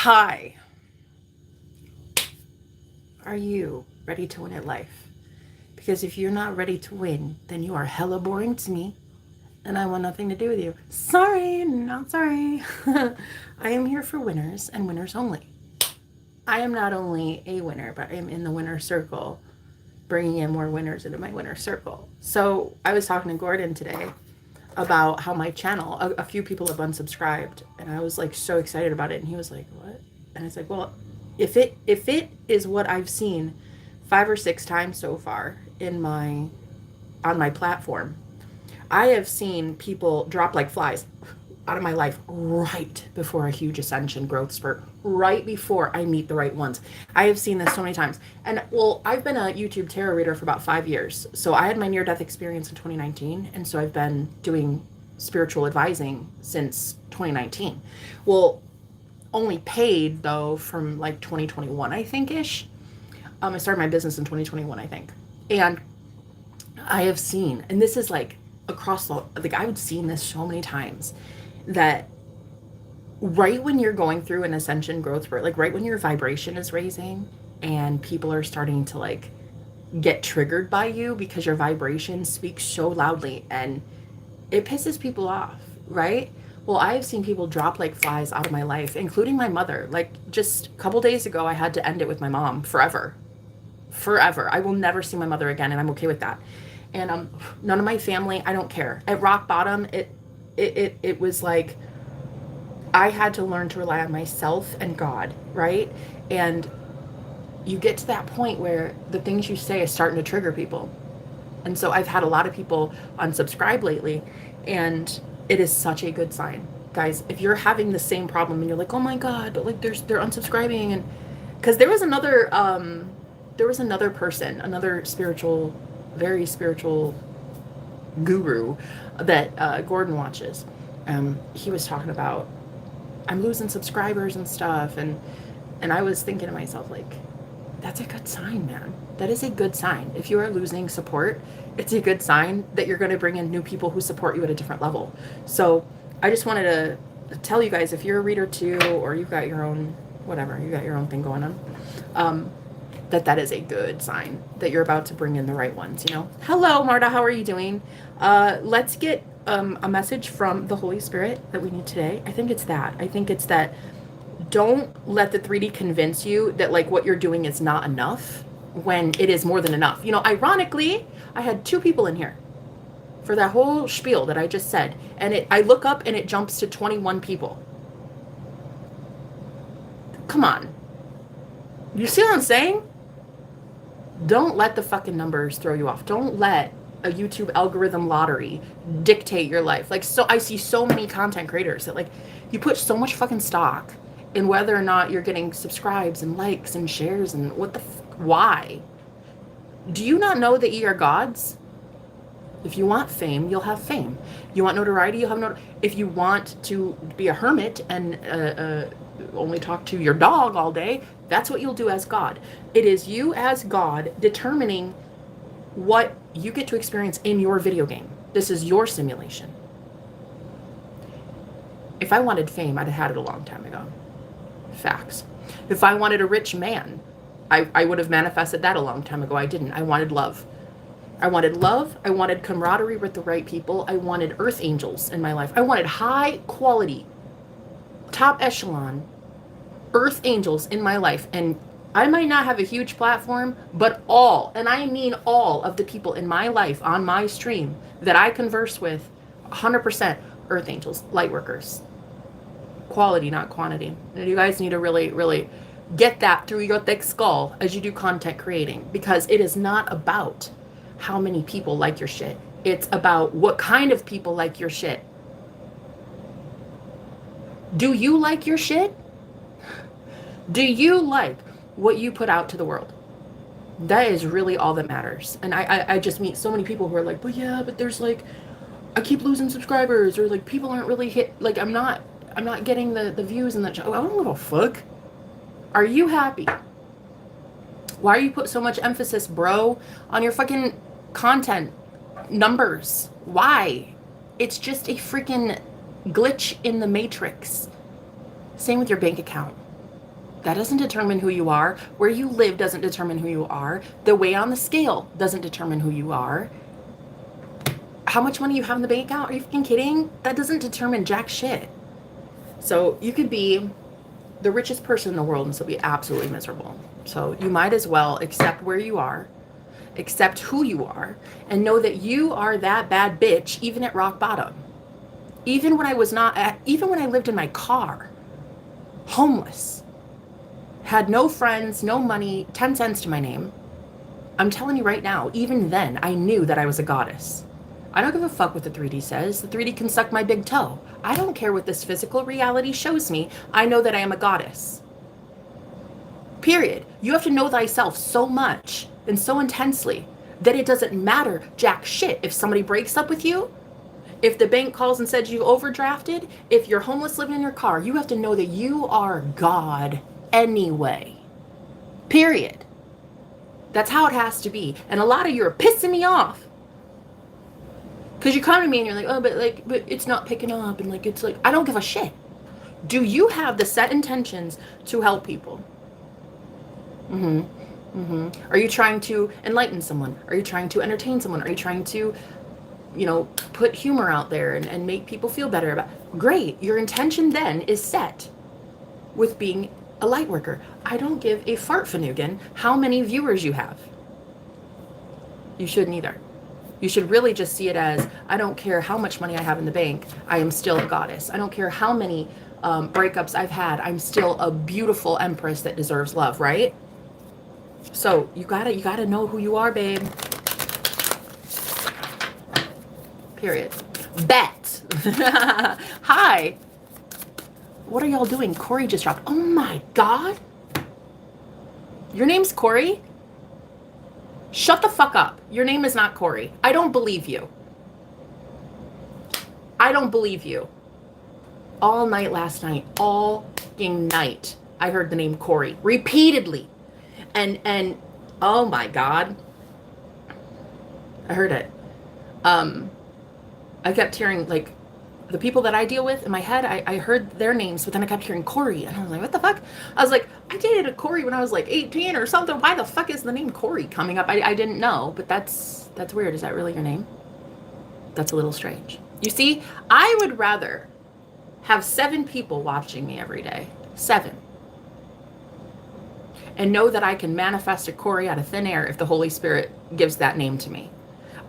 Hi. Are you ready to win at life? Because if you're not ready to win, then you are hella boring to me, and I want nothing to do with you. Sorry, not sorry. I am here for winners and winners only. I am not only a winner, but I am in the winner circle, bringing in more winners into my winner circle. So I was talking to Gordon today about how my channel, a few people have unsubscribed, and I was like so excited about it, and he was like, "What?" And I was like, "Well, if it is what I've seen 5 or 6 times so far in my on my platform, I have seen people drop like flies out of my life right before a huge ascension growth spurt, right before I meet the right ones. I have seen this so many times. And well, I've been a YouTube tarot reader for about 5 years. So I had my near death experience in 2019. And so I've been doing spiritual advising since 2019. Well, only paid though from like 2021, I think ish. I started my business in 2021, I think. And I have seen, and this is like across the, like I've seen this so many times that right when you're going through an ascension growth spurt, like right when your vibration is raising and people are starting to like get triggered by you because your vibration speaks so loudly and it pisses people off, right? Well, I've seen people drop like flies out of my life, including my mother. Like just a couple days ago, I had to end it with my mom forever. Forever. I will never see my mother again, and I'm okay with that. And none of my family, I don't care. At rock bottom, it was like I had to learn to rely on myself and God, right? And you get to that point where the things you say is starting to trigger people. And so I've had a lot of people unsubscribe lately, and it is such a good sign. Guys, if you're having the same problem and you're like, "Oh my God," but like they're unsubscribing, and cuz there was another person, another spiritual, very spiritual guru that Gordon watches. He was talking about I'm losing subscribers and stuff, and I was thinking to myself like, that's a good sign, man. That is a good sign. If you are losing support, it's a good sign that you're going to bring in new people who support you at a different level. So I just wanted to tell you guys, if you're a reader too, or you've got your own whatever, you got your own thing going on, that is a good sign that you're about to bring in the right ones, you know. Hello, Marta, how are you doing? Let's get a message from the Holy Spirit that we need today. I think it's that don't let the 3D convince you that like what you're doing is not enough when it is more than enough. You know, ironically, I had 2 people in here for that whole spiel that I just said, and I look up and it jumps to 21 people. Come on. You see what I'm saying? Don't let the fucking numbers throw you off. Don't let a YouTube algorithm lottery dictate your life. Like, so I see so many content creators that like you put so much fucking stock in whether or not you're getting subscribes and likes and shares and why? Do you not know that ye are gods? If you want fame, you'll have fame. You want notoriety, you'll have notoriety. If you want to be a hermit and only talk to your dog all day, that's what you'll do as God. It is you as God determining what you get to experience in your video game. This is your simulation. If I wanted fame, I'd have had it a long time ago. Facts. If I wanted a rich man, I would have manifested that a long time ago. I didn't. I wanted love. I wanted love. I wanted camaraderie with the right people. I wanted earth angels in my life. I wanted high quality, top echelon earth angels in my life. And I might not have a huge platform, but all, and I mean all of the people in my life on my stream that I converse with, 100% earth angels, light workers. Quality, not quantity. And you guys need to really, really get that through your thick skull as you do content creating, because it is not about how many people like your shit. It's about what kind of people like your shit. Do you like your shit? Do you like what you put out to the world? That is really all that matters. And I just meet so many people who are like, but yeah, but there's like, I keep losing subscribers, or like people aren't really like I'm not getting the views and that. I don't give a fuck. Are you happy? Why are you put so much emphasis, bro, on your fucking content numbers? Why? It's just a freaking glitch in the matrix. Same with your bank account. That doesn't determine who you are. Where you live doesn't determine who you are. The weight on the scale doesn't determine who you are. How much money you have in the bank account? Are you fucking kidding? That doesn't determine jack shit. So you could be the richest person in the world and still be absolutely miserable. So you might as well accept where you are, accept who you are, and know that you are that bad bitch even at rock bottom. Even when I was not at, even when I lived in my car, homeless, had no friends, no money, 10 cents to my name. I'm telling you right now, even then, I knew that I was a goddess. I don't give a fuck what the 3D says. The 3D can suck my big toe. I don't care what this physical reality shows me. I know that I am a goddess. Period. You have to know thyself so much and so intensely that it doesn't matter jack shit if somebody breaks up with you, if the bank calls and says you overdrafted, if you're homeless living in your car. You have to know that you are God anyway. Period. That's how it has to be. And a lot of you are pissing me off. Because you come to me and you're like, oh, but it's not picking up. And it's like, I don't give a shit. Do you have the set intentions to help people? Are you trying to enlighten someone? Are you trying to entertain someone? Are you trying to, put humor out there and make people feel better about it? Great. Your intention then is set with being a light worker. I don't give a fart fanugan how many viewers you have. You shouldn't either. You should really just see it as, I don't care how much money I have in the bank, I am still a goddess. I don't care how many breakups I've had, I'm still a beautiful empress that deserves love, right? So you gotta know who you are, babe. Period. Bet. Hi. What are y'all doing? Corey just dropped. Oh my God. Your name's Corey? Shut the fuck up. Your name is not Corey. I don't believe you. I don't believe you. All night last night, all fucking night, I heard the name Corey repeatedly. And oh my God. I heard it. I kept hearing the people that I deal with in my head, I heard their names, but then I kept hearing Corey, and I was like, what the fuck? I was like, I dated a Corey when I was 18 or something. Why the fuck is the name Corey coming up? I didn't know, but that's weird. Is that really your name? That's a little strange. You see, I would rather have 7 people watching me every day, 7, and know that I can manifest a Corey out of thin air if the Holy Spirit gives that name to me.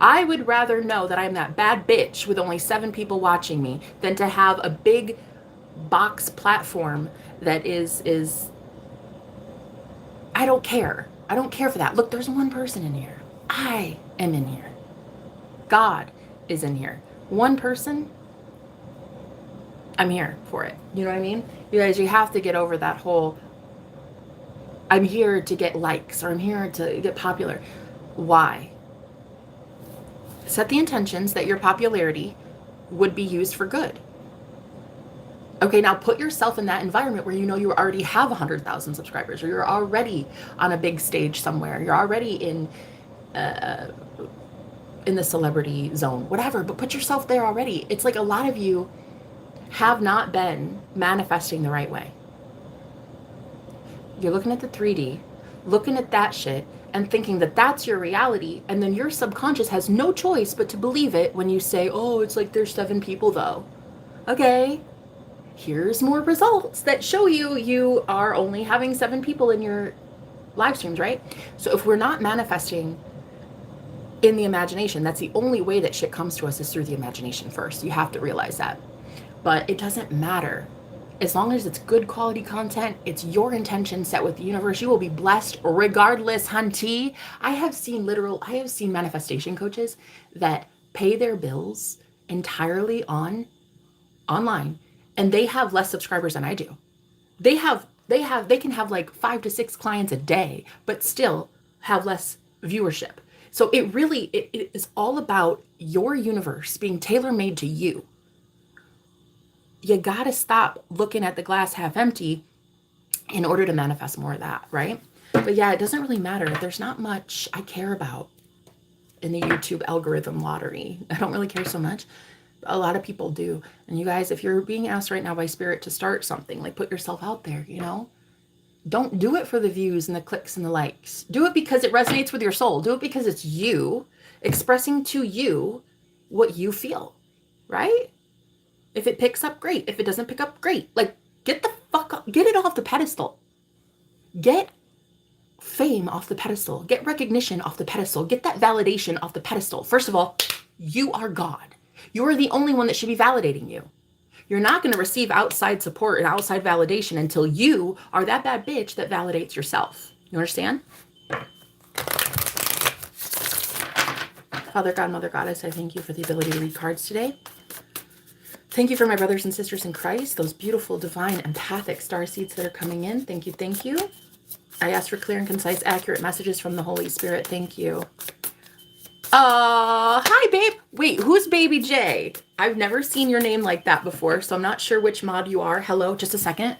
I would rather know that I'm that bad bitch with only 7 people watching me than to have a big box platform that is I don't care. I don't care for that. Look, there's one person in here. I am in here. God is in here. One person, I'm here for it. You know what I mean? You guys, you have to get over that whole, I'm here to get likes or I'm here to get popular. Why? Set the intentions that your popularity would be used for good. Okay, now put yourself in that environment where you know you already have 100,000 subscribers, or you're already on a big stage somewhere. You're already in the celebrity zone, whatever, but put yourself there already. It's like a lot of you have not been manifesting the right way. You're looking at the 3D, looking at that shit, and thinking that that's your reality, and then your subconscious has no choice but to believe it when you say, oh, it's like there's 7 people though. Okay, here's more results that show you are only having 7 people in your live streams, right? So if we're not manifesting in the imagination, that's the only way that shit comes to us is through the imagination first. You have to realize that. But it doesn't matter. As long as it's good quality content, it's your intention set with the universe, you will be blessed regardless, hunty. I have seen manifestation coaches that pay their bills entirely online, and they have less subscribers than I do. They can have 5 to 6 clients a day, but still have less viewership. So it is all about your universe being tailor-made to you. You got to stop looking at the glass half empty in order to manifest more of that, right? But yeah, it doesn't really matter. There's not much I care about in the YouTube algorithm lottery. I don't really care so much. A lot of people do. And you guys, if you're being asked right now by Spirit to start something, put yourself out there, Don't do it for the views and the clicks and the likes. Do it because it resonates with your soul. Do it because it's you expressing to you what you feel, right? If it picks up, great. If it doesn't pick up, great. Like, get the fuck up. Get it off the pedestal. Get fame off the pedestal. Get recognition off the pedestal. Get that validation off the pedestal. First of all, you are God. You are the only one that should be validating you. You're not going to receive outside support and outside validation until you are that bad bitch that validates yourself. You understand? Father God, Mother Goddess, I thank you for the ability to read cards today. Thank you for my brothers and sisters in Christ, those beautiful, divine, empathic star seeds that are coming in. Thank you, thank you. I ask for clear and concise, accurate messages from the Holy Spirit. Thank you. Hi, babe. Wait, who's Baby J? I've never seen your name like that before, so I'm not sure which mod you are. Hello, just a second.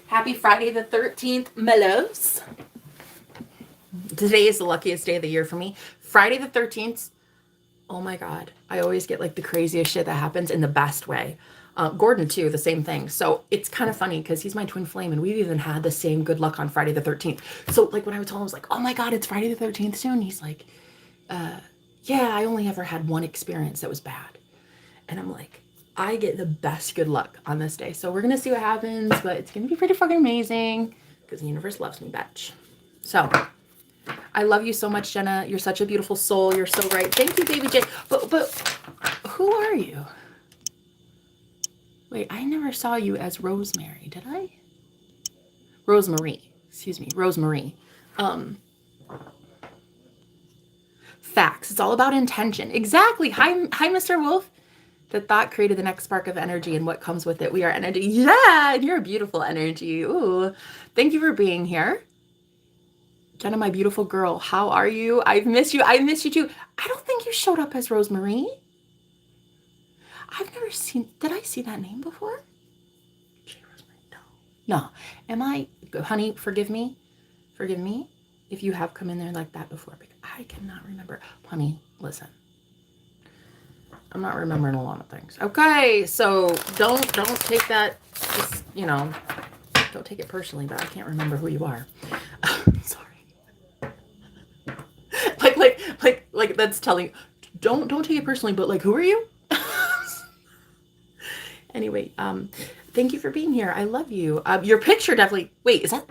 Happy Friday the 13th, mellows. Today is the luckiest day of the year for me. Friday the 13th. Oh my God. I always get like the craziest shit that happens in the best way. Gordon too, the same thing. So it's kind of funny because he's my twin flame and we've even had the same good luck on Friday the 13th. So like when I told him, I was like, oh my God, it's Friday the 13th soon. He's like, yeah, I only ever had one experience that was bad. And I'm like, I get the best good luck on this day. So we're going to see what happens, but it's going to be pretty fucking amazing because the universe loves me, bitch. So I love you so much, Jenna. You're such a beautiful soul. You're so right. Thank you, Baby J. But who are you? Wait, I never saw you as Rosemary, did I? Rosemary. Excuse me, Rosemary. Facts. It's all about intention. Exactly. Hi, Mr. Wolf. The thought created the next spark of energy and what comes with it. We are energy. Yeah, and you're a beautiful energy. Ooh. Thank you for being here. Jenna, my beautiful girl, how are you? I've missed you. I missed you too. I don't think you showed up as Rosemary. I've never seen, did I see that name before? No. Am I, honey, forgive me. Forgive me if you have come in there like that before. But I cannot remember. Honey, listen. I'm not remembering a lot of things. Okay, so don't take that, just, you know, don't take it personally, but I can't remember who you are. Sorry. like that's telling, don't take it personally, but like, who are you? Anyway, thank you for being here. I love you. Your picture definitely, wait, is that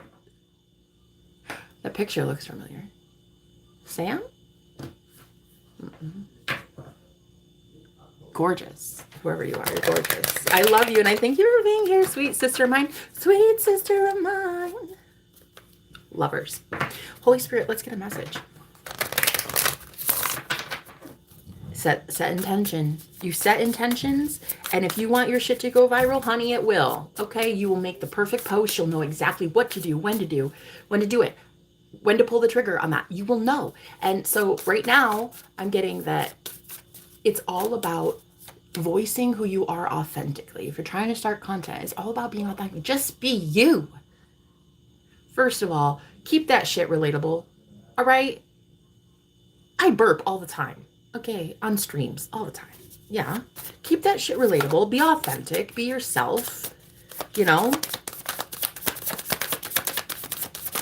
picture looks familiar. Sam? Mm-mm. Gorgeous. Whoever you are, you're gorgeous. I love you and I thank you for being here, sweet sister of mine. Sweet sister of mine. Lovers. Holy Spirit, let's get a message. Set intention. You set intentions, and if you want your shit to go viral, honey, it will. Okay? You will make the perfect post. You'll know exactly what to do, when to do it, when to pull the trigger on that. You will know. And so right now, I'm getting that it's all about voicing who you are authentically. If you're trying to start content, it's all about being authentic. Just be you. First of all, keep that shit relatable. All right? I burp all the time. Okay, on streams all the time. Yeah. Keep that shit relatable. Be authentic. Be yourself. You know?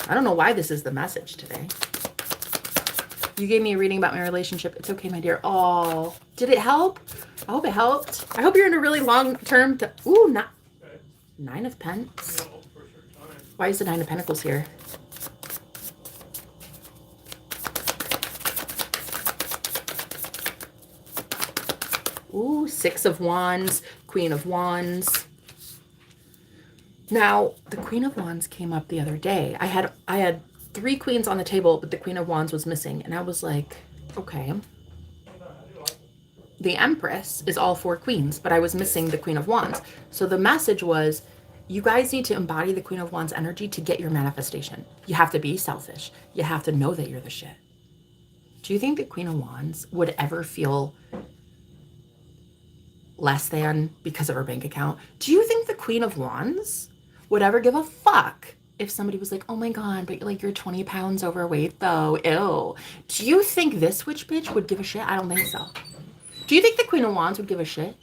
I don't know why this is the message today. You gave me a reading about my relationship. It's okay, my dear. Oh, did it help? I hope it helped. I hope you're in a really long term to... Ooh, not... Nine of Pentacles. Why is the Nine of Pentacles here? Ooh, Six of Wands, Queen of Wands. Now, the Queen of Wands came up the other day. I had 3 queens on the table, but the Queen of Wands was missing. And I was like, okay. The Empress is all 4 queens, but I was missing the Queen of Wands. So the message was, you guys need to embody the Queen of Wands energy to get your manifestation. You have to be selfish. You have to know that you're the shit. Do you think the Queen of Wands would ever feel less than because of her bank account? Do you think the Queen of Wands would ever give a fuck if somebody was like, oh my God, but like you're 20 pounds overweight though. Ew. Do you think this witch bitch would give a shit? I don't think so. Do you think the Queen of Wands would give a shit?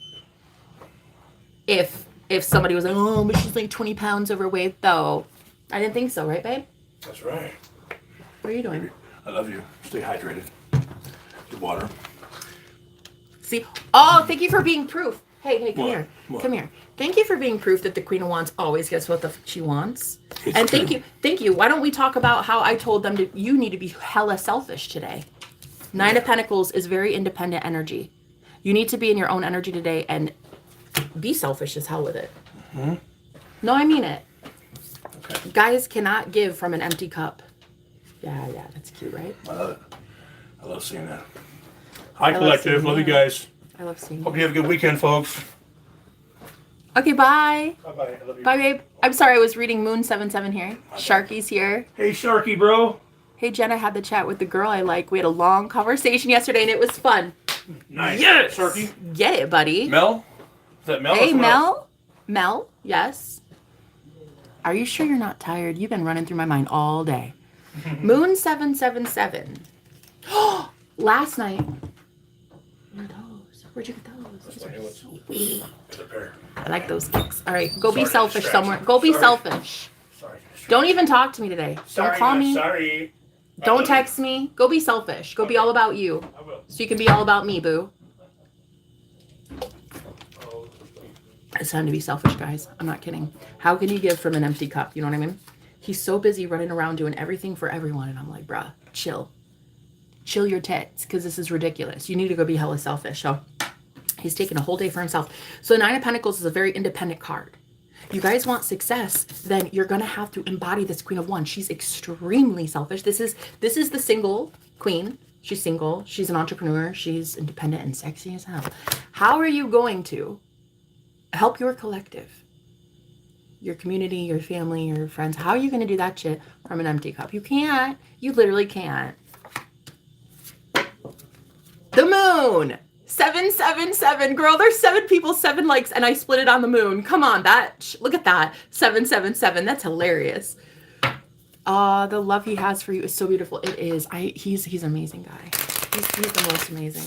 If somebody was like, oh, but she's like 20 pounds overweight though. I didn't think so, right, babe? That's right. What are you doing? Baby, I love you. Stay hydrated. Get water. See? Oh, thank you for being proof. Hey, come What? here. What? Come here. Thank you for being proof that the Queen of Wands always gets what the she wants. It's And true. thank you. Why don't we talk about how I told them you need to be hella selfish today? Nine of Pentacles is very independent energy. You need to be in your own energy today and be selfish as hell with it. Mm-hmm. No, I mean it. Okay. Guys cannot give from an empty cup. Yeah, that's cute, right? I love it. I love seeing that. Hi, love Collective. seeing Love you that. guys. I love seeing Hope you. you have a good weekend, folks. Okay, bye. Bye-bye. I love you. Bye, babe. I'm sorry, I was reading Moon 77 here. Sharky's here. Hey, Sharky, bro. Hey, Jenna had the chat with the girl I like. We had a long conversation yesterday, and it was fun. Nice. Yes! Sharky. Get it, buddy. Mel? Is that Mel? Hey, or someone else? Mel? Mel? Yes? Are you sure you're not tired? You've been running through my mind all day. Moon 777. Last night. What are those? Where'd you get those? Those are so weird. It's a pair. I like those kicks. All right, go be Sorry to selfish distract somewhere. you. Go be Sorry. selfish. Sorry. Don't even talk to me today. Sorry, Don't call man. me. Sorry. I Don't love text me. Go be selfish. Go be all about you. you. I will. So you can be all about me, boo. It's time to be selfish, guys. I'm not kidding. How can you give from an empty cup? You know what I mean? He's so busy running around doing everything for everyone. And I'm like, bruh, chill. Chill your tits, because this is ridiculous. You need to go be hella selfish. So he's taking a whole day for himself. So Nine of Pentacles is a very independent card. You guys want success, then you're going to have to embody this Queen of Wands. She's extremely selfish. This is the single queen. She's single. She's an entrepreneur. She's independent and sexy as hell. How are you going to help your collective, your community, your family, your friends? How are you going to do that shit from an empty cup? You can't. You literally can't. The moon. 777. Girl, there's 7 people, 7 likes, and I split it on the moon. Come on, look at that. 777. That's hilarious. The love he has for you is so beautiful. It is. He's an amazing guy. He's the most amazing.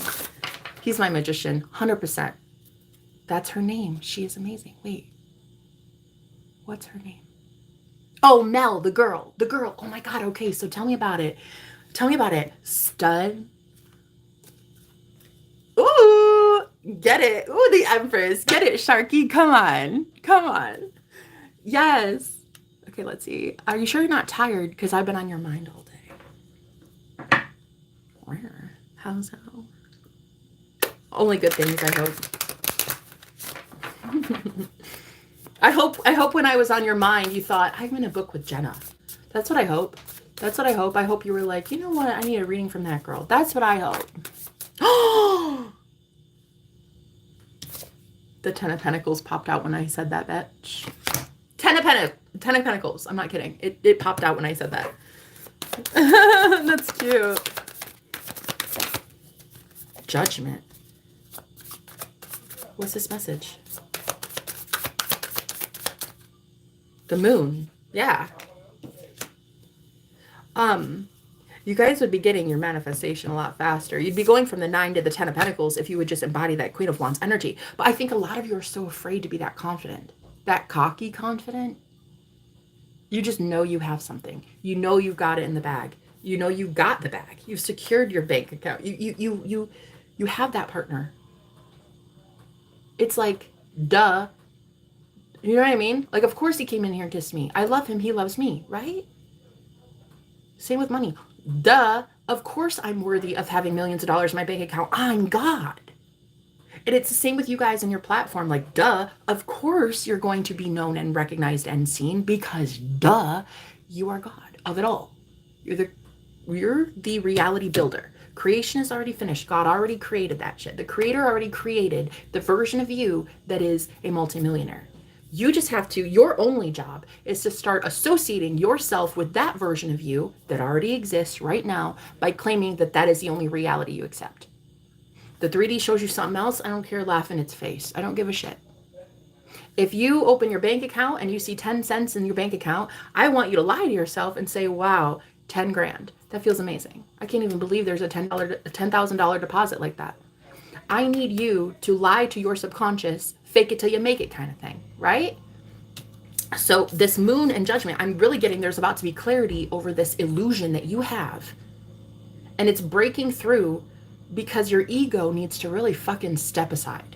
He's my magician. 100%. That's her name. She is amazing. Wait. What's her name? Oh, Mel, the girl. The girl. Oh my God. Okay, so tell me about it. Stud. Ooh, get it. Ooh, the Empress. Get it, Sharky. Come on. Yes. Okay, let's see. Are you sure you're not tired? Because I've been on your mind all day. Where? How's that? Only good things, I hope. I hope when I was on your mind, you thought, I'm in a book with Jenna. That's what I hope. I hope you were like, you know what? I need a reading from that girl. That's what I hope. The 10 of Pentacles popped out when I said that, bitch. 10 of Pentacles. I'm not kidding. It popped out when I said that. That's cute. Judgment. What's this message? The moon. Yeah. You guys would be getting your manifestation a lot faster. You'd be going from the 9 to the 10 of Pentacles if you would just embody that Queen of Wands energy. But I think a lot of you are so afraid to be that confident, that cocky confident. You just know you have something. You know you've got it in the bag. You know you got the bag. You've secured your bank account. You have that partner. It's like, duh. You know what I mean? Like, of course he came in here and kissed me. I love him. He loves me, right? Same with money. Duh. Of course I'm worthy of having millions of dollars in my bank account. I'm God. And it's the same with you guys and your platform. Like, duh. Of course you're going to be known and recognized and seen because, duh, you are God of it all. You're the reality builder. Creation is already finished. God already created that shit. The creator already created the version of you that is a multimillionaire. You just have to, your only job is to start associating yourself with that version of you that already exists right now by claiming that that is the only reality you accept. The 3D shows you something else. I don't care, laugh in its face. I don't give a shit. If you open your bank account and you see 10 cents in your bank account, I want you to lie to yourself and say, wow, 10 grand. That feels amazing. I can't even believe there's a $10,000 deposit like that. I need you to lie to your subconscious, fake it till you make it kind of thing, right? So this moon and judgment, I'm really getting there's about to be clarity over this illusion that you have. And it's breaking through because your ego needs to really fucking step aside.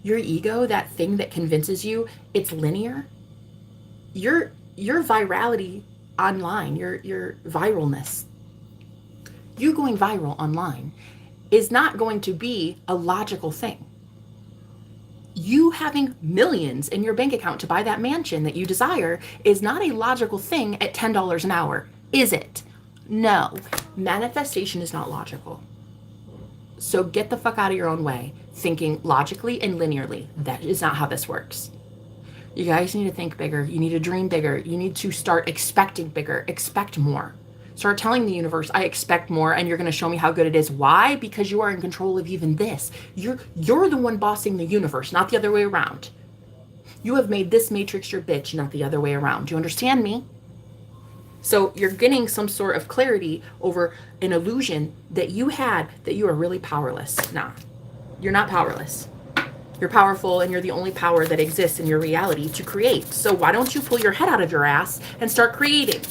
Your ego, that thing that convinces you it's linear, your virality online, your viralness, you going viral online is not going to be a logical thing. You having millions in your bank account to buy that mansion that you desire is not a logical thing at $10 an hour, is it? No. Manifestation is not logical. So get the fuck out of your own way, thinking logically and linearly. That is not how this works. You guys need to think bigger. You need to dream bigger. You need to start expecting bigger. Expect more. Start telling the universe, I expect more, and you're going to show me how good it is. Why? Because you are in control of even this. You're the one bossing the universe, not the other way around. You have made this matrix your bitch, not the other way around. Do you understand me? So you're getting some sort of clarity over an illusion that you had that you are really powerless. Nah, you're not powerless. You're powerful, and you're the only power that exists in your reality to create. So why don't you pull your head out of your ass and start creating?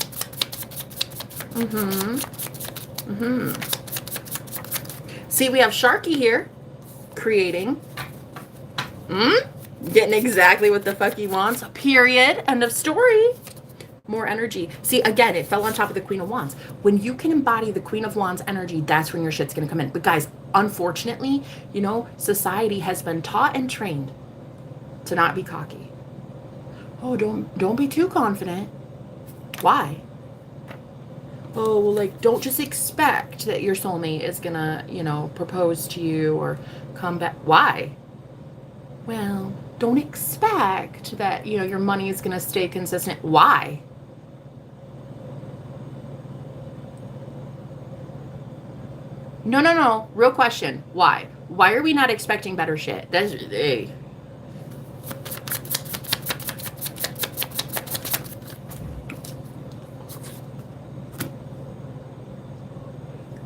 See, we have Sharky here creating. Getting exactly what the fuck he wants. Period. End of story. More energy. See, again, it fell on top of the Queen of Wands. When you can embody the Queen of Wands energy, that's when your shit's gonna come in. But guys, unfortunately, you know, society has been taught and trained to not be cocky. Oh, don't be too confident. Why? Oh, well, like, don't just expect that your soulmate is gonna, you know, propose to you or come back. Why? Well, don't expect that, you know, your money is gonna stay consistent. Why? No. Real question. Why? Why are we not expecting better shit? That's, hey.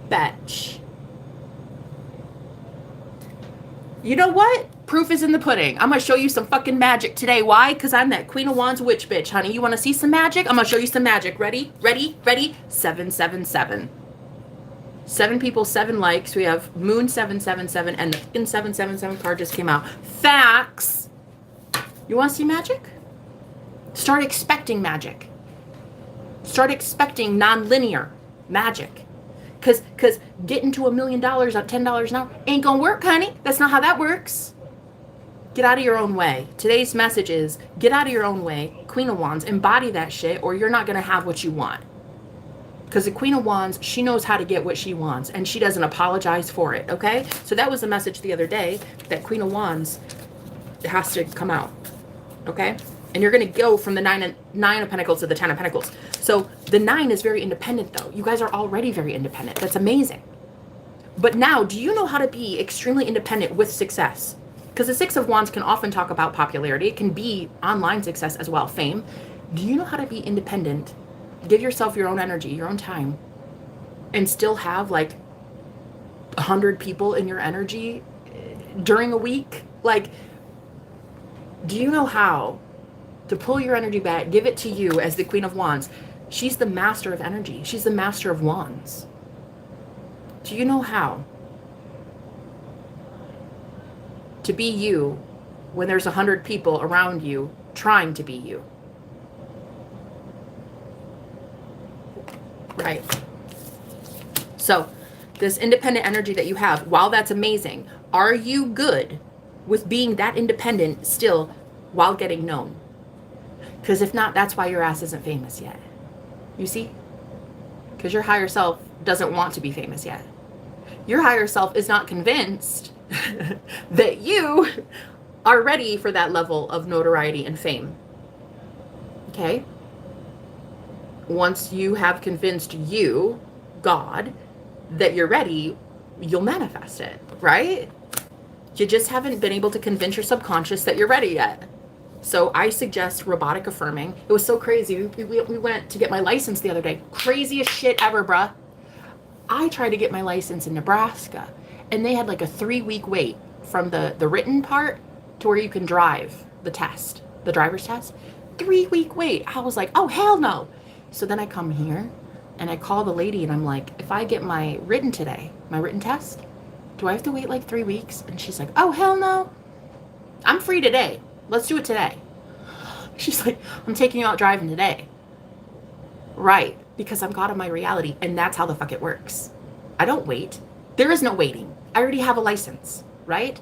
Bitch. You know what? Proof is in the pudding. I'm going to show you some fucking magic today. Why? Because I'm that Queen of Wands witch bitch, honey. You want to see some magic? I'm going to show you some magic. Ready? 777. 7 people, 7 likes. We have Moon 777 and the fucking 777 card just came out. Facts. You want to see magic? Start expecting magic. Start expecting non-linear magic. Because getting to $1 million at $10 an hour ain't going to work, honey. That's not how that works. Get out of your own way. Today's message is get out of your own way. Queen of Wands, embody that shit or you're not going to have what you want. Because the Queen of Wands, she knows how to get what she wants and she doesn't apologize for it, okay? So that was the message the other day, that Queen of Wands has to come out, okay? And you're going to go from the nine of Pentacles to the 10 of Pentacles. So the 9 is very independent, though. You guys are already very independent. That's amazing. But now, do you know how to be extremely independent with success? Because the 6 of Wands can often talk about popularity. It can be online success as well, fame. Do you know how to be independent? Give yourself your own energy, your own time, and still have like 100 people in your energy during a week? Like, do you know how to pull your energy back, give it to you as the Queen of Wands? She's the master of energy. She's the master of wands. Do you know how to be you when there's 100 people around you trying to be you? Right. So this independent energy that you have, while that's amazing, are you good with being that independent still while getting known? Because if not, that's why your ass isn't famous yet. You see? Because your higher self doesn't want to be famous yet. Your higher self is not convinced that you are ready for that level of notoriety and fame. Okay? Once you have convinced you, God, that you're ready, you'll manifest it, right? You just haven't been able to convince your subconscious that you're ready yet. So I suggest robotic affirming. It was so crazy. We went to get my license the other day. Craziest shit ever, bruh. I tried to get my license in Nebraska, and they had like a 3-week wait from the written part to where you can drive the test, the driver's test. 3-week wait. I was like, oh, hell no. So then I come here and I call the lady and I'm like, if I get my written today, my written test, do I have to wait like 3 weeks? And she's like, oh, hell no. I'm free today. Let's do it today. She's like, I'm taking you out driving today. Right. Because I'm God of my reality. And that's how the fuck it works. I don't wait. There is no waiting. I already have a license. Right?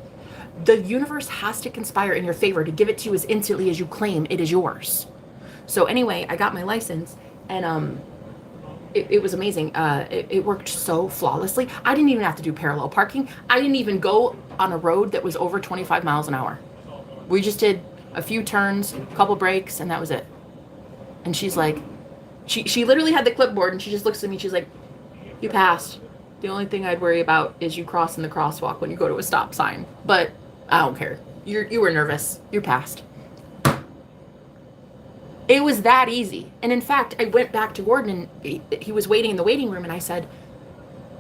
The universe has to conspire in your favor to give it to you as instantly as you claim it is yours. So anyway, I got my license and it was amazing. It worked so flawlessly. I didn't even have to do parallel parking. I didn't even go on a road that was over 25 miles an hour. We just did a few turns, a couple breaks, and that was it. And she's like, she literally had the clipboard and she just looks at me. She's like, you passed. The only thing I'd worry about is you crossing the crosswalk when you go to a stop sign. But I don't care. You were nervous. You passed. It was that easy. And in fact, I went back to Gordon and he was waiting in the waiting room and I said,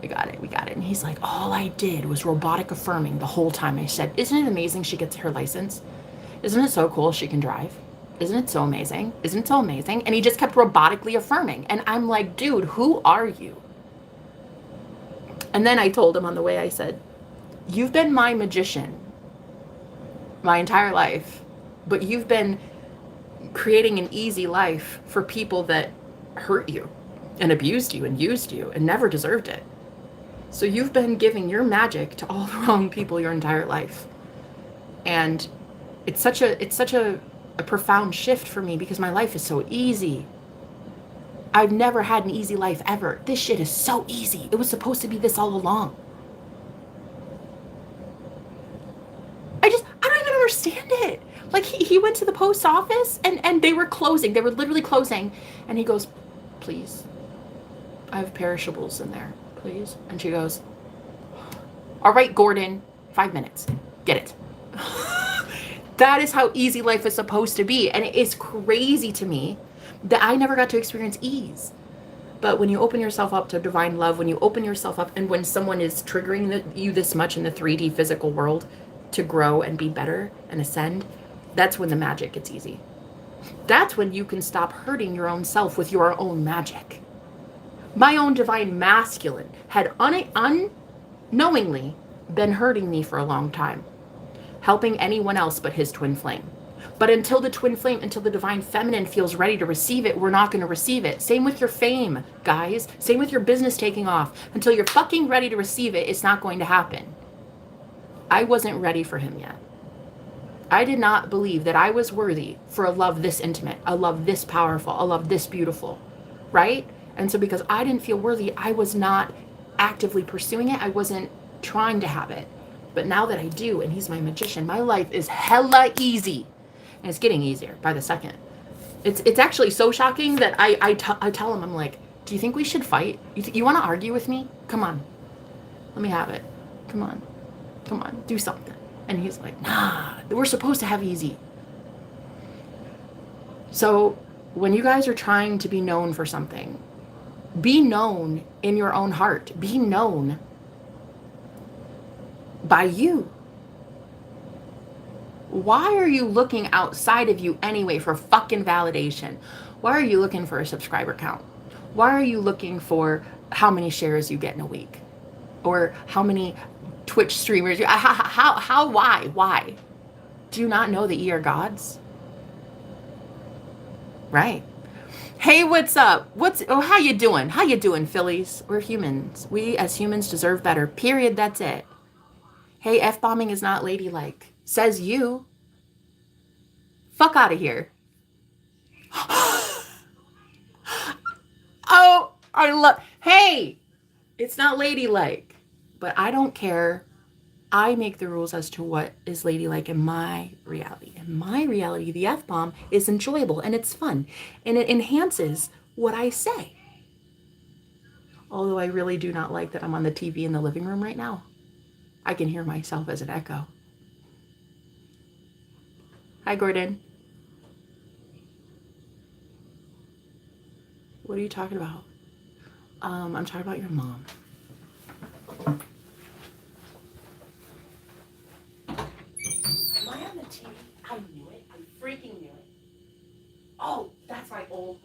we got it. And he's like, all I did was robotic affirming the whole time. I said, isn't it amazing she gets her license? Isn't it so cool she can drive? Isn't it so amazing? Isn't it so amazing? And he just kept robotically affirming. And I'm like, dude, who are you? And then I told him on the way, I said, you've been my magician my entire life, but you've been creating an easy life for people that hurt you and abused you and used you and never deserved it. So you've been giving your magic to all the wrong people your entire life. And it's such a profound shift for me because my life is so easy. I've never had an easy life ever. This shit is so easy. It was supposed to be this all along. I don't even understand it. Like he went to the post office and they were closing. They were literally closing. And he goes, please, I have perishables in there, please. And she goes, all right, Gordon, 5 minutes. Get it. That is how easy life is supposed to be. And it is crazy to me that I never got to experience ease. But when you open yourself up to divine love, when you open yourself up, and when someone is triggering you this much in the 3D physical world to grow and be better and ascend, that's when the magic gets easy. That's when you can stop hurting your own self with your own magic. My own divine masculine had unknowingly been hurting me for a long time, helping anyone else but his twin flame. But until the twin flame, until the divine feminine feels ready to receive it, we're not going to receive it. Same with your fame, guys. Same with your business taking off. Until you're fucking ready to receive it, it's not going to happen. I wasn't ready for him yet. I did not believe that I was worthy for a love this intimate, a love this powerful, a love this beautiful, right? And so because I didn't feel worthy, I was not actively pursuing it. I wasn't trying to have it. But now that I do, and he's my magician, my life is hella easy. And it's getting easier by the second. It's actually so shocking that I tell him, I'm like, do you think we should fight? You want to argue with me? Come on. Let me have it. Come on. Do something. And he's like, nah, we're supposed to have easy. So when you guys are trying to be known for something, be known in your own heart. Be known by you. Why are you looking outside of you anyway for fucking validation? Why are you looking for a subscriber count? Why are you looking for how many shares you get in a week? Or how many Twitch streamers? Why? Do you not know that ye are gods? Right. Hey, what's up? How you doing? How you doing, Phillies? We're humans. We as humans deserve better. Period. That's it. Hey, F-bombing is not ladylike. Says you. Fuck out of here. Oh, hey, it's not ladylike. But I don't care. I make the rules as to what is ladylike in my reality. In my reality, the F-bomb is enjoyable and it's fun. And it enhances what I say. Although I really do not like that I'm on the TV in the living room right now. I can hear myself as an echo. Hi, Gordon. What are you talking about? I'm talking about your mom. Am I on the TV? I knew it. I freaking knew it. Oh, that's my old.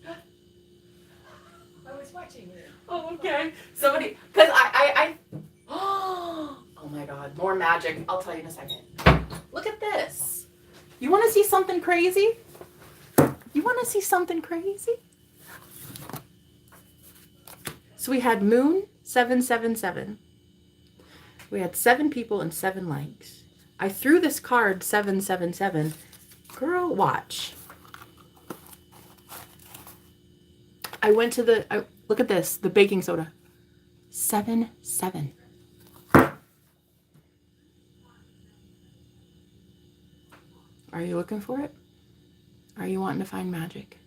I was watching it. Oh, okay. Somebody, because oh my God, more magic. I'll tell you in a second. Look at this. You want to see something crazy? You want to see something crazy? So we had Moon 777. We had 7 people and 7 likes. I threw this card 777. Girl, watch. I went to the, look at this, the baking soda. 7-7. Are you looking for it? Are you wanting to find magic?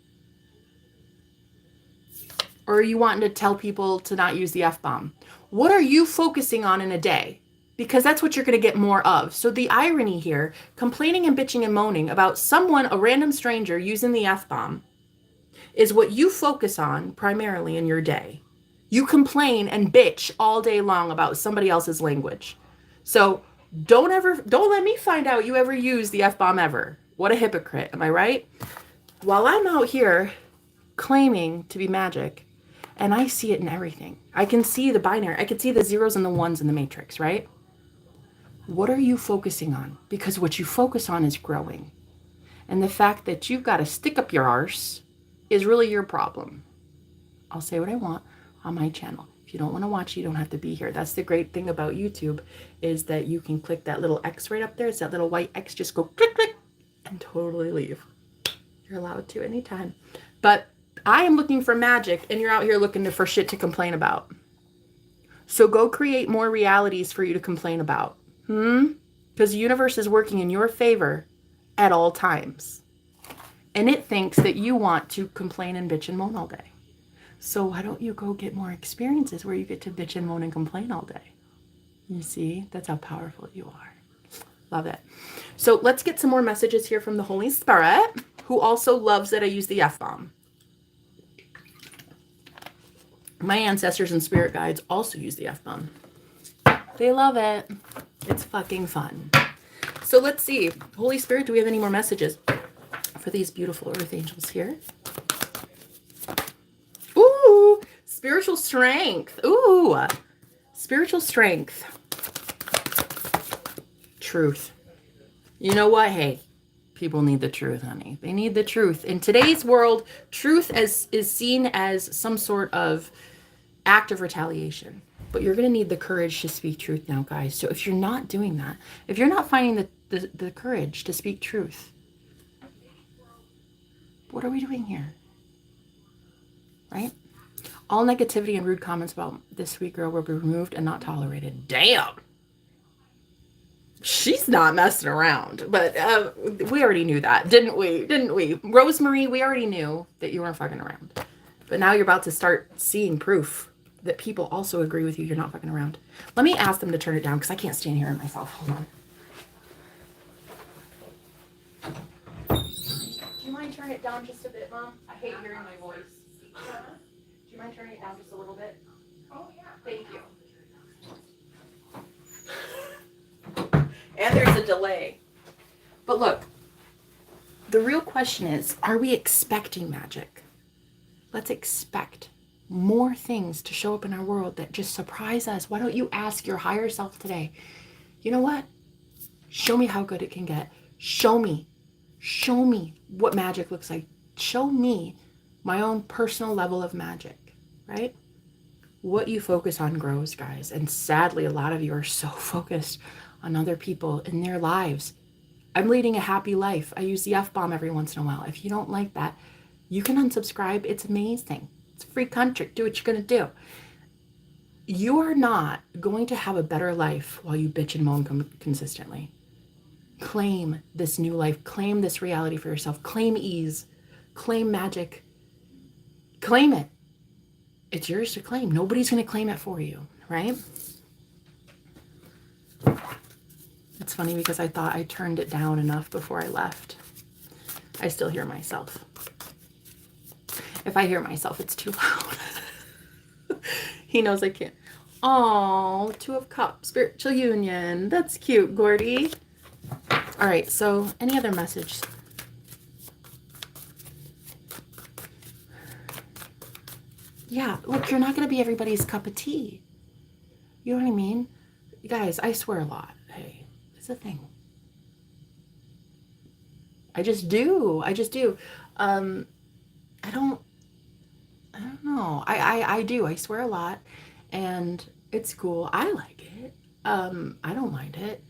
Or are you wanting to tell people to not use the F-bomb? What are you focusing on in a day? Because that's what you're going to get more of. So the irony here, complaining and bitching and moaning about someone, a random stranger, using the F-bomb is what you focus on primarily in your day. You complain and bitch all day long about somebody else's language. So don't let me find out you ever use the F-bomb ever. What a hypocrite, am I right? While I'm out here claiming to be magic, and I see it in everything. I can see the binary. I can see the zeros and the ones in the matrix, right? What are you focusing on? Because what you focus on is growing. And the fact that you've got to stick up your arse is really your problem. I'll say what I want on my channel. If you don't want to watch, you don't have to be here. That's the great thing about YouTube, is that you can click that little X right up there. It's that little white X. Just go click, click, and totally leave. You're allowed to anytime. But I am looking for magic, and you're out here looking for shit to complain about. So go create more realities for you to complain about. Because the universe is working in your favor at all times. And it thinks that you want to complain and bitch and moan all day. So why don't you go get more experiences where you get to bitch and moan and complain all day? You see, that's how powerful you are. Love it. So let's get some more messages here from the Holy Spirit, who also loves that I use the F-bomb. My ancestors and spirit guides also use the F-bomb. They love it. It's fucking fun. So let's see. Holy Spirit, do we have any more messages for these beautiful earth angels here? Ooh, spiritual strength. Ooh, spiritual strength. Truth. You know what? Hey, people need the truth, honey. They need the truth. In today's world, truth is seen as some sort of act of retaliation. But you're going to need the courage to speak truth now, guys. So if you're not doing that, if you're not finding the courage to speak truth, what are we doing here? Right? All negativity and rude comments about this sweet girl will be removed and not tolerated. Damn. She's not messing around. But we already knew that, didn't we? Didn't we? Rosemary, we already knew that you weren't fucking around. But now you're about to start seeing proof that people also agree with you. You're not fucking around. Let me ask them to turn it down because I can't stand hearing myself. Hold on. Do you mind turning it down just a bit, Mom? I hate hearing my voice. Do you mind turning it down just a little bit? Oh, yeah. Thank you. And there's a delay. But look, the real question is, are we expecting magic? Let's expect more things to show up in our world that just surprise us. Why don't you ask your higher self today, you know what? Show me how good it can get. Show me what magic looks like. Show me my own personal level of magic, right? What you focus on grows, guys. And sadly, a lot of you are so focused on other people in their lives. I'm leading a happy life. I use the F-bomb every once in a while. If you don't like that, you can unsubscribe. It's amazing. It's a free country. Do what you're going to do. You are not going to have a better life while you bitch and moan consistently. Claim this new life. Claim this reality for yourself. Claim ease. Claim magic. Claim it. It's yours to claim. Nobody's going to claim it for you, right? It's funny because I thought I turned it down enough before I left. I still hear myself. If I hear myself, it's too loud. He knows I can't. Oh, Two of Cups, spiritual union. That's cute, Gordy. All right, so any other message? Yeah, look, you're not going to be everybody's cup of tea. You know what I mean? Guys, I swear a lot. Hey, it's a thing. I just do. I just do. I don't know. I do. I swear a lot. And it's cool. I like it. I don't mind it.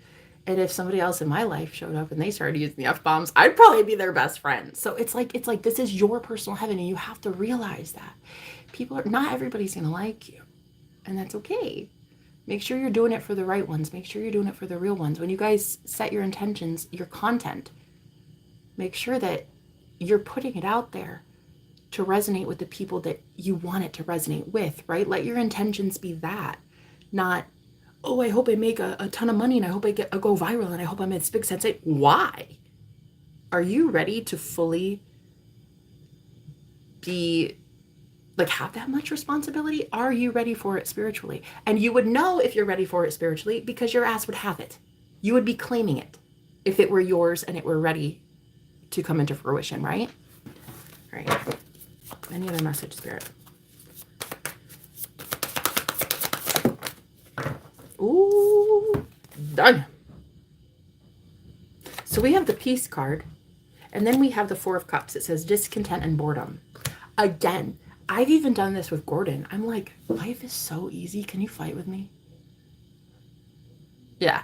And if somebody else in my life showed up and they started using the F-bombs, I'd probably be their best friend. So it's like this is your personal heaven, and you have to realize that. Not everybody's gonna like you. And that's okay. Make sure you're doing it for the right ones. Make sure you're doing it for the real ones. When you guys set your intentions, your content, make sure that you're putting it out there to resonate with the people that you want it to resonate with, right? Let your intentions be that, not, oh, I hope I make a ton of money and I hope I go viral and I hope I'm in big sense. Why? Are you ready to fully be, like, have that much responsibility? Are you ready for it spiritually? And you would know if you're ready for it spiritually because your ass would have it. You would be claiming it if it were yours and it were ready to come into fruition, right? All right. Any other message, Spirit? Ooh, done. So we have the Peace card, and then we have the Four of Cups. It says discontent and boredom. Again, I've even done this with Gordon. I'm like, life is so easy. Can you fight with me? Yeah.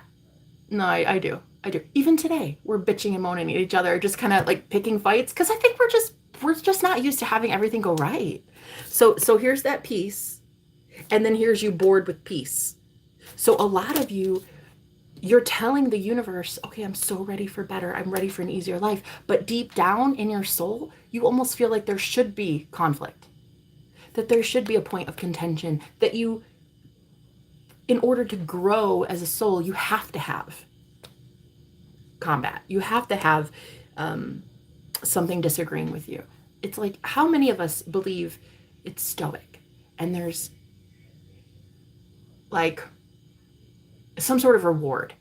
No, I do. I do. Even today, we're bitching and moaning at each other, just kind of like picking fights, because I think we're just not used to having everything go right. So here's that peace, and then here's you bored with peace. So a lot of you, you're telling the universe, okay, I'm so ready for better. I'm ready for an easier life. But deep down in your soul, you almost feel like there should be conflict, that there should be a point of contention, that you, in order to grow as a soul, you have to have combat. You have to have something disagreeing with you. It's like, how many of us believe it's stoic and there's like some sort of reward?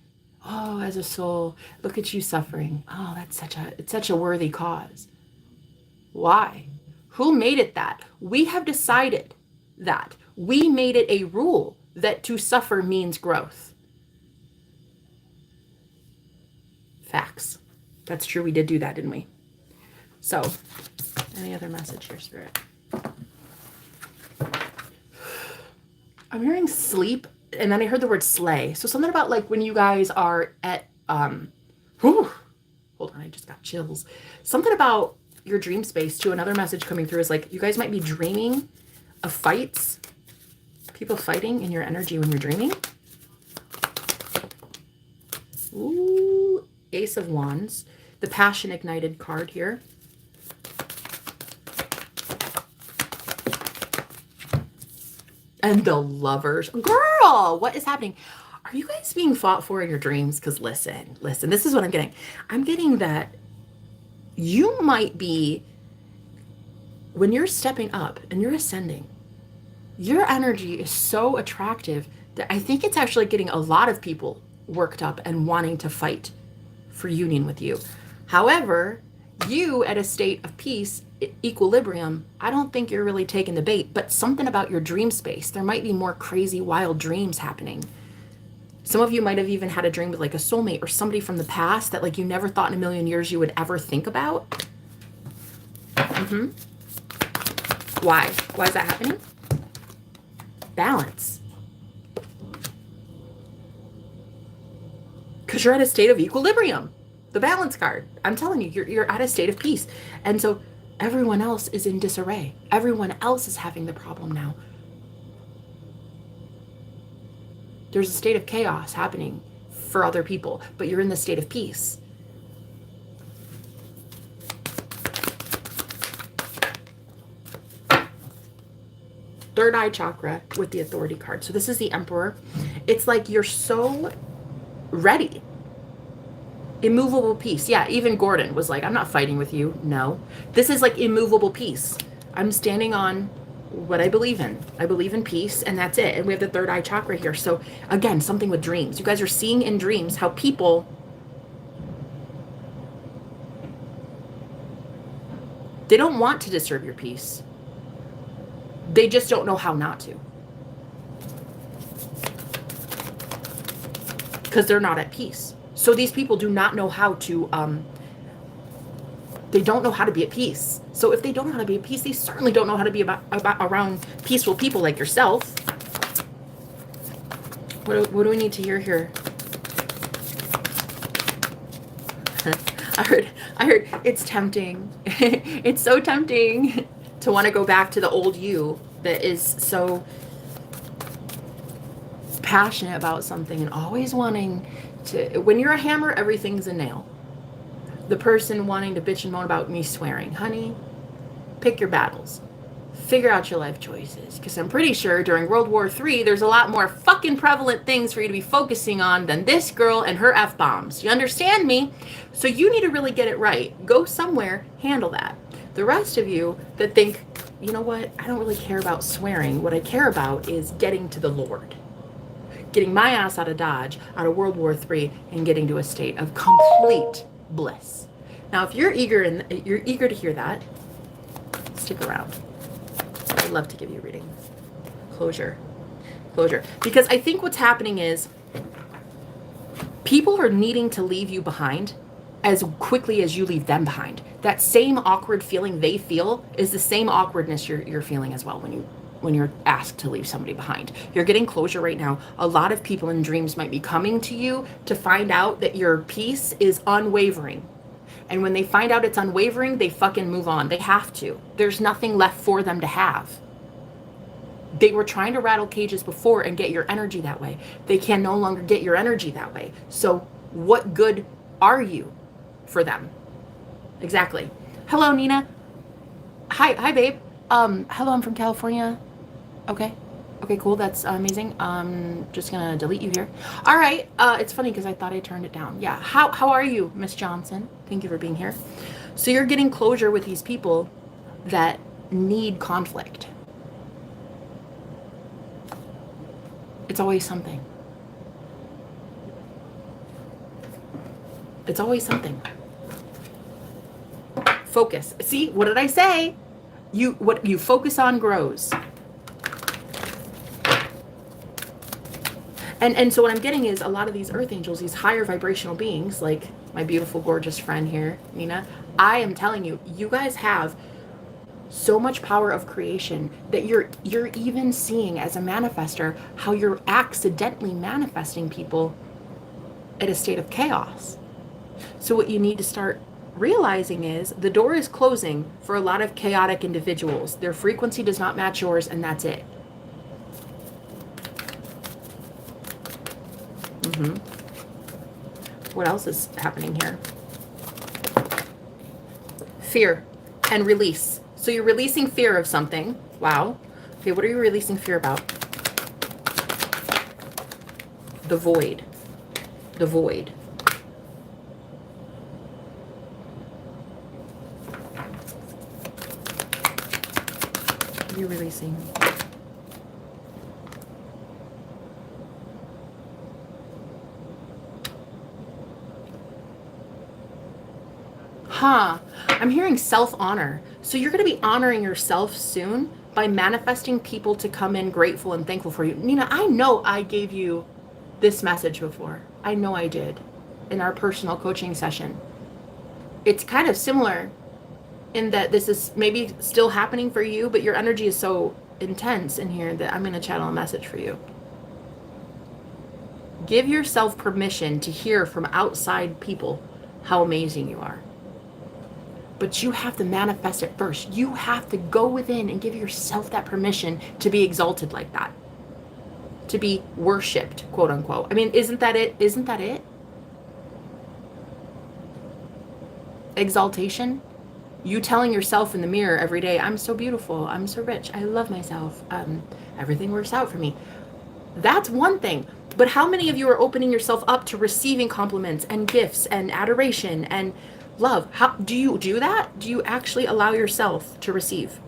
Oh, as a soul, look at you suffering. Oh, it's such a worthy cause. Why? Who made it that? We have decided that. We made it a rule that to suffer means growth. Facts. That's true. We did do that, didn't we? So, any other message here, Spirit? I'm hearing sleep, and then I heard the word slay. So something about like when you guys are at, hold on, I just got chills. Something about your dream space too. Another message coming through is like, you guys might be dreaming of fights, people fighting in your energy when you're dreaming. Ooh, Ace of Wands, the Passion Ignited card here. And the Lovers. Girl, what is happening? Are you guys being fought for in your dreams? Because listen, this is what I'm getting. I'm getting that you might be, when you're stepping up and you're ascending, your energy is so attractive that I think it's actually getting a lot of people worked up and wanting to fight for union with you. However, you at a state of peace, equilibrium, I don't think you're really taking the bait, but something about your dream space, there might be more crazy, wild dreams happening. Some of you might have even had a dream with like a soulmate or somebody from the past that like you never thought in a million years you would ever think about. Why? Why is that happening? Balance. Because you're at a state of equilibrium. The balance card. I'm telling you, you're at a state of peace. And so everyone else is in disarray. Everyone else is having the problem now. There's a state of chaos happening for other people, but you're in the state of peace. Third eye chakra with the Authority card. So this is the Emperor. It's like you're so ready. Immovable peace. Yeah, even Gordon was like, I'm not fighting with you. No. This is like immovable peace. I'm standing on what I believe in. I believe in peace, and that's it. And we have the third eye chakra here. So again, something with dreams. You guys are seeing in dreams how people, they don't want to disturb your peace. They just don't know how not to. Because they're not at peace. So these people do not know how to, they don't know how to be at peace. So if they don't know how to be at peace, they certainly don't know how to be about around peaceful people like yourself. What do we need to hear here? I heard it's tempting. It's so tempting to want to go back to the old you that is so passionate about something and always wanting to, when you're a hammer, everything's a nail. The person wanting to bitch and moan about me swearing, honey, pick your battles. Figure out your life choices. Because I'm pretty sure during World War III, there's a lot more fucking prevalent things for you to be focusing on than this girl and her F-bombs. You understand me? So you need to really get it right. Go somewhere, handle that. The rest of you that think, you know what, I don't really care about swearing. What I care about is getting to the Lord. Getting my ass out of Dodge, out of World War III, and getting to a state of complete bliss. Now, if you're eager to hear that, stick around. I'd love to give you a reading. Closure. Because I think what's happening is people are needing to leave you behind as quickly as you leave them behind. That same awkward feeling they feel is the same awkwardness you're feeling as well when you're asked to leave somebody behind. You're getting closure right now. A lot of people in dreams might be coming to you to find out that your peace is unwavering. And when they find out it's unwavering, they fucking move on. They have to. There's nothing left for them to have. They were trying to rattle cages before and get your energy that way. They can no longer get your energy that way. So what good are you for them? Exactly. Hello, Nina. Hi, babe. Hello, I'm from California. Okay, cool. That's amazing. Just gonna delete you here. All right. It's funny because I thought I turned it down. Yeah. How are you, Miss Johnson? Thank you for being here. So you're getting closure with these people that need conflict. It's always something. It's always something. Focus. See, what did I say? What you focus on grows. And so what I'm getting is a lot of these earth angels, these higher vibrational beings, like my beautiful, gorgeous friend here, Nina, I am telling you, you guys have so much power of creation that you're even seeing as a manifester how you're accidentally manifesting people at a state of chaos. So what you need to start realizing is the door is closing for a lot of chaotic individuals. Their frequency does not match yours, and that's it. What else is happening here? Fear and release. So you're releasing fear of something. Wow. Okay, what are you releasing fear about? The void. The void. What are you releasing? I'm hearing self-honor. So you're going to be honoring yourself soon by manifesting people to come in grateful and thankful for you. Nina, I know I gave you this message before. I know I did in our personal coaching session. It's kind of similar in that this is maybe still happening for you, but your energy is so intense in here that I'm going to channel a message for you. Give yourself permission to hear from outside people how amazing you are. But you have to manifest it first. You have to go within and give yourself that permission to be exalted like that. To be worshipped, quote unquote. I mean, isn't that it? Isn't that it? Exaltation. You telling yourself in the mirror every day, I'm so beautiful, I'm so rich, I love myself, everything works out for me. That's one thing. But how many of you are opening yourself up to receiving compliments and gifts and adoration and love? How do you do that? Do you actually allow yourself to receive?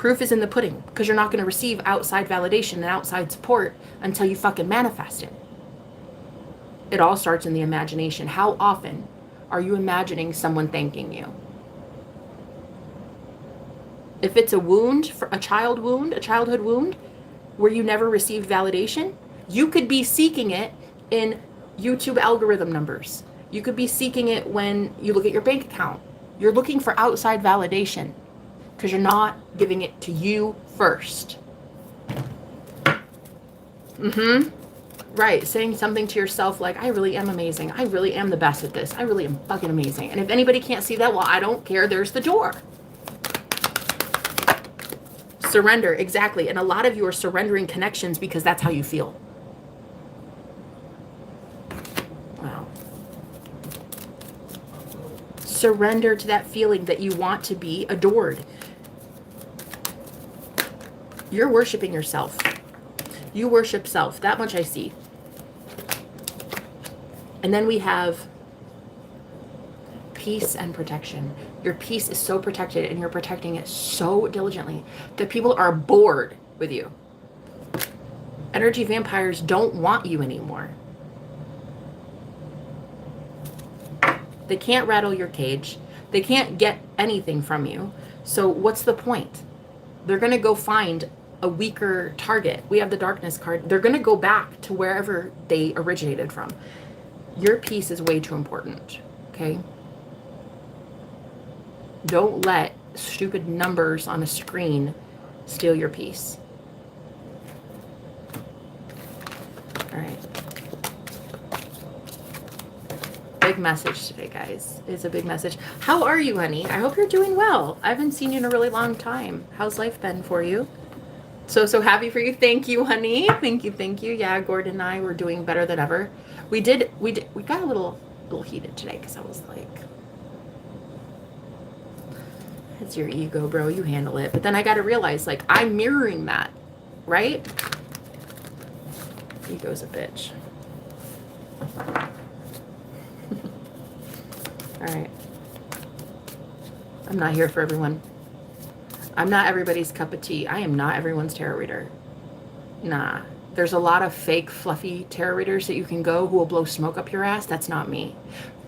Proof is in the pudding, because you're not going to receive outside validation and outside support until you fucking manifest it. It all starts in the imagination. How often are you imagining someone thanking you? If it's a wound, a childhood wound, where you never received validation, you could be seeking it in YouTube algorithm numbers. You could be seeking it when you look at your bank account. You're looking for outside validation because you're not giving it to you first. Right, saying something to yourself like, I really am amazing. I really am the best at this. I really am fucking amazing. And if anybody can't see that, well, I don't care. There's the door. Surrender, exactly. And a lot of you are surrendering connections because that's how you feel. Wow. Surrender to that feeling that you want to be adored. You're worshiping yourself. You worship self. That much I see. And then we have peace and protection. Your peace is so protected and you're protecting it so diligently that people are bored with you. Energy vampires don't want you anymore. They can't rattle your cage. They can't get anything from you. So what's the point? They're going to go find a weaker target. We have the darkness card. They're going to go back to wherever they originated from. Your peace is way too important, okay? Don't let stupid numbers on a screen steal your peace. All right. Big message today, guys. It's a big message. How are you, honey? I hope you're doing well. I haven't seen you in a really long time. How's life been for you? So happy for you. Thank you, honey. Thank you. Yeah, Gordon and I were doing better than ever. We got a little heated today because I was like, it's your ego, bro. You handle it. But then I got to realize, like, I'm mirroring that, right? Ego's a bitch. All right. I'm not here for everyone. I'm not everybody's cup of tea. I am not everyone's tarot reader. Nah. There's a lot of fake, fluffy tarot readers that you can go who will blow smoke up your ass. That's not me.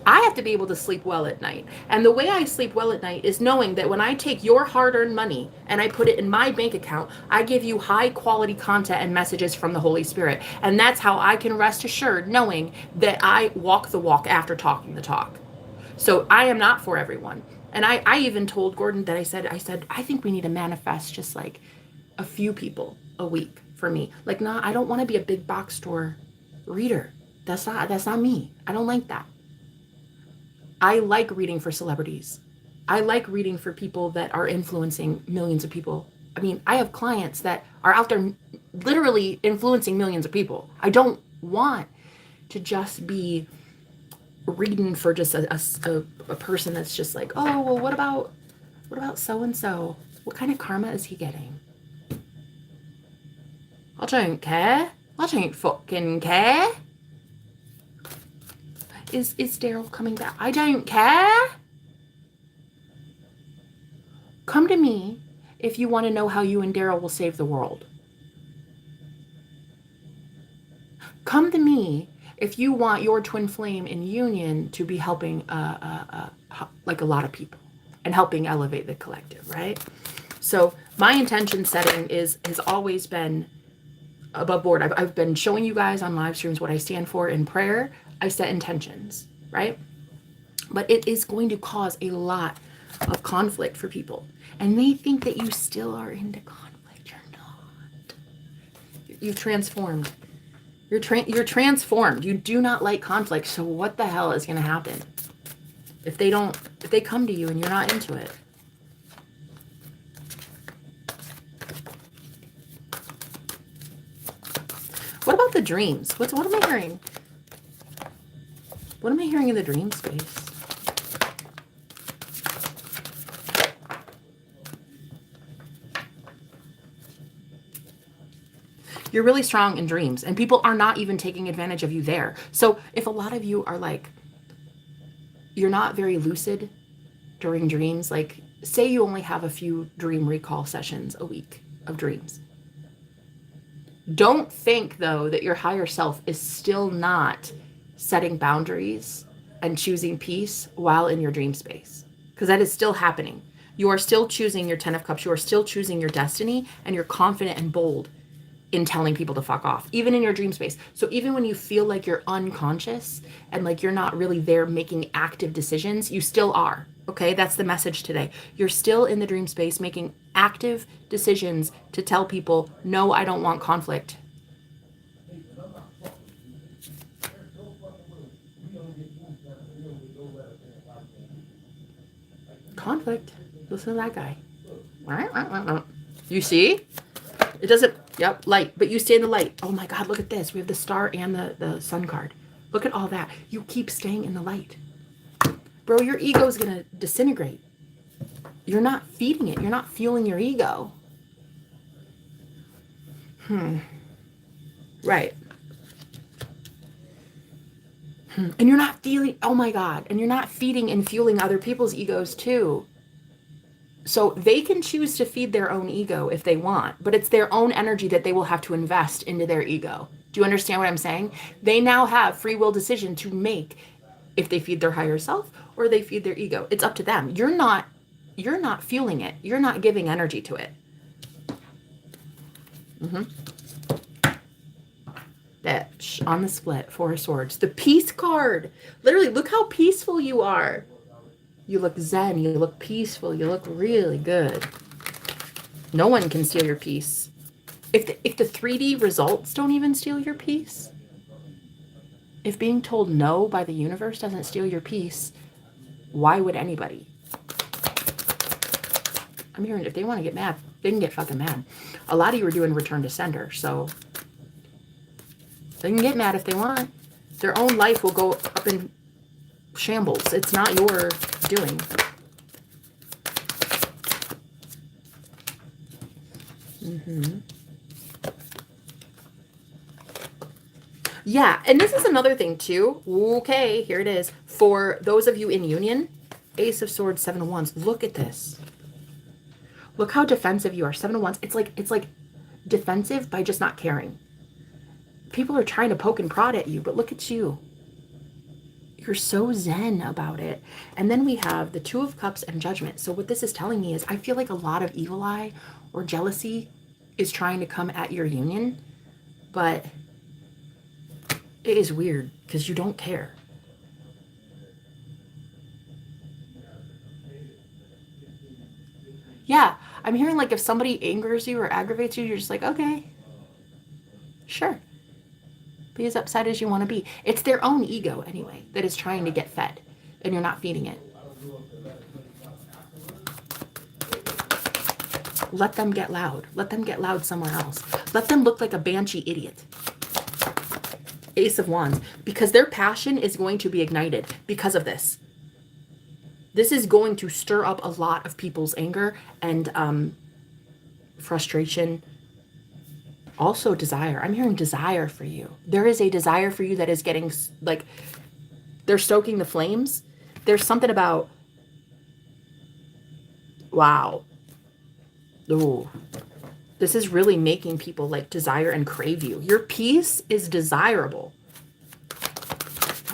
I have to be able to sleep well at night. And the way I sleep well at night is knowing that when I take your hard-earned money and I put it in my bank account, I give you high-quality content and messages from the Holy Spirit. And that's how I can rest assured knowing that I walk the walk after talking the talk. So I am not for everyone. And I even told Gordon that I said, I think we need to manifest just like a few people a week for me. Like, nah, I don't want to be a big box store reader. That's not me. I don't like that. I like reading for celebrities. I like reading for people that are influencing millions of people. I mean, I have clients that are out there literally influencing millions of people. I don't want to just be reading for just a person that's just like, oh, well, what about so-and-so? What kind of karma is he getting? I don't care. I don't fucking care. Is Daryl coming back? I don't care. Come to me if you want to know how you and Daryl will save the world. Come to me if you want your twin flame in union to be helping like a lot of people and helping elevate the collective, right? So my intention setting has always been above board. I've been showing you guys on live streams what I stand for in prayer. I set intentions, right? But it is going to cause a lot of conflict for people. And they think that you still are into conflict. You're not. You've transformed. You're transformed. You do not like conflict. So what the hell is going to happen if they come to you and you're not into it? What about the dreams? What am I hearing? What am I hearing in the dream space? You're really strong in dreams, and people are not even taking advantage of you there. So if a lot of you are like, you're not very lucid during dreams, like say you only have a few dream recall sessions a week of dreams. Don't think, though, that your higher self is still not setting boundaries and choosing peace while in your dream space, because that is still happening. You are still choosing your 10 of Cups. You are still choosing your destiny, and you're confident and bold in telling people to fuck off, even in your dream space. So even when you feel like you're unconscious and like you're not really there making active decisions, you still are. Okay, that's the message today. You're still in the dream space making active decisions to tell people, no, I don't want conflict. Conflict. Listen to that guy. You see? It doesn't, yep, light. But you stay in the light. Oh my God, look at this. We have the star and the sun card. Look at all that. You keep staying in the light. Bro, your ego is going to disintegrate. You're not feeding it. You're not fueling your ego. Right. And you're not feeling, oh my God, and you're not feeding and fueling other people's egos too. So they can choose to feed their own ego if they want, but it's their own energy that they will have to invest into their ego. Do you understand what I'm saying? They now have free will decision to make if they feed their higher self or they feed their ego. It's up to them. You're not fueling it. You're not giving energy to it. Bitch, on the split, 4 of Swords. The Peace card. Literally, look how peaceful you are. You look zen. You look peaceful. You look really good. No one can steal your peace. If the 3D results don't even steal your peace, if being told no by the universe doesn't steal your peace, why would anybody? I'm hearing if they want to get mad, they can get fucking mad. A lot of you are doing return to sender, so they can get mad if they want. Their own life will go up in shambles. It's not your doing. Yeah, and this is another thing too. Okay, here it is. For those of you in union, Ace of Swords, 7 of Wands. Look at this. Look how defensive you are. 7 of Wands. It's like defensive by just not caring. People are trying to poke and prod at you, but look at you. You're so zen about it. And then we have the 2 of Cups and Judgment. So what this is telling me is I feel like a lot of evil eye or jealousy is trying to come at your union, but it is weird because you don't care. Yeah, I'm hearing like if somebody angers you or aggravates you, you're just like, okay, sure. Be as upset as you want to be. It's their own ego anyway that is trying to get fed and you're not feeding it. Let them get loud. Let them get loud somewhere else. Let them look like a banshee idiot. Ace of Wands. Because their passion is going to be ignited because of this. This is going to stir up a lot of people's anger and frustration. Also desire. I'm hearing desire for you. There is a desire for you that is getting, like, they're stoking the flames. There's something about, wow. Ooh. This is really making people, like, desire and crave you. Your peace is desirable.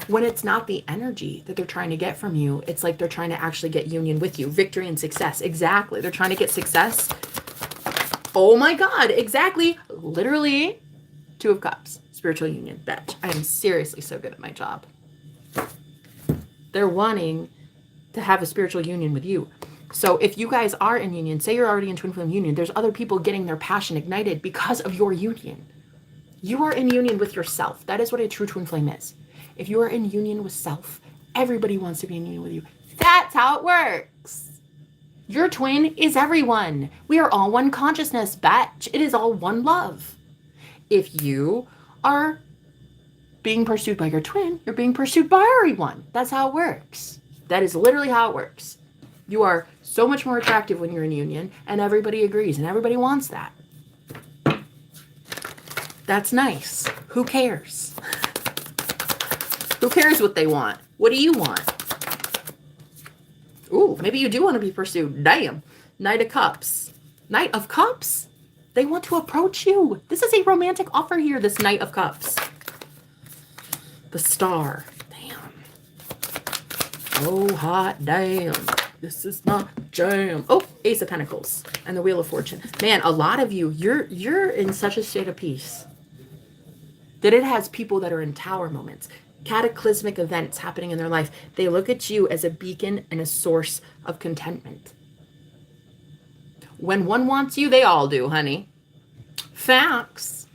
When it's not the energy that they're trying to get from you, it's like they're trying to actually get union with you. Victory and success. Exactly. They're trying to get success. Oh my God. Exactly. Literally 2 of Cups. Spiritual union. Bitch. I am seriously so good at my job. They're wanting to have a spiritual union with you. So if you guys are in union, say you're already in twin flame union, there's other people getting their passion ignited because of your union. You are in union with yourself. That is what a true twin flame is. If you are in union with self, everybody wants to be in union with you. That's how it works. Your twin is everyone. We are all one consciousness, bitch. It is all one love. If you are being pursued by your twin, you're being pursued by everyone. That's how it works. That is literally how it works. You are so much more attractive when you're in union, and everybody agrees, and everybody wants that. That's nice. Who cares? Who cares what they want? What do you want? Ooh, maybe you do want to be pursued. Damn. Knight of Cups. Knight of Cups? They want to approach you. This is a romantic offer here, this Knight of Cups. The Star. Damn. Oh, hot damn. This is not jam. Oh, Ace of Pentacles and the Wheel of Fortune. Man, a lot of you, you're in such a state of peace that it has people that are in tower moments, cataclysmic events happening in their life. They look at you as a beacon and a source of contentment. When one wants you, they all do, honey. Facts.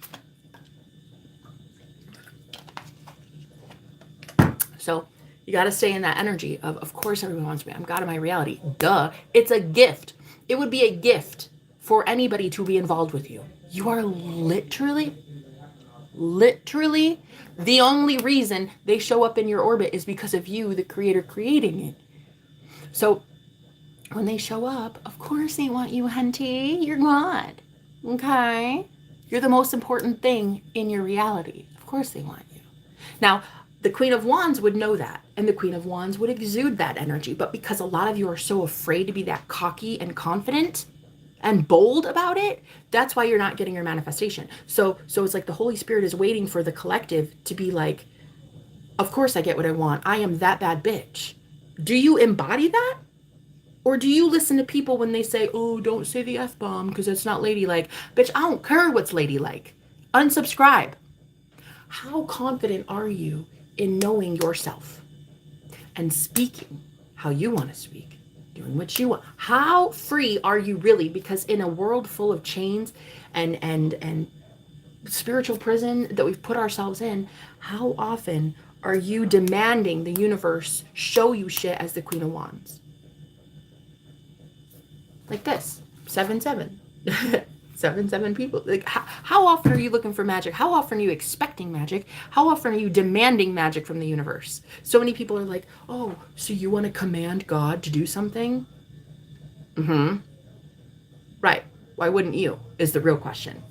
So you got to stay in that energy of course everyone wants me. I'm God of my reality. Duh. It's a gift. It would be a gift for anybody to be involved with you. You are literally the only reason they show up in your orbit is because of you, the creator, creating it. So when they show up, of course they want you, hunty. You're God. Okay? You're the most important thing in your reality. Of course they want you. Now, the Queen of Wands would know that, and the Queen of Wands would exude that energy. But because a lot of you are so afraid to be that cocky and confident and bold about it, that's why you're not getting your manifestation. So it's like the Holy Spirit is waiting for the collective to be like, of course I get what I want. I am that bad bitch. Do you embody that? Or do you listen to people when they say, oh, don't say the F-bomb because it's not ladylike? Bitch, I don't care what's ladylike. Unsubscribe. How confident are you in knowing yourself and speaking how you want to speak, doing what you want? How free are you really? Because in a world full of chains and spiritual prison that we've put ourselves in, how often are you demanding the universe show you shit as the Queen of Wands? Like this, 7-7. 7 people. Like how often are you looking for magic? How often are you expecting magic? How often are you demanding magic from the universe? So many people are like, oh, so you want to command God to do something? Mm-hmm. Right. Why wouldn't you? Is the real question.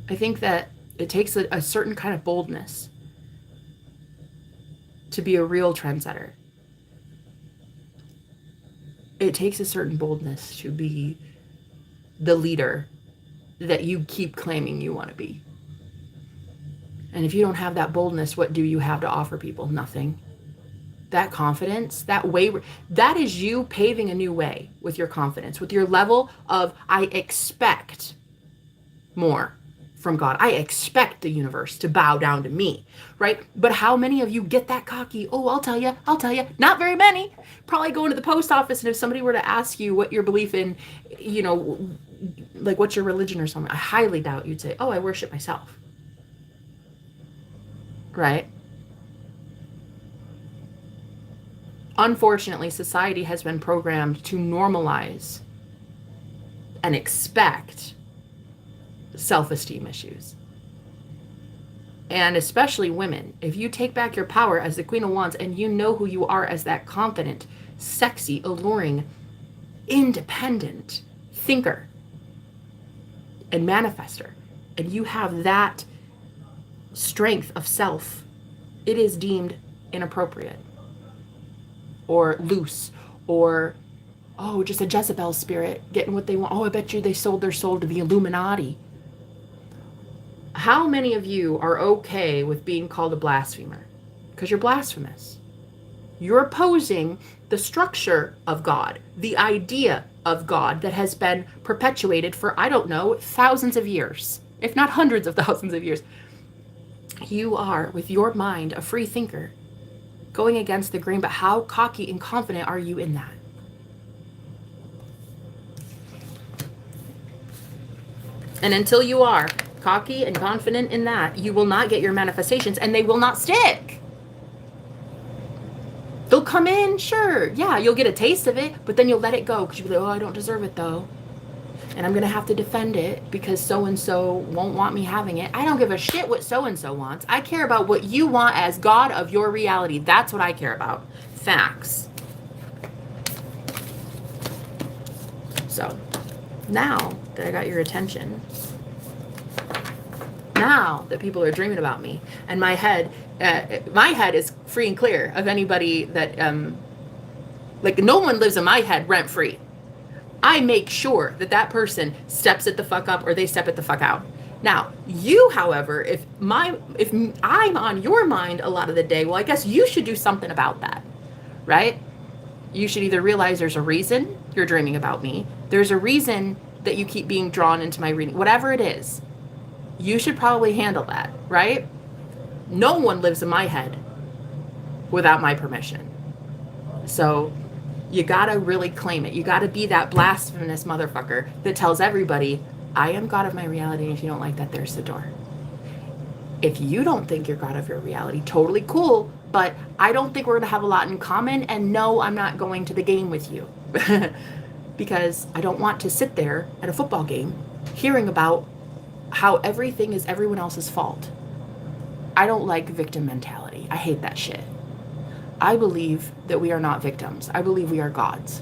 I think that it takes a certain kind of boldness to be a real trendsetter. It takes a certain boldness to be the leader that you keep claiming you want to be. And if you don't have that boldness, what do you have to offer people? Nothing. That confidence, that way, that is you paving a new way with your confidence, with your level of, I expect more from God. I expect the universe to bow down to me, right? But how many of you get that cocky? Oh, I'll tell you. Not very many. Probably going to the post office, and if somebody were to ask you what your belief in, like what's your religion or something, I highly doubt you'd say, oh, I worship myself. Right? Unfortunately, society has been programmed to normalize and expect self-esteem issues. And especially women, if you take back your power as the Queen of Wands and you know who you are as that confident, sexy, alluring, independent thinker and manifester, and you have that strength of self, it is deemed inappropriate or loose or, oh, just a Jezebel spirit getting what they want. Oh, I bet you they sold their soul to the Illuminati. How many of you are okay with being called a blasphemer? Because you're blasphemous. You're opposing the structure of God, the idea of God that has been perpetuated for, I don't know, thousands of years, if not hundreds of thousands of years. You are, with your mind, a free thinker, going against the grain, but how cocky and confident are you in that? And until you are cocky and confident in that, you will not get your manifestations, and they will not stick. They'll come in, sure, yeah, you'll get a taste of it, but then you'll let it go because you'll be like, oh, I don't deserve it though, and I'm gonna have to defend it because so-and-so won't want me having it. I don't give a shit what so-and-so wants. I care about what you want as God of your reality. That's what I care about. Facts. So now that I got your attention, Now that people are dreaming about me, and my head is free and clear of anybody that, like, no one lives in my head rent free. I make sure that that person steps it the fuck up or they step it the fuck out. Now, you, however, if I'm on your mind a lot of the day, well, I guess you should do something about that, right? You should either realize there's a reason you're dreaming about me. There's a reason that you keep being drawn into my reading. Whatever it is, you should probably handle that, right? No one lives in my head without my permission. So you gotta really claim it. You gotta be that blasphemous motherfucker that tells everybody, I am God of my reality, and if you don't like that, there's the door. If you don't think you're God of your reality, totally cool, but I don't think we're gonna have a lot in common, and no, I'm not going to the game with you. Because I don't want to sit there at a football game hearing about how everything is everyone else's fault. I don't like victim mentality. I hate that shit. I believe that we are not victims. I believe we are gods.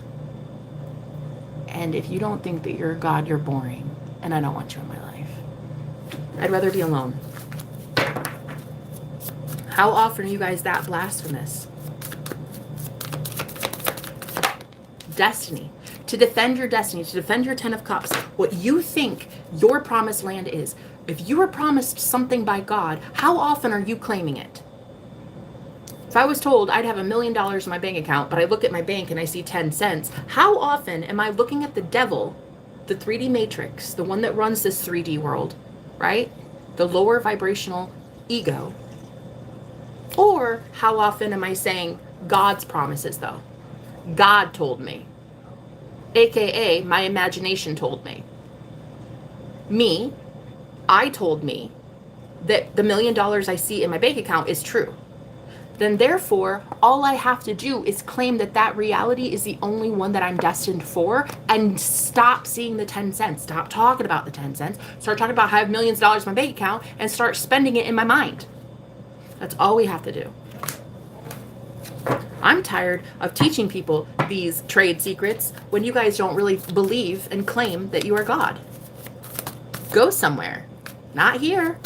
And if you don't think that you're a god, you're boring. And I don't want you in my life. I'd rather be alone. How often are you guys that blasphemous? Destiny. To defend your destiny, to defend your 10 of Cups, what you think your promised land is. If you were promised something by God, how often are you claiming it? If I was told I'd have $1 million in my bank account, but I look at my bank and I see 10 cents, how often am I looking at the devil, the 3D matrix, the one that runs this 3D world, right? The lower vibrational ego. Or how often am I saying God's promises, though? God told me. AKA, my imagination told me. I told me that the $1 million I see in my bank account is true. Then therefore, all I have to do is claim that that reality is the only one that I'm destined for, and stop seeing the 10 cents. Stop talking about the 10 cents. Start talking about how I have millions of dollars in my bank account and start spending it in my mind. That's all we have to do. I'm tired of teaching people these trade secrets when you guys don't really believe and claim that you are God. Go somewhere. Not here.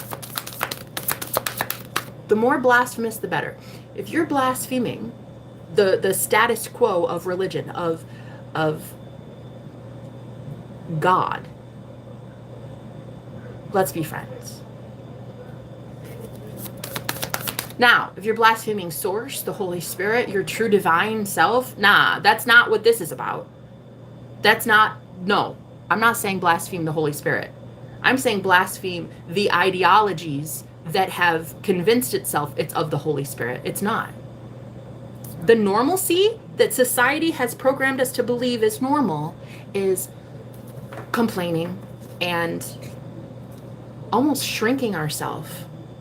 The more blasphemous, the better. If you're blaspheming the status quo of religion, of God, let's be friends. Now, if you're blaspheming Source, the Holy Spirit, your true divine self, nah, that's not what this is about. No, I'm not saying blaspheme the Holy Spirit. I'm saying blaspheme the ideologies that have convinced itself it's of the Holy Spirit. It's not. The normalcy that society has programmed us to believe is normal is complaining and almost shrinking ourselves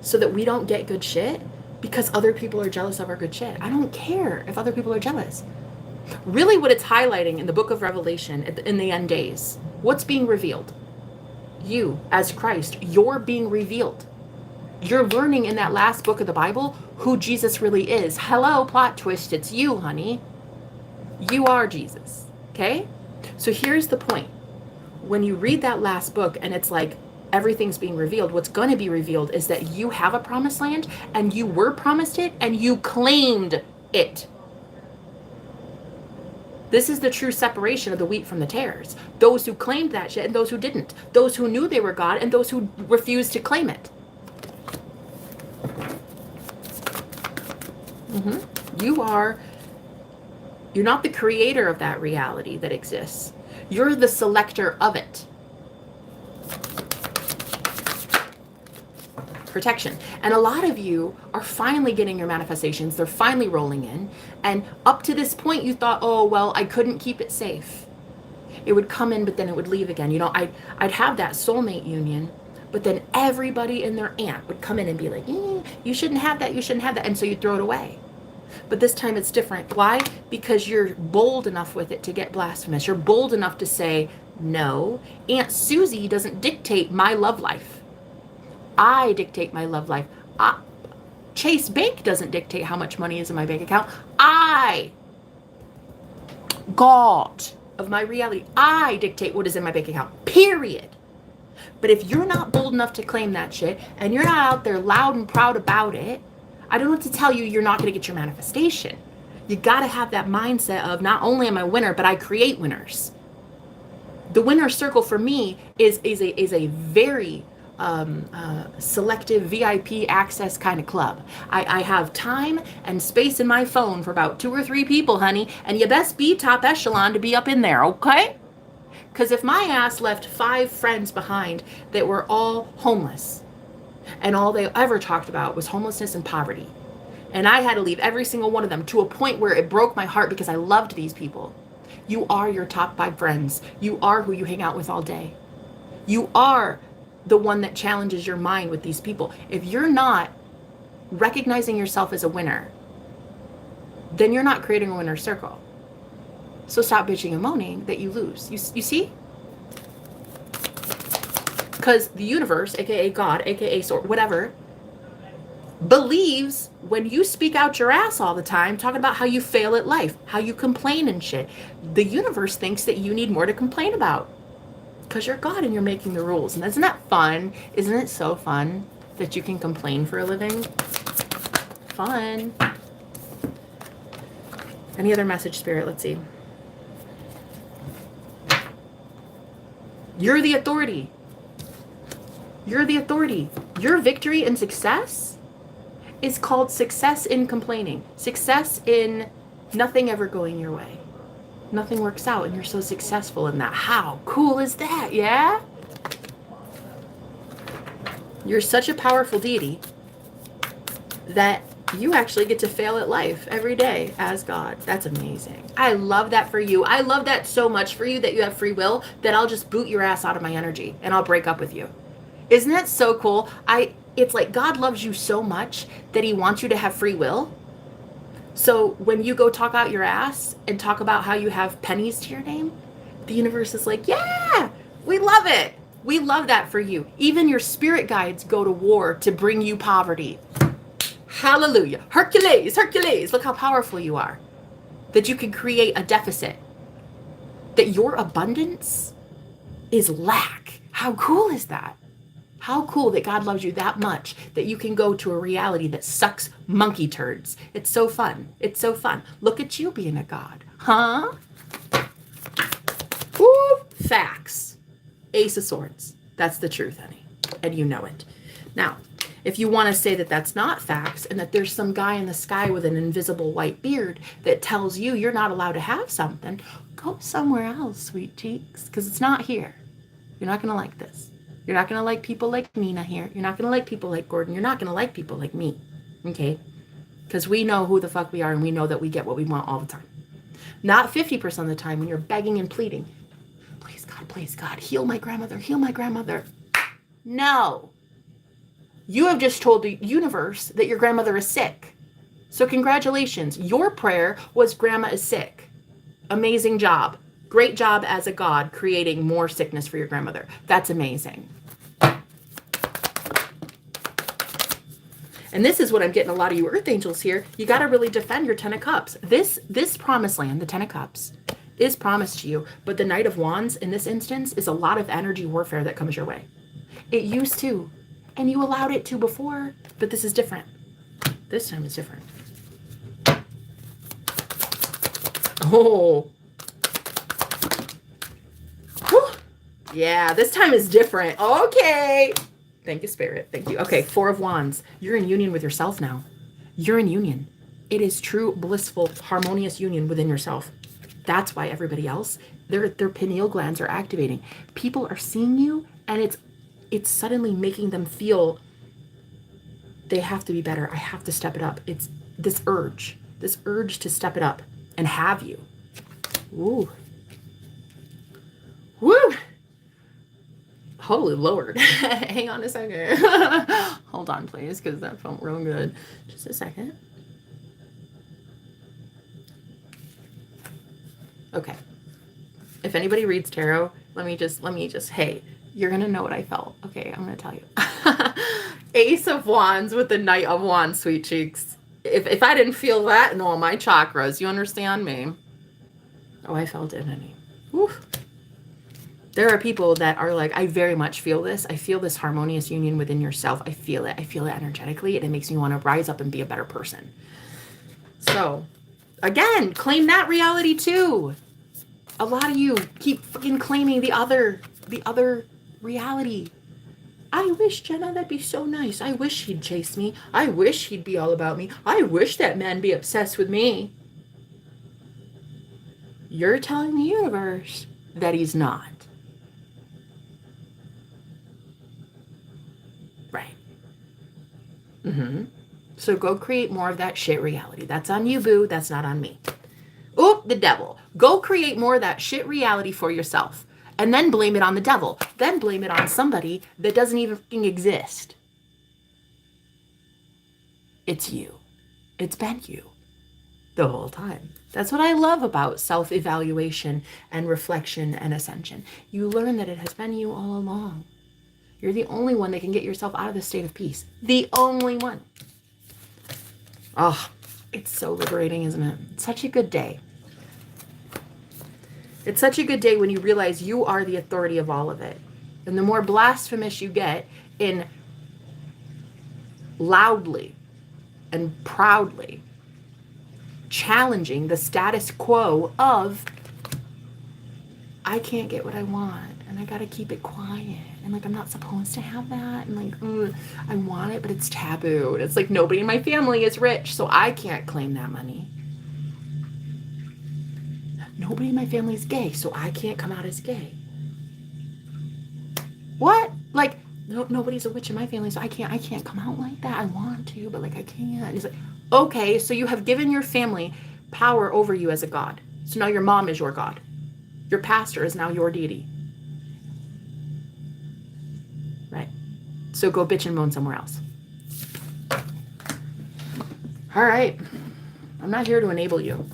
so that we don't get good shit because other people are jealous of our good shit. I don't care if other people are jealous. Really what it's highlighting in the book of Revelation in the end days, what's being revealed? You, as Christ, you're being revealed. You're learning in that last book of the Bible who Jesus really is. Hello, plot twist, it's you, honey. You are Jesus, okay? So here's the point. When you read that last book and it's like everything's being revealed, what's going to be revealed is that you have a promised land and you were promised it and you claimed it. This is the true separation of the wheat from the tares. Those who claimed that shit and those who didn't. Those who knew they were God and those who refused to claim it. You're not the creator of that reality that exists. You're the selector of it. Protection. And a lot of you are finally getting your manifestations. They're finally rolling in. And up to this point, you thought, oh, well, I couldn't keep it safe. It would come in, but then it would leave again. You know, I'd have that soulmate union, but then everybody and their aunt would come in and be like, you shouldn't have that, you shouldn't have that. And so you throw it away. But this time it's different. Why? Because you're bold enough with it to get blasphemous. You're bold enough to say, no, Aunt Susie doesn't dictate my love life. I dictate my love life. Chase Bank doesn't dictate how much money is in my bank account. I, God of my reality, I dictate what is in my bank account. Period. But if you're not bold enough to claim that shit, and you're not out there loud and proud about it, I don't know what to tell you, you're not going to get your manifestation. You got to have that mindset of not only am I a winner, but I create winners. The winner circle for me is a very selective VIP access kind of club. I have time and space in my phone for about 2 or 3 people, honey, and you best be top echelon to be up in there, okay? Because if my ass left 5 friends behind that were all homeless, and all they ever talked about was homelessness and poverty, and I had to leave every single one of them to a point where it broke my heart because I loved these people. You are your top 5 friends. You are who you hang out with all day. You are the one that challenges your mind with these people. If you're not recognizing yourself as a winner, then you're not creating a winner circle. So stop bitching and moaning that you lose. You see? Because the universe, aka God, aka whatever, believes when you speak out your ass all the time, talking about how you fail at life, how you complain and shit. The universe thinks that you need more to complain about because you're God and you're making the rules. And isn't that fun? Isn't it so fun that you can complain for a living? Fun. Any other message, Spirit? Let's see. You're the authority. You're the authority. Your victory and success is called success in complaining. Success in nothing ever going your way. Nothing works out and you're so successful in that. How cool is that, yeah? You're such a powerful deity that you actually get to fail at life every day as God. That's amazing. I love that for you. I love that so much for you that you have free will that I'll just boot your ass out of my energy and I'll break up with you. Isn't that so cool? It's like God loves you so much that he wants you to have free will. So when you go talk out your ass and talk about how you have pennies to your name, the universe is like, yeah, we love it. We love that for you. Even your spirit guides go to war to bring you poverty. Hallelujah. Hercules, Hercules. Look how powerful you are. That you can create a deficit. That your abundance is lack. How cool is that? How cool that God loves you that much that you can go to a reality that sucks monkey turds. It's so fun. It's so fun. Look at you being a God. Huh? Woo! Facts. Ace of Swords. That's the truth, honey. And you know it. Now, if you want to say that that's not facts and that there's some guy in the sky with an invisible white beard that tells you you're not allowed to have something, go somewhere else, sweet cheeks, because it's not here. You're not going to like this. You're not going to like people like Nina here. You're not going to like people like Gordon. You're not going to like people like me. Okay? Because we know who the fuck we are and we know that we get what we want all the time. Not 50% of the time when you're begging and pleading. Please God, heal my grandmother. Heal my grandmother. No. You have just told the universe that your grandmother is sick. So congratulations. Your prayer was grandma is sick. Amazing job. Great job as a God creating more sickness for your grandmother. That's amazing. And this is what I'm getting a lot of you earth angels here. You got to really defend your 10 of cups. This promised land, the 10 of cups, is promised to you. But the Knight of Wands in this instance is a lot of energy warfare that comes your way. It used to. And you allowed it to before. But this is different. This time is different. Oh. Whew. Yeah, this time is different. Okay. Thank you, Spirit. Thank you. Okay, 4 of Wands. You're in union with yourself now. You're in union. It is true, blissful, harmonious union within yourself. That's why everybody else, their pineal glands are activating. People are seeing you, and it's suddenly making them feel they have to be better. I have to step it up. It's this urge to step it up and have you. Ooh. Woo! Holy Lord. Hang on a second. Hold on, please, because that felt real good. Just a second. Okay. If anybody reads tarot, let me just, hey, you're going to know what I felt. Okay, I'm going to tell you. Ace of Wands with the Knight of Wands, sweet cheeks. If I didn't feel that in all my chakras, you understand me? Oh, I felt it, honey. Woo. There are people that are like, I very much feel this. I feel this harmonious union within yourself. I feel it. I feel it energetically. And it makes me want to rise up and be a better person. So, again, claim that reality too. A lot of you keep fucking claiming the other reality. I wish, Jenna, that'd be so nice. I wish he'd chase me. I wish he'd be all about me. I wish that man be obsessed with me. You're telling the universe that he's not. Right. So go create more of that shit reality. That's on you, boo. That's not on me. Oop, the devil. Go create more of that shit reality for yourself. And then blame it on the devil. Then blame it on somebody that doesn't even fucking exist. It's you. It's been you the whole time. That's what I love about self-evaluation and reflection and ascension. You learn that it has been you all along. You're the only one that can get yourself out of this state of peace. The only one. Oh, it's so liberating, isn't it? It's such a good day. It's such a good day when you realize you are the authority of all of it. And the more blasphemous you get in loudly and proudly challenging the status quo of, I can't get what I want and I gotta keep it quiet. And like, I'm not supposed to have that. And like, I want it, but it's taboo. And it's like, nobody in my family is rich, so I can't claim that money. Nobody in my family is gay, so I can't come out as gay. What? Like, nobody's a witch in my family, so I can't come out like that. I want to, but like I can't. It's like, okay, so you have given your family power over you as a god. So now your mom is your god. Your pastor is now your deity. Right. So go bitch and moan somewhere else. All right. I'm not here to enable you.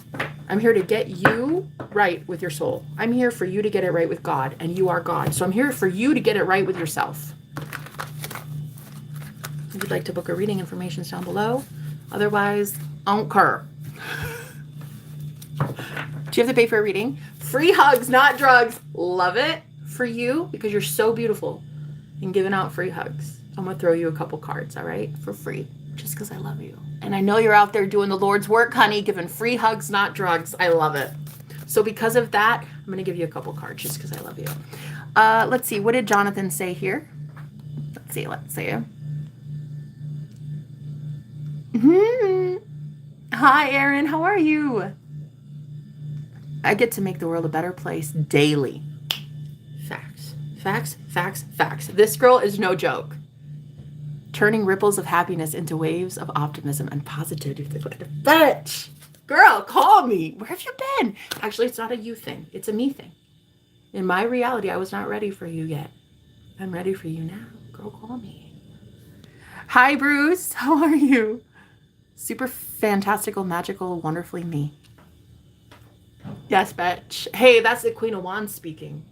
I'm here to get you right with your soul. I'm here for you to get it right with God, and you are God. So I'm here for you to get it right with yourself. If you'd like to book a reading, information's down below. Otherwise, I don't care. Do you have to pay for a reading? Free hugs, not drugs. Love it for you because you're so beautiful and giving out free hugs. I'm going to throw you a couple cards, all right? For free, just because I love you. And I know you're out there doing the Lord's work, honey, giving free hugs, not drugs. I love it. So because of that, I'm going to give you a couple cards just because I love you. Let's see. What did Jonathan say here? Let's see. Hi, Erin. How are you? I get to make the world a better place daily. Facts. Facts, facts, facts. This girl is no joke. Turning ripples of happiness into waves of optimism and positivity. Bitch! Girl, call me. Where have you been? Actually, it's not a you thing. It's a me thing. In my reality, I was not ready for you yet. I'm ready for you now. Girl, call me. Hi, Bruce. How are you? Super fantastical, magical, wonderfully me. Yes, bitch. Hey, that's the Queen of Wands speaking.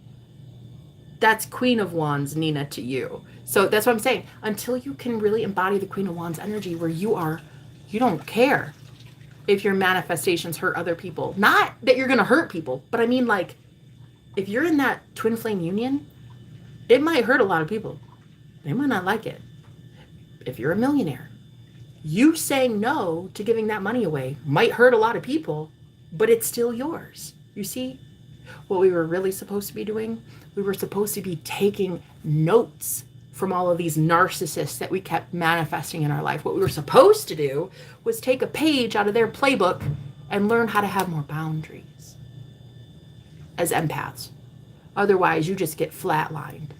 That's Queen of Wands, Nina, to you. So that's what I'm saying. Until you can really embody the Queen of Wands energy where you don't care if your manifestations hurt other people. Not that you're going to hurt people, but I mean, like, if you're in that twin flame union, it might hurt a lot of people. They might not like it. If you're a millionaire, you saying no to giving that money away might hurt a lot of people, but it's still yours. You see, what we were really supposed to be doing, we were supposed to be taking notes from all of these narcissists that we kept manifesting in our life. What we were supposed to do was take a page out of their playbook and learn how to have more boundaries as empaths. Otherwise, you just get flatlined.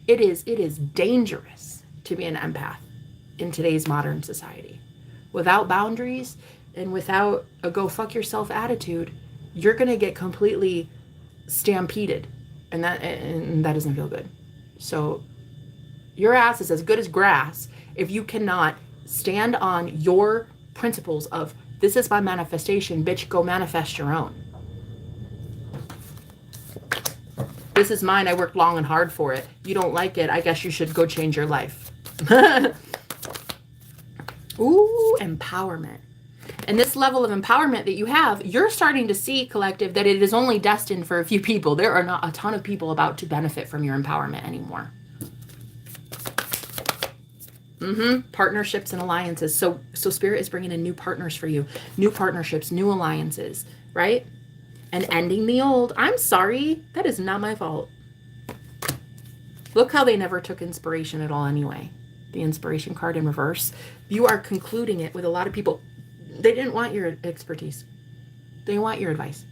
It is dangerous to be an empath in today's modern society. Without boundaries and without a go fuck yourself attitude, you're going to get completely stampeded, and that doesn't feel good. So your ass is as good as grass if you cannot stand on your principles of, this is my manifestation, bitch, go manifest your own. This is mine, I worked long and hard for it. You don't like it, I guess you should go change your life. Ooh, empowerment. And this level of empowerment that you have, you're starting to see, collective, that it is only destined for a few people. There are not a ton of people about to benefit from your empowerment anymore. Partnerships and alliances. So Spirit is bringing in new partners for you, new partnerships, new alliances, right? And ending the old. I'm sorry. That is not my fault. Look how they never took inspiration at all anyway. The inspiration card in reverse. You are concluding it with a lot of people. They didn't want your expertise. They want your advice.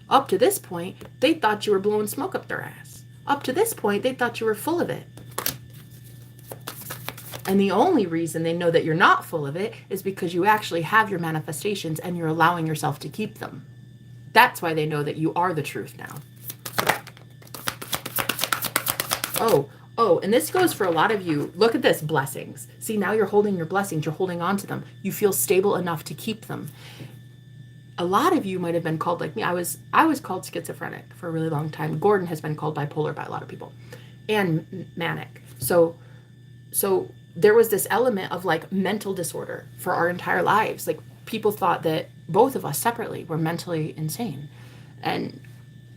Up to this point, they thought you were blowing smoke up their ass. Up to this point, they thought you were full of it. And the only reason they know that you're not full of it is because you actually have your manifestations and you're allowing yourself to keep them. That's why they know that you are the truth now. Oh, and this goes for a lot of you. Look at this, blessings. See, now you're holding your blessings. You're holding on to them. You feel stable enough to keep them. A lot of you might have been called like me. I was called schizophrenic for a really long time. Gordon has been called bipolar by a lot of people, and manic. So there was this element of like mental disorder for our entire lives. Like people thought that both of us separately were mentally insane. And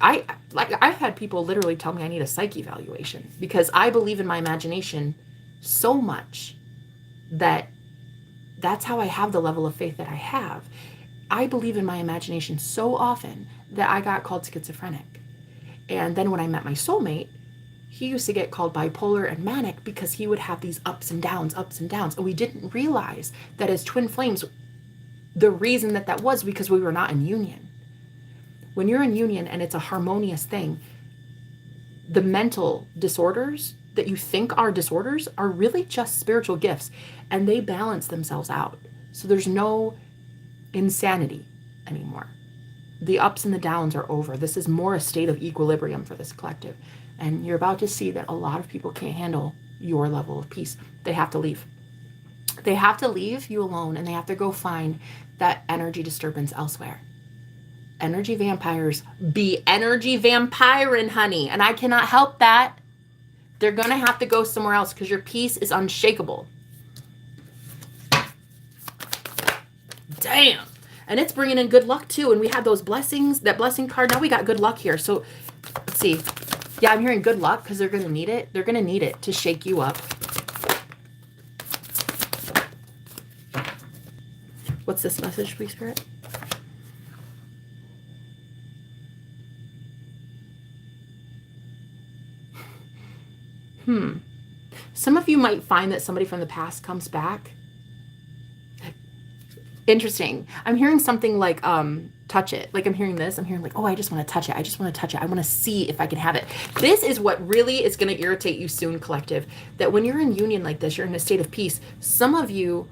I've had people literally tell me I need a psych evaluation because I believe in my imagination so much that that's how I have the level of faith that I have. I believe in my imagination so often that I got called schizophrenic. And then when I met my soulmate, he used to get called bipolar and manic because he would have these ups and downs. And we didn't realize that as twin flames, the reason that was because we were not in union. When you're in union and it's a harmonious thing, the mental disorders that you think are disorders are really just spiritual gifts, and they balance themselves out. So there's no insanity anymore. The ups and the downs are over. This is more a state of equilibrium for this collective. And you're about to see that a lot of people can't handle your level of peace. They have to leave. They have to leave you alone, and they have to go find that energy disturbance elsewhere. Energy vampires be energy vampiring, honey. And I cannot help that. They're going to have to go somewhere else because your peace is unshakable. Damn. And it's bringing in good luck too. And we had those blessings, that blessing card. Now we got good luck here. So let's see. Yeah, I'm hearing good luck because they're going to need it. They're going to need it to shake you up. What's this message, please, Spirit? Some of you might find that somebody from the past comes back. Interesting. I'm hearing something like touch it. Like I'm hearing this. I'm hearing like, oh, I just want to touch it. I just want to touch it. I want to see if I can have it. This is what really is going to irritate you soon, collective. That when you're in union like this, you're in a state of peace. Some of you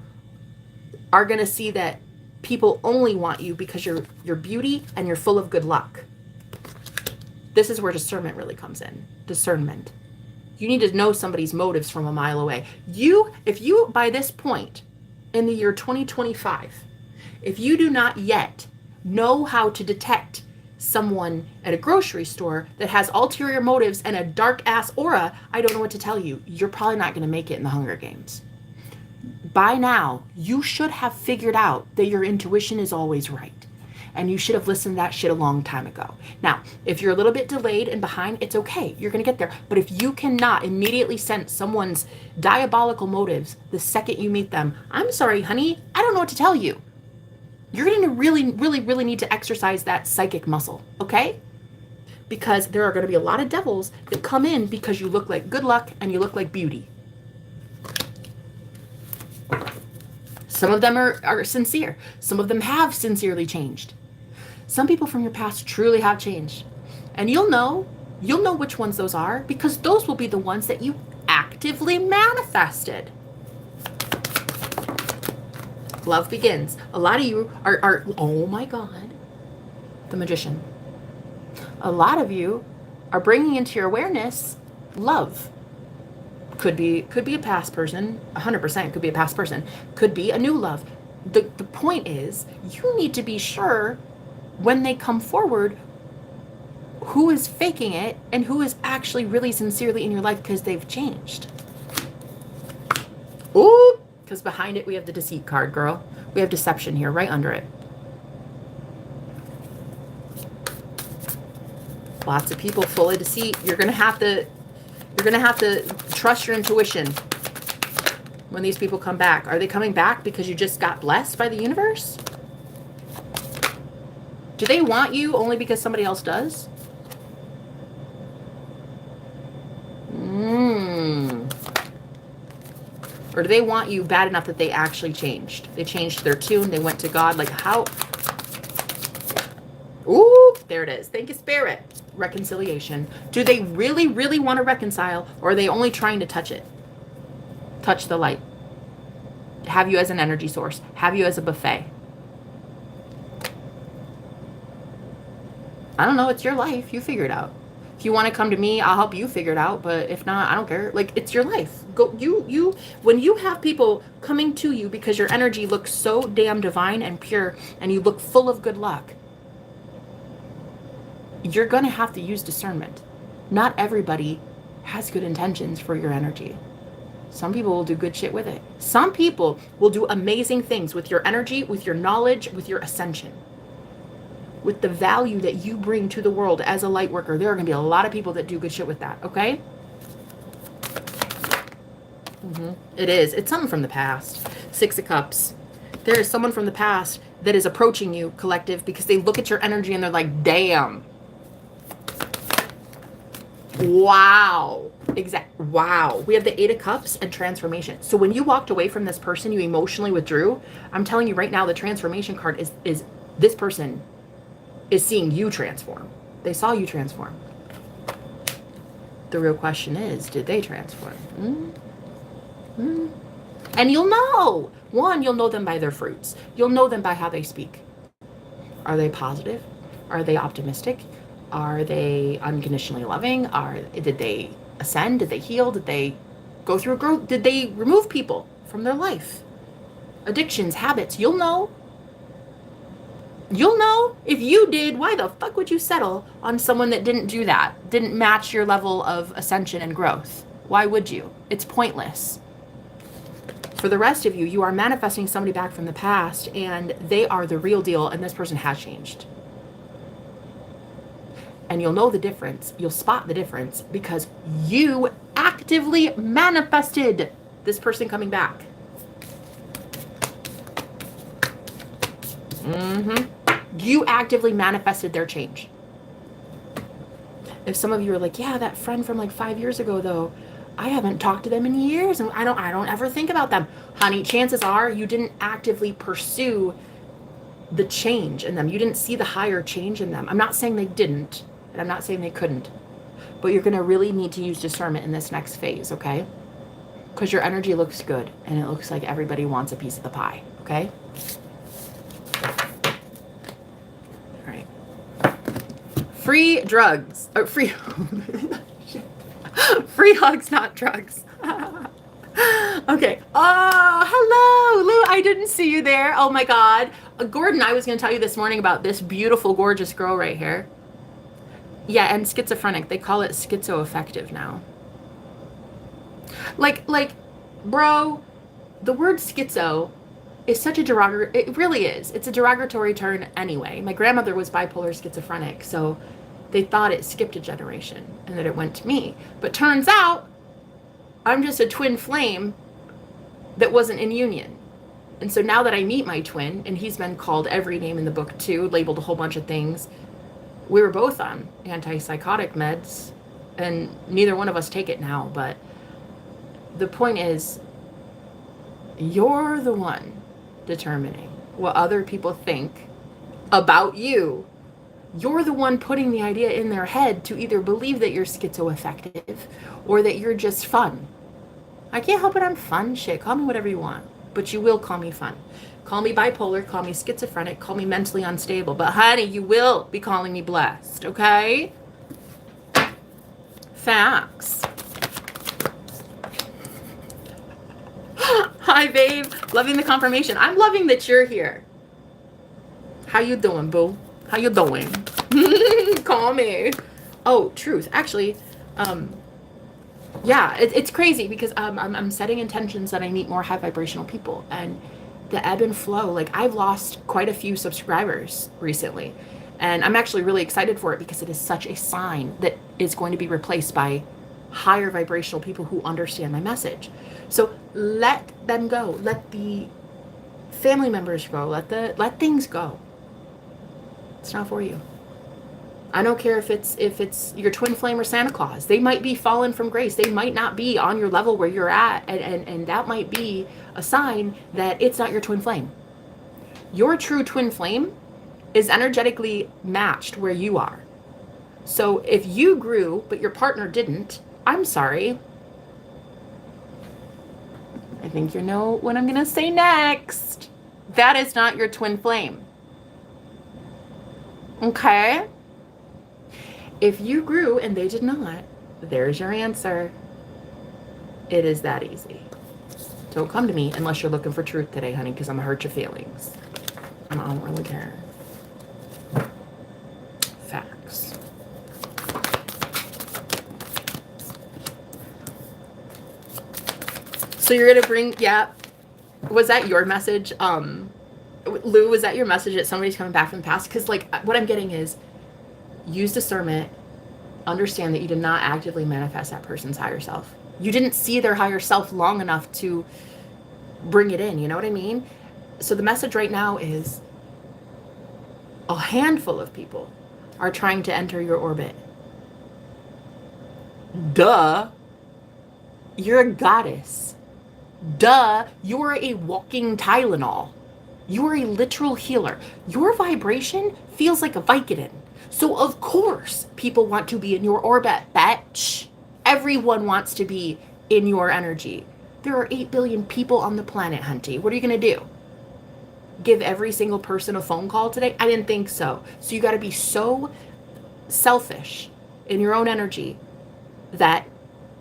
are going to see that people only want you because you're beauty and you're full of good luck. This is where discernment really comes in. Discernment. You need to know somebody's motives from a mile away. If you, by this point in the year 2025, if you do not yet know how to detect someone at a grocery store that has ulterior motives and a dark ass aura, I don't know what to tell you. You're probably not going to make it in the Hunger Games. By now, you should have figured out that your intuition is always right. And you should have listened to that shit a long time ago. Now, if you're a little bit delayed and behind, it's okay. You're going to get there. But if you cannot immediately sense someone's diabolical motives the second you meet them, I'm sorry, honey, I don't know what to tell you. You're going to really, really, really need to exercise that psychic muscle, okay? Because there are going to be a lot of devils that come in because you look like good luck and you look like beauty. Some of them are sincere. Some of them have sincerely changed. Some people from your past truly have changed. And you'll know which ones those are because those will be the ones that you actively manifested. Love begins. A lot of you are oh my God, the Magician. A lot of you are bringing into your awareness love. Could be a past person, 100% could be a past person. Could be a new love. The point is, you need to be sure when they come forward who is faking it and who is actually really sincerely in your life because they've changed. Ooh, because behind it we have the deceit card, girl. We have deception here, right under it. Lots of people full of deceit. You're gonna have to trust your intuition when these people come back. Are they coming back because you just got blessed by the universe? Do they want you only because somebody else does? Or do they want you bad enough that they actually changed? They changed their tune. They went to God. Like how? Ooh, there it is. Thank you, Spirit. Reconciliation. Do they really, really want to reconcile? Or are they only trying to touch it? Touch the light. Have you as an energy source. Have you as a buffet. I don't know. It's your life. You figure it out. If you want to come to me, I'll help you figure it out. But if not, I don't care. Like, it's your life. Go. When you have people coming to you because your energy looks so damn divine and pure and you look full of good luck, you're going to have to use discernment. Not everybody has good intentions for your energy. Some people will do good shit with it. Some people will do amazing things with your energy, with your knowledge, with your ascension. With the value that you bring to the world as a light worker. There are going to be a lot of people that do good shit with that, okay? It is. It's something from the past. 6 of Cups. There is someone from the past that is approaching you, collective, because they look at your energy and they're like, damn. Wow. Wow. We have the 8 of Cups and transformation. So when you walked away from this person, you emotionally withdrew. I'm telling you right now, the transformation card is this person is seeing you transform. They saw you transform. The real question is, did they transform? And you'll know. One, you'll know them by their fruits. You'll know them by how they speak. Are they positive? Are they optimistic? Are they unconditionally loving? Did they ascend? Did they heal? Did they go through a growth? Did they remove people from their life? Addictions, habits, you'll know. You'll know. If you did, why the fuck would you settle on someone that didn't do that? Didn't match your level of ascension and growth? Why would you? It's pointless. For the rest of you, you are manifesting somebody back from the past and they are the real deal and this person has changed. And you'll know the difference. You'll spot the difference because you actively manifested this person coming back. You actively manifested their change. If some of you are like, yeah, that friend from like 5 years ago though, I haven't talked to them in years and I don't ever think about them. Honey, chances are you didn't actively pursue the change in them. You didn't see the higher change in them. I'm not saying they didn't, and I'm not saying they couldn't, but you're going to really need to use discernment in this next phase, okay? Because your energy looks good and it looks like everybody wants a piece of the pie, okay? Free drugs, or free, free hugs, not drugs. Okay. Oh, hello, Lou. I didn't see you there. Oh my God. Gordon, I was going to tell you this morning about this beautiful, gorgeous girl right here. Yeah, and schizophrenic. They call it schizoaffective now. Like, bro, the word schizo is such a derogatory, it really is. It's a derogatory term anyway. My grandmother was bipolar schizophrenic, so they thought it skipped a generation and that it went to me. But turns out I'm just a twin flame that wasn't in union. And so now that I meet my twin, and he's been called every name in the book too, labeled a whole bunch of things, we were both on antipsychotic meds, and neither one of us take it now. But the point is, you're the one determining what other people think about you. You're the one putting the idea in their head to either believe that you're schizoaffective or that you're just fun. I can't help it, I'm fun. Shit, call me whatever you want, but you will call me fun. Call me bipolar, call me schizophrenic, call me mentally unstable, but honey, you will be calling me blessed, okay? Facts. Hi, babe. Loving the confirmation. I'm loving that you're here. How you doing, boo? How you doing? Call me. Oh, truth. Actually, yeah, it's crazy because I'm setting intentions that I meet more high vibrational people, and the ebb and flow. Like, I've lost quite a few subscribers recently, and I'm actually really excited for it because it is such a sign that it's going to be replaced by higher vibrational people who understand my message. So let them go. Let the family members go. Let things go. It's not for you. I don't care if it's your twin flame or Santa Claus. They might be fallen from grace. They might not be on your level where you're at, and that might be a sign that it's not your twin flame. Your true twin flame is energetically matched where you are. So if you grew but your partner didn't, I'm sorry. I think you know what I'm gonna say next. That is not your twin flame. Okay? If you grew and they did not, there's your answer. It is that easy. Don't come to me unless you're looking for truth today, honey, because I'm gonna hurt your feelings. I don't really care. Facts. So you're gonna bring, yeah. Was that your message? Lou, was that your message that somebody's coming back from the past? Because, like, what I'm getting is, use discernment, understand that you did not actively manifest that person's higher self. You didn't see their higher self long enough to bring it in, you know what I mean? So the message right now is a handful of people are trying to enter your orbit. Duh. You're a goddess. Duh. You're a walking Tylenol. You're a literal healer. Your vibration feels like a Vicodin. So of course people want to be in your orbit, bitch. Everyone wants to be in your energy. There are 8 billion people on the planet, hunty. What are you going to do? Give every single person a phone call today? I didn't think so. So you got to be so selfish in your own energy that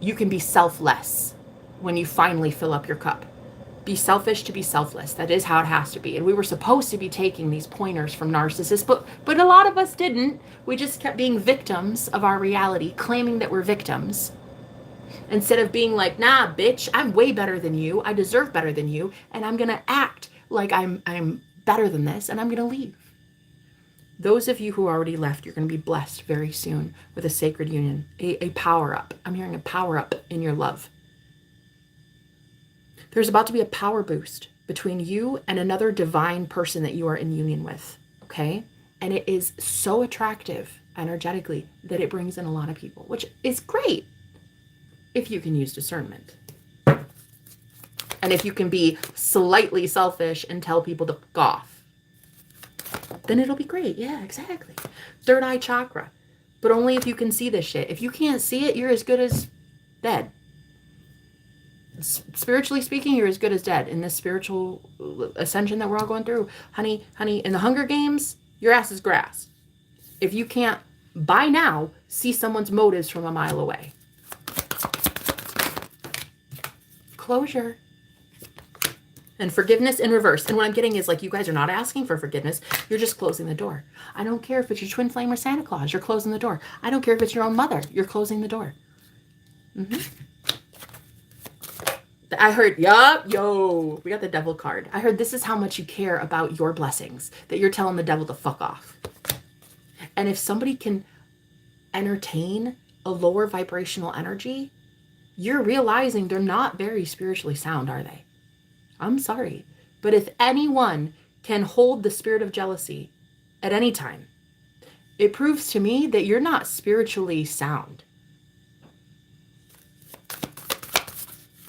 you can be selfless when you finally fill up your cup. Be selfish to be selfless. That is how it has to be. And we were supposed to be taking these pointers from narcissists, but a lot of us didn't. We just kept being victims of our reality, claiming that we're victims. Instead of being like, nah, bitch, I'm way better than you. I deserve better than you. And I'm going to act like I'm better than this, and I'm going to leave. Those of you who already left, you're going to be blessed very soon with a sacred union, a power up. I'm hearing a power up in your love. There's about to be a power boost between you and another divine person that you are in union with, okay? And it is so attractive energetically that it brings in a lot of people, which is great if you can use discernment. And if you can be slightly selfish and tell people to fuck off, then it'll be great. Yeah, exactly. Third eye chakra. But only if you can see this shit. If you can't see it, you're as good as dead. Spiritually speaking, you're as good as dead in this spiritual ascension that we're all going through. Honey, in the Hunger Games, your ass is grass. If you can't, by now, see someone's motives from a mile away. Closure. And forgiveness in reverse. And what I'm getting is, like, you guys are not asking for forgiveness. You're just closing the door. I don't care if it's your twin flame or Santa Claus. You're closing the door. I don't care if it's your own mother. You're closing the door. I heard, yo, we got the devil card. I heard this is how much you care about your blessings, that you're telling the devil to fuck off. And if somebody can entertain a lower vibrational energy, you're realizing they're not very spiritually sound, are they? I'm sorry. But if anyone can hold the spirit of jealousy at any time, it proves to me that you're not spiritually sound.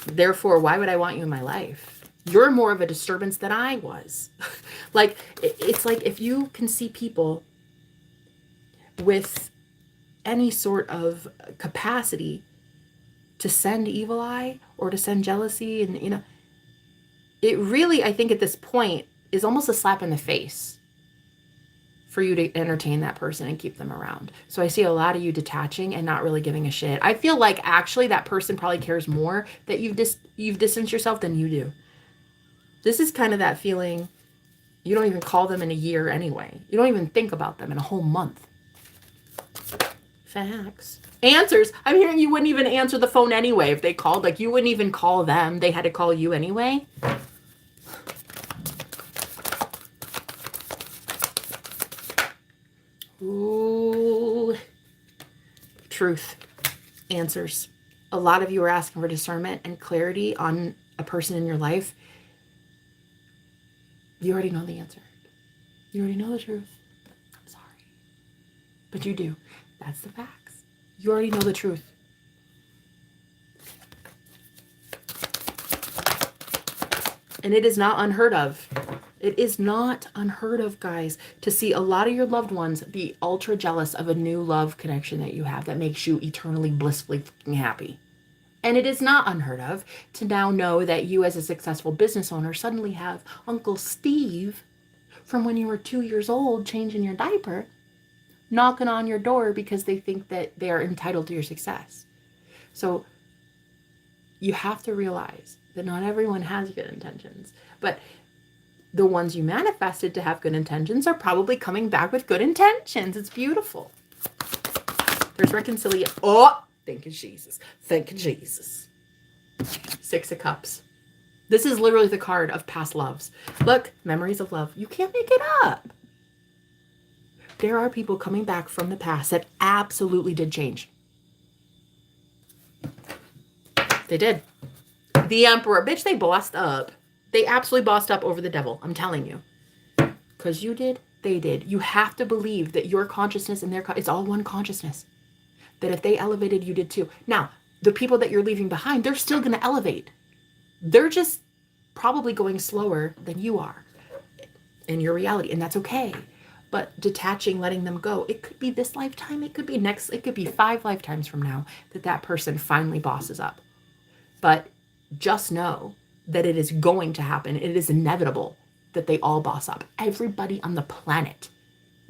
Therefore, why would I want you in my life? You're more of a disturbance than I was. Like, it's like if you can see people with any sort of capacity to send evil eye or to send jealousy, and, you know, it really, I think at this point, is almost a slap in the face for you to entertain that person and keep them around. So I see a lot of you detaching and not really giving a shit. I feel like actually that person probably cares more that you've distanced yourself than you do. This is kind of that feeling, you don't even call them in a year anyway. You don't even think about them in a whole month. Facts. Answers. I'm hearing you wouldn't even answer the phone anyway if they called. Like, you wouldn't even call them. They had to call you anyway. Ooh. Truth. Answers. A lot of you are asking for discernment and clarity on a person in your life. You already know the answer. You already know the truth. I'm sorry. But you do. That's the facts. You already know the truth. And it is not unheard of. It is not unheard of, guys, to see a lot of your loved ones be ultra jealous of a new love connection that you have that makes you eternally blissfully fucking happy. And it is not unheard of to now know that you as a successful business owner suddenly have Uncle Steve from when you were 2 years old changing your diaper knocking on your door because they think that they are entitled to your success. So you have to realize that not everyone has good intentions, but the ones you manifested to have good intentions are probably coming back with good intentions. It's beautiful. There's reconciliation. Oh, thank you, Jesus. Thank you, Jesus. 6 of Cups. This is literally the card of past loves. Look, memories of love. You can't make it up. There are people coming back from the past that absolutely did change. They did. The Emperor. Bitch, they bossed up. They absolutely bossed up over the devil. I'm telling you. Because you did, they did. You have to believe that your consciousness and their it's all one consciousness. That if they elevated, you did too. Now, the people that you're leaving behind, they're still going to elevate. They're just probably going slower than you are in your reality. And that's okay. But detaching, letting them go, it could be this lifetime. It could be next. It could be 5 lifetimes from now that person finally bosses up. But just know that it is going to happen. It is inevitable that they all boss up. Everybody on the planet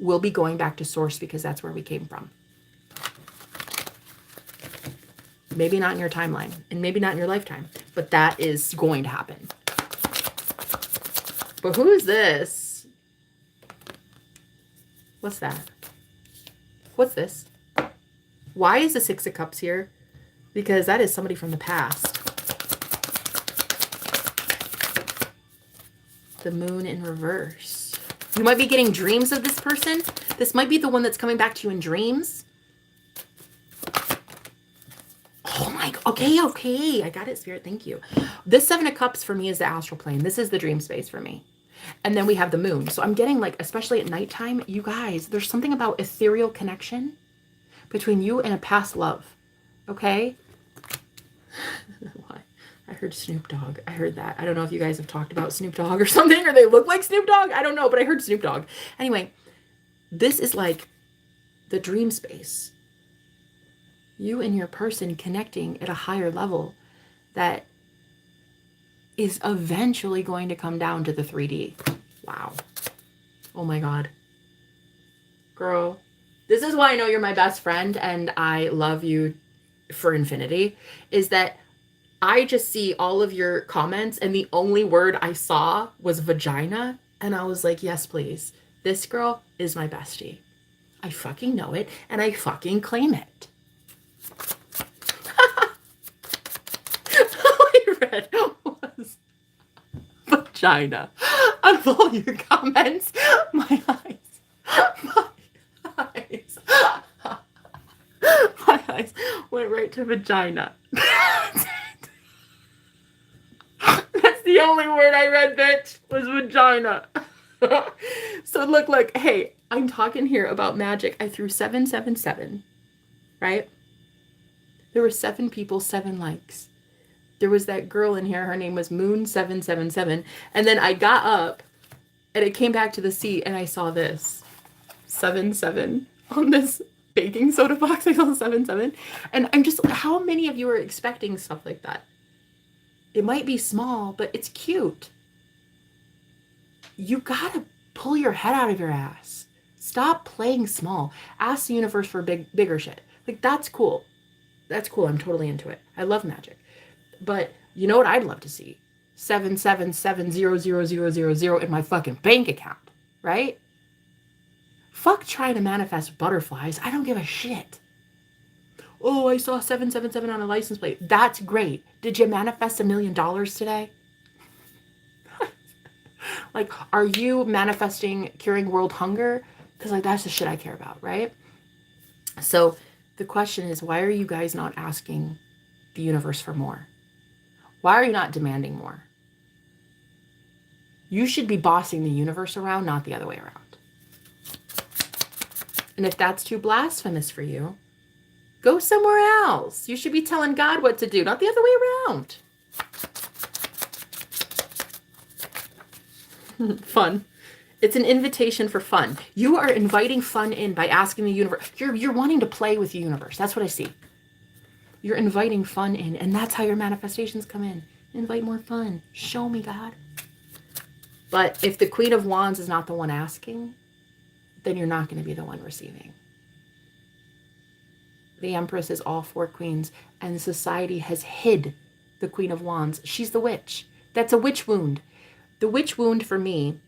will be going back to source because that's where we came from. Maybe not in your timeline and maybe not in your lifetime, but that is going to happen. But who is this? What's that? What's this? Why is the 6 of Cups here? Because that is somebody from the past. The Moon in reverse. You might be getting dreams of this person. This might be the one that's coming back to you in dreams. Oh my God. Okay. I got it, Spirit. Thank you. This 7 of Cups for me is the astral plane. This is the dream space for me. And then we have the moon. So I'm getting like, especially at nighttime, you guys, there's something about ethereal connection between you and a past love. Okay? Why? I heard Snoop Dogg. I heard that. I don't know if you guys have talked about Snoop Dogg or something, or they look like Snoop Dogg. I don't know, but I heard Snoop Dogg. Anyway, this is like the dream space. You and your person connecting at a higher level that is eventually going to come down to the 3D. Wow. Oh my God. Girl, this is why I know you're my best friend and I love you for infinity, is that I just see all of your comments and the only word I saw was vagina. And I was like, yes, please. This girl is my bestie. I fucking know it and I fucking claim it. All I read was vagina. Out of all your comments, my eyes went right to vagina. That's the only word I read, bitch, was vagina. So look, like, hey, I'm talking here about magic. I threw 777, right? There were 7 people, 7 likes. There was that girl in here. Her name was Moon777. And then I got up and it came back to the seat and I saw this 7-7 on this baking soda box. I saw 7-7. And I'm just, how many of you are expecting stuff like that? It might be small, but it's cute. You gotta pull your head out of your ass. Stop playing small. Ask the universe for bigger shit. Like, that's cool. That's cool. I'm totally into it. I love magic. But you know what I'd love to see? 7770000 in my fucking bank account, right? Fuck trying to manifest butterflies. I don't give a shit. Oh, I saw 777 on a license plate. That's great. Did you manifest $1 million today? Like, are you manifesting curing world hunger? Because like, that's the shit I care about, right? So the question is, why are you guys not asking the universe for more? Why are you not demanding more? You should be bossing the universe around, not the other way around. And if that's too blasphemous for you, go somewhere else. You should be telling God what to do, not the other way around. Fun. It's an invitation for fun. You are inviting fun in by asking the universe. You're wanting to play with the universe. That's what I see. You're inviting fun in, and that's how your manifestations come in. Invite more fun. Show me, God. But if the Queen of Wands is not the one asking, then you're not going to be the one receiving. The Empress is all four queens, and society has hid the Queen of Wands. She's the witch. That's a witch wound. The witch wound for me,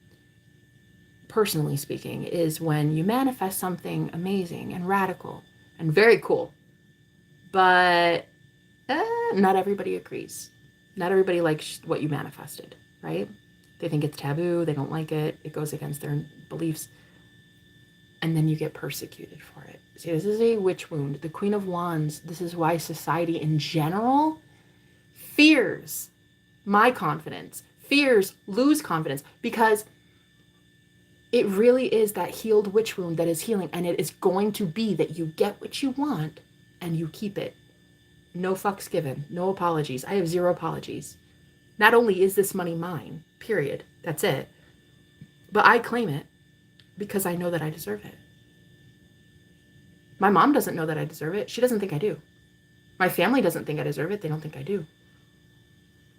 personally speaking, is when you manifest something amazing and radical and very cool, but not everybody agrees. Not everybody likes what you manifested, right? They think it's taboo. They don't like it. It goes against their beliefs. And then you get persecuted for it. See, this is a witch wound. The Queen of Wands, this is why society in general fears my confidence, fears lose confidence, because it really is that healed witch wound that is healing. And it is going to be that you get what you want and you keep it. No fucks given. No apologies. I have zero apologies. Not only is this money mine, period. That's it. But I claim it because I know that I deserve it. My mom doesn't know that I deserve it. She doesn't think I do. My family doesn't think I deserve it. They don't think I do.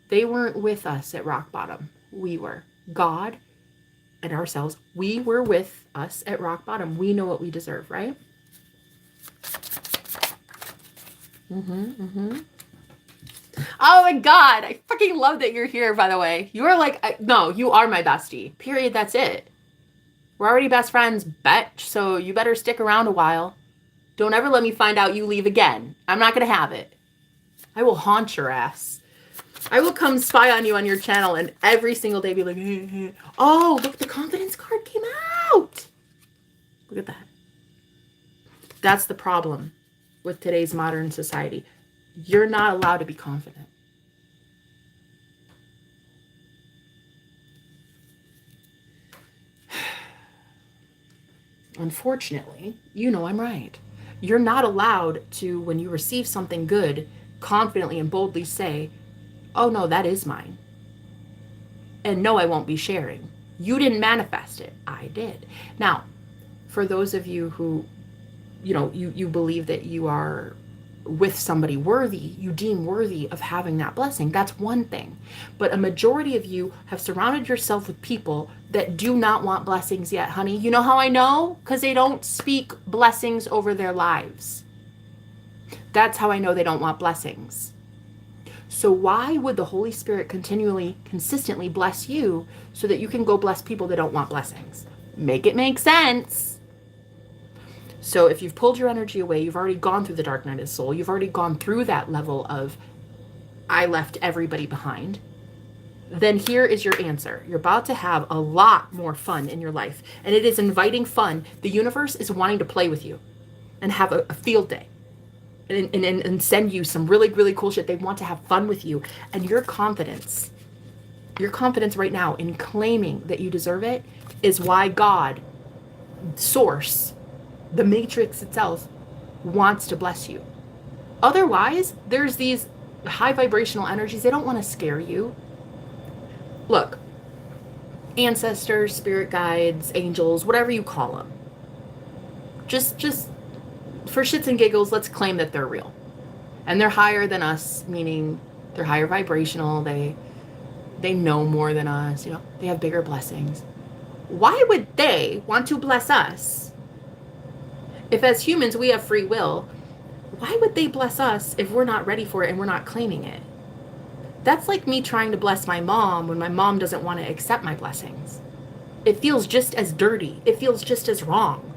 They weren't with us at rock bottom. We were. God and ourselves, we were with us at rock bottom. We know what we deserve, right? Oh my God. I fucking love that you're here, by the way. You are like, no, you are my bestie. Period. That's it. We're already best friends, bitch. So you better stick around a while. Don't ever let me find out you leave again. I'm not going to have it. I will haunt your ass. I will come spy on you on your channel and every single day be like, oh, look, the confidence card came out. Look at that. That's the problem with today's modern society. You're not allowed to be confident. Unfortunately, you know I'm right. You're not allowed to, when you receive something good, confidently and boldly say, oh no, that is mine. And no, I won't be sharing. You didn't manifest it. I did. Now, for those of you who, you believe that you are with somebody worthy, you deem worthy of having that blessing, that's one thing. But a majority of you have surrounded yourself with people that do not want blessings yet, honey. You know how I know? Because they don't speak blessings over their lives. That's how I know they don't want blessings. So why would the Holy Spirit consistently bless you so that you can go bless people that don't want blessings? Make it make sense. So if you've pulled your energy away, you've already gone through the dark night of the soul, you've already gone through that level of, I left everybody behind, then here is your answer. You're about to have a lot more fun in your life. And it is inviting fun. The universe is wanting to play with you and have a field day and send you some really, really cool shit. They want to have fun with you. And your confidence right now in claiming that you deserve it is why God, Source, the matrix itself, wants to bless you. Otherwise, there's these high vibrational energies. They don't want to scare you. Look, ancestors, spirit guides, angels, whatever you call them. Just for shits and giggles, let's claim that they're real. And they're higher than us, meaning they're higher vibrational. They know more than us, they have bigger blessings. Why would they want to bless us? If as humans we have free will, why would they bless us if we're not ready for it and we're not claiming it? That's like me trying to bless my mom when my mom doesn't want to accept my blessings. It feels just as dirty. It feels just as wrong.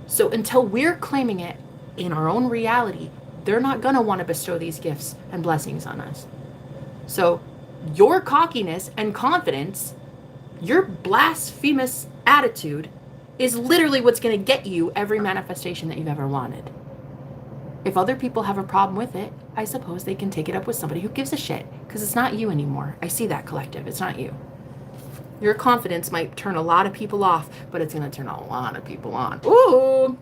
So until we're claiming it in our own reality, they're not going to want to bestow these gifts and blessings on us. So your cockiness and confidence, your blasphemous attitude is literally what's going to get you every manifestation that you've ever wanted. If other people have a problem with it, I suppose they can take it up with somebody who gives a shit, because it's not you anymore. I see that, collective. It's not you. Your confidence might turn a lot of people off, but it's going to turn a lot of people on. Ooh.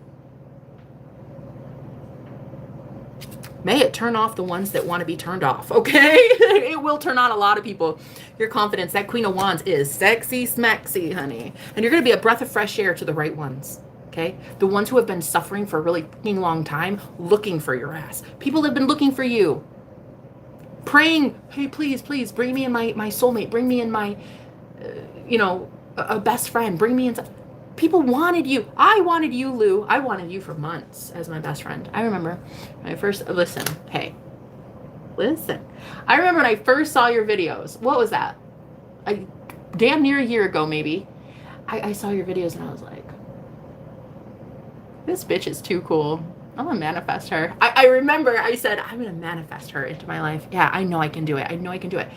May it turn off the ones that want to be turned off, okay? It will turn on a lot of people. Your confidence, that Queen of Wands is sexy smexy, honey. And you're going to be a breath of fresh air to the right ones, okay? The ones who have been suffering for a really fucking long time, looking for your ass. People have been looking for you. Praying, hey, please, please, bring me in my soulmate. Bring me in my, a best friend. Bring me in. People wanted you. I wanted you, Lou. I wanted you for months as my best friend. I remember when I first, listen. I remember when I first saw your videos. What was that? Damn near a year ago, maybe. I saw your videos and I was like, this bitch is too cool. I'm gonna manifest her. I remember I said, I'm gonna manifest her into my life. Yeah, I know I can do it. I know I can do it.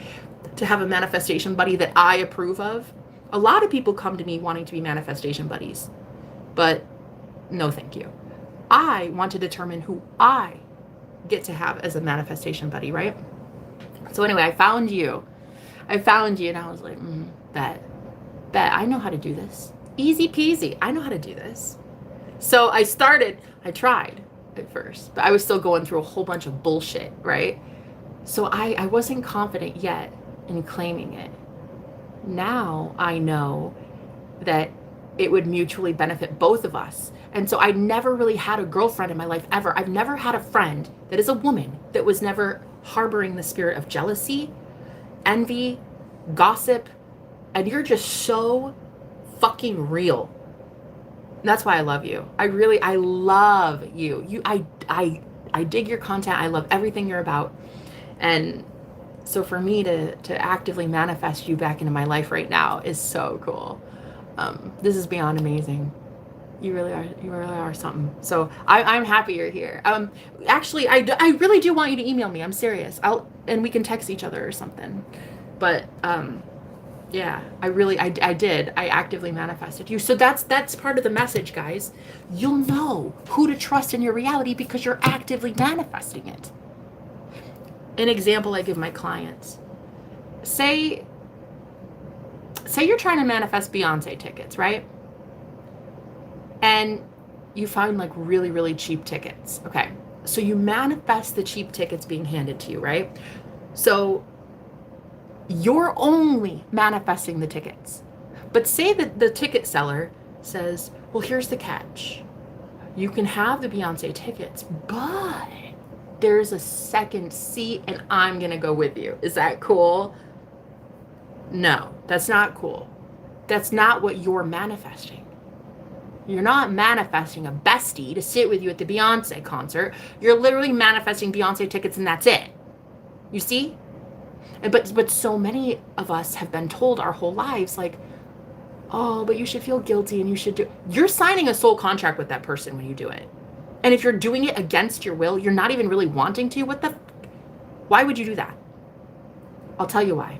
To have a manifestation buddy that I approve of. A lot of people come to me wanting to be manifestation buddies, but no thank you. I want to determine who I get to have as a manifestation buddy, right? So anyway, I found you and I was like, bet, I know how to do this. Easy peasy, I know how to do this. So I tried at first, but I was still going through a whole bunch of bullshit, right? So I wasn't confident yet in claiming it. Now I know that it would mutually benefit both of us. And so I never really had a girlfriend in my life ever. I've never had a friend that is a woman that was never harboring the spirit of jealousy, envy, gossip, and you're just so fucking real. That's why I love you. I love you. I dig your content. I love everything you're about. And so for me to actively manifest you back into my life right now is so cool. This is beyond amazing. You really are something. So I'm happy you're here. Actually, I really do want you to email me. I'm serious. And we can text each other or something. But yeah, I did. I actively manifested you. So that's part of the message, guys. You'll know who to trust in your reality because you're actively manifesting it. An example I give my clients. Say you're trying to manifest Beyonce tickets, right? And you find like really, really cheap tickets. Okay. So you manifest the cheap tickets being handed to you, right? So you're only manifesting the tickets. But say that the ticket seller says, well, here's the catch. You can have the Beyonce tickets, but there's a second seat and I'm going to go with you. Is that cool? No, that's not cool. That's not what you're manifesting. You're not manifesting a bestie to sit with you at the Beyonce concert. You're literally manifesting Beyonce tickets and that's it. You see? But so many of us have been told our whole lives, like, oh, but you should feel guilty and you should do. You're signing a soul contract with that person when you do it. And if you're doing it against your will, you're not even really wanting to, why would you do that? I'll tell you why.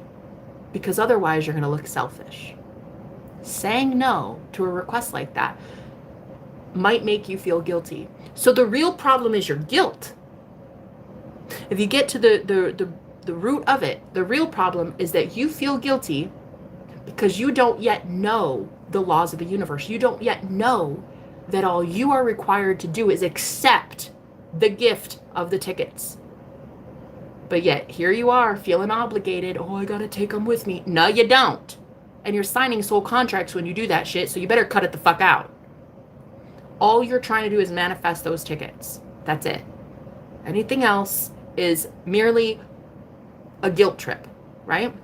Because otherwise you're going to look selfish. Saying no to a request like that might make you feel guilty. So the real problem is your guilt. If you get to the root of it, the real problem is that you feel guilty because you don't yet know the laws of the universe. You don't yet know that all you are required to do is accept the gift of the tickets. But yet, here you are, feeling obligated. Oh, I gotta take them with me. No, you don't. And you're signing soul contracts when you do that shit, so you better cut it the fuck out. All you're trying to do is manifest those tickets. That's it. Anything else is merely a guilt trip, right?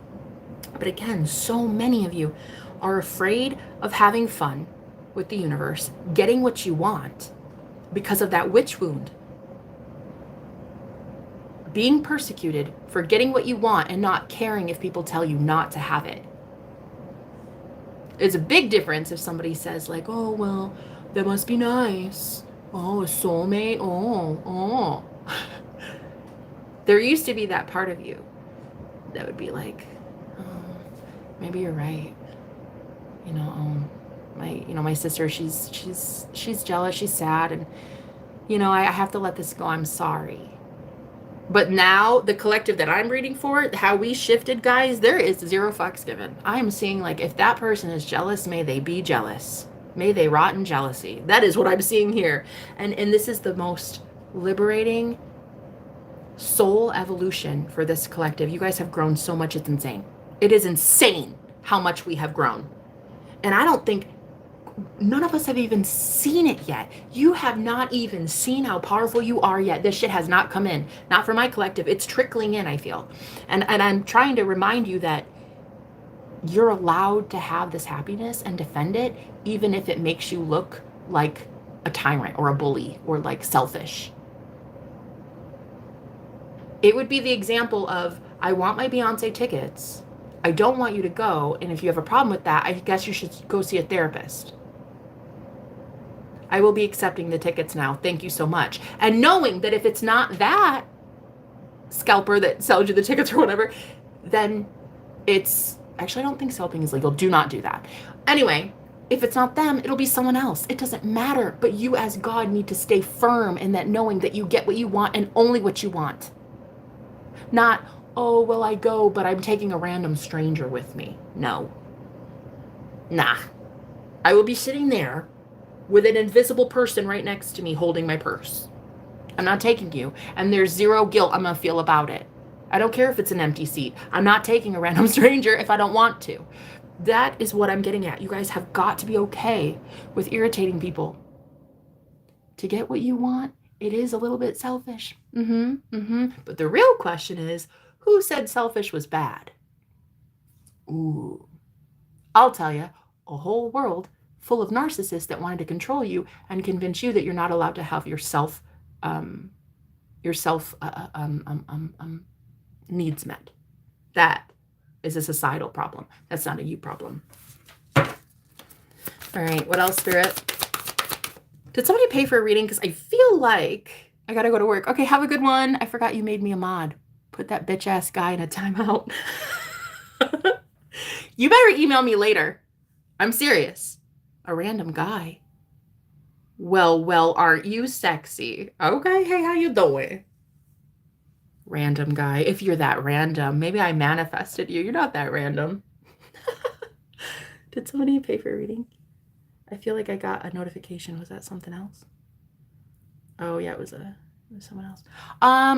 But again, so many of you are afraid of having fun with the universe, getting what you want because of that witch wound. Being persecuted for getting what you want and not caring if people tell you not to have it. It's a big difference if somebody says like, oh, well, that must be nice. Oh, a soulmate. Oh. There used to be that part of you that would be like, oh, maybe you're right. my sister, she's jealous, she's sad, and I have to let this go. I'm sorry. But now the collective that I'm reading for, how we shifted, guys, there is zero fucks given. I am seeing, like, if that person is jealous, may they be jealous. May they rot in jealousy. That is what I'm seeing here. And this is the most liberating soul evolution for this collective. You guys have grown so much, it's insane. It is insane how much we have grown. And I don't think none of us have even seen it yet. You have not even seen how powerful you are yet. This shit has not come in. Not for my collective. It's trickling in, I feel. And I'm trying to remind you that you're allowed to have this happiness and defend it, even if it makes you look like a tyrant or a bully or like selfish. It would be the example of, I want my Beyonce tickets. I don't want you to go. And if you have a problem with that, I guess you should go see a therapist. I will be accepting the tickets now. Thank you so much. And knowing that if it's not that scalper that sells you the tickets or whatever, then it's, actually, I don't think scalping is legal. Do not do that. Anyway, if it's not them, it'll be someone else. It doesn't matter. But you as God need to stay firm in that, knowing that you get what you want and only what you want. Not, oh, well, I go, but I'm taking a random stranger with me. No. Nah. I will be sitting there with an invisible person right next to me holding my purse. I'm not taking you. And there's zero guilt I'm going to feel about it. I don't care if it's an empty seat. I'm not taking a random stranger if I don't want to. That is what I'm getting at. You guys have got to be okay with irritating people. To get what you want, it is a little bit selfish. But the real question is, who said selfish was bad? Ooh. I'll tell you, a whole world full of narcissists that wanted to control you and convince you that you're not allowed to have your self needs met. That is a societal problem. That's not a you problem. All right, what else, Spirit? Did somebody pay for a reading? Because I feel like I gotta go to work. Okay, have a good one. I forgot you made me a mod. Put that bitch ass guy in a timeout. You better email me later. I'm serious. A random guy. Well, aren't you sexy? Okay, hey, how you doing? Random guy. If you're that random, maybe I manifested you. You're not that random. Did somebody pay for a reading? I feel like I got a notification. Was that something else? Oh, yeah, it was someone else.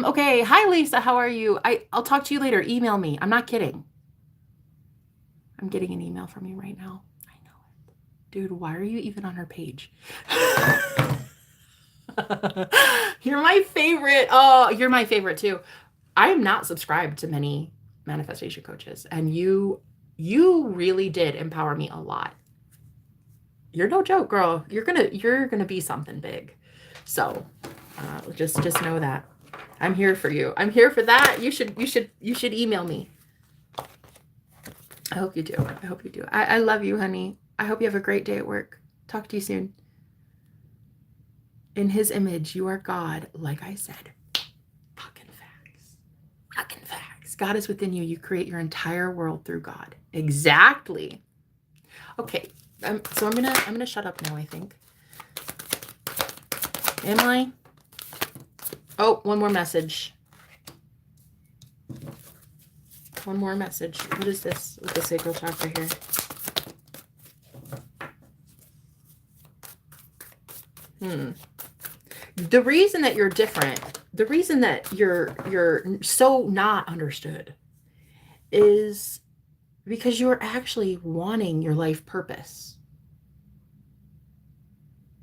Okay. Hi, Lisa. How are you? I'll talk to you later. Email me. I'm not kidding. I'm getting an email from you right now. I know it. Dude, why are you even on her page? You're my favorite. Oh, you're my favorite too. I am not subscribed to many manifestation coaches, and you really did empower me a lot. You're no joke, girl. You're gonna be something big. So just know that I'm here for you. I'm here for that. You should email me. I hope you do. I love you, honey. I hope you have a great day at work. Talk to you soon. In his image, you are God, like I said. Fucking facts. God is within you. You create your entire world through God. Exactly. Okay. So I'm gonna shut up now, I think. Am I? Oh, one more message. One more message. What is this with the sacral chakra here? The reason that you're different, the reason that you're so not understood is because you're actually wanting your life purpose.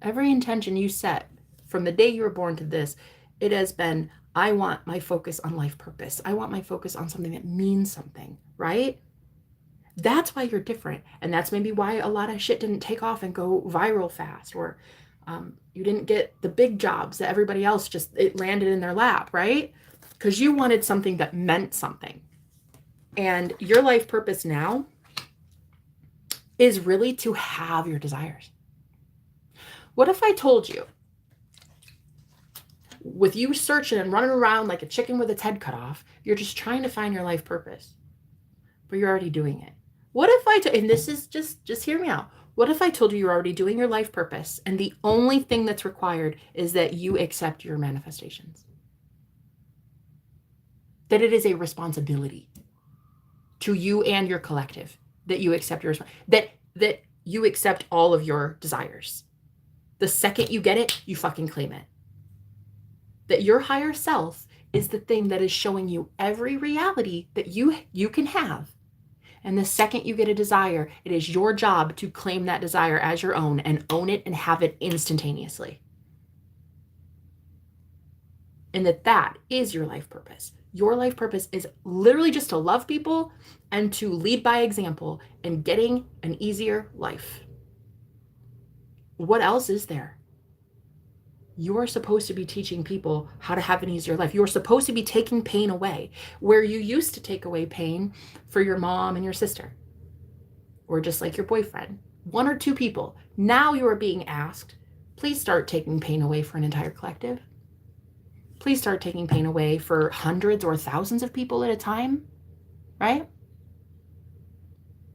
Every intention you set from the day you were born to this, it has been, I want my focus on life purpose. I want my focus on something that means something, right? That's why you're different. And that's maybe why a lot of shit didn't take off and go viral fast, or you didn't get the big jobs that everybody else it landed in their lap, right? Because you wanted something that meant something. And your life purpose now is really to have your desires. What if I told you, with you searching and running around like a chicken with its head cut off, you're just trying to find your life purpose, but you're already doing it? What if and this is just hear me out. What if I told you you're already doing your life purpose and the only thing that's required is that you accept your manifestations? That it is a responsibility to you and your collective that you accept your that you accept all of your desires. The second you get it, you fucking claim it. That your higher self is the thing that is showing you every reality that you can have. And the second you get a desire, it is your job to claim that desire as your own and own it and have it instantaneously. And that is your life purpose. Your life purpose is literally just to love people and to lead by example and getting an easier life. What else is there? You're supposed to be teaching people how to have an easier life. You're supposed to be taking pain away where you used to take away pain for your mom and your sister, or just like your boyfriend, 1 or 2 people. Now you are being asked, please start taking pain away for an entire collective. Please start taking pain away for hundreds or thousands of people at a time, right?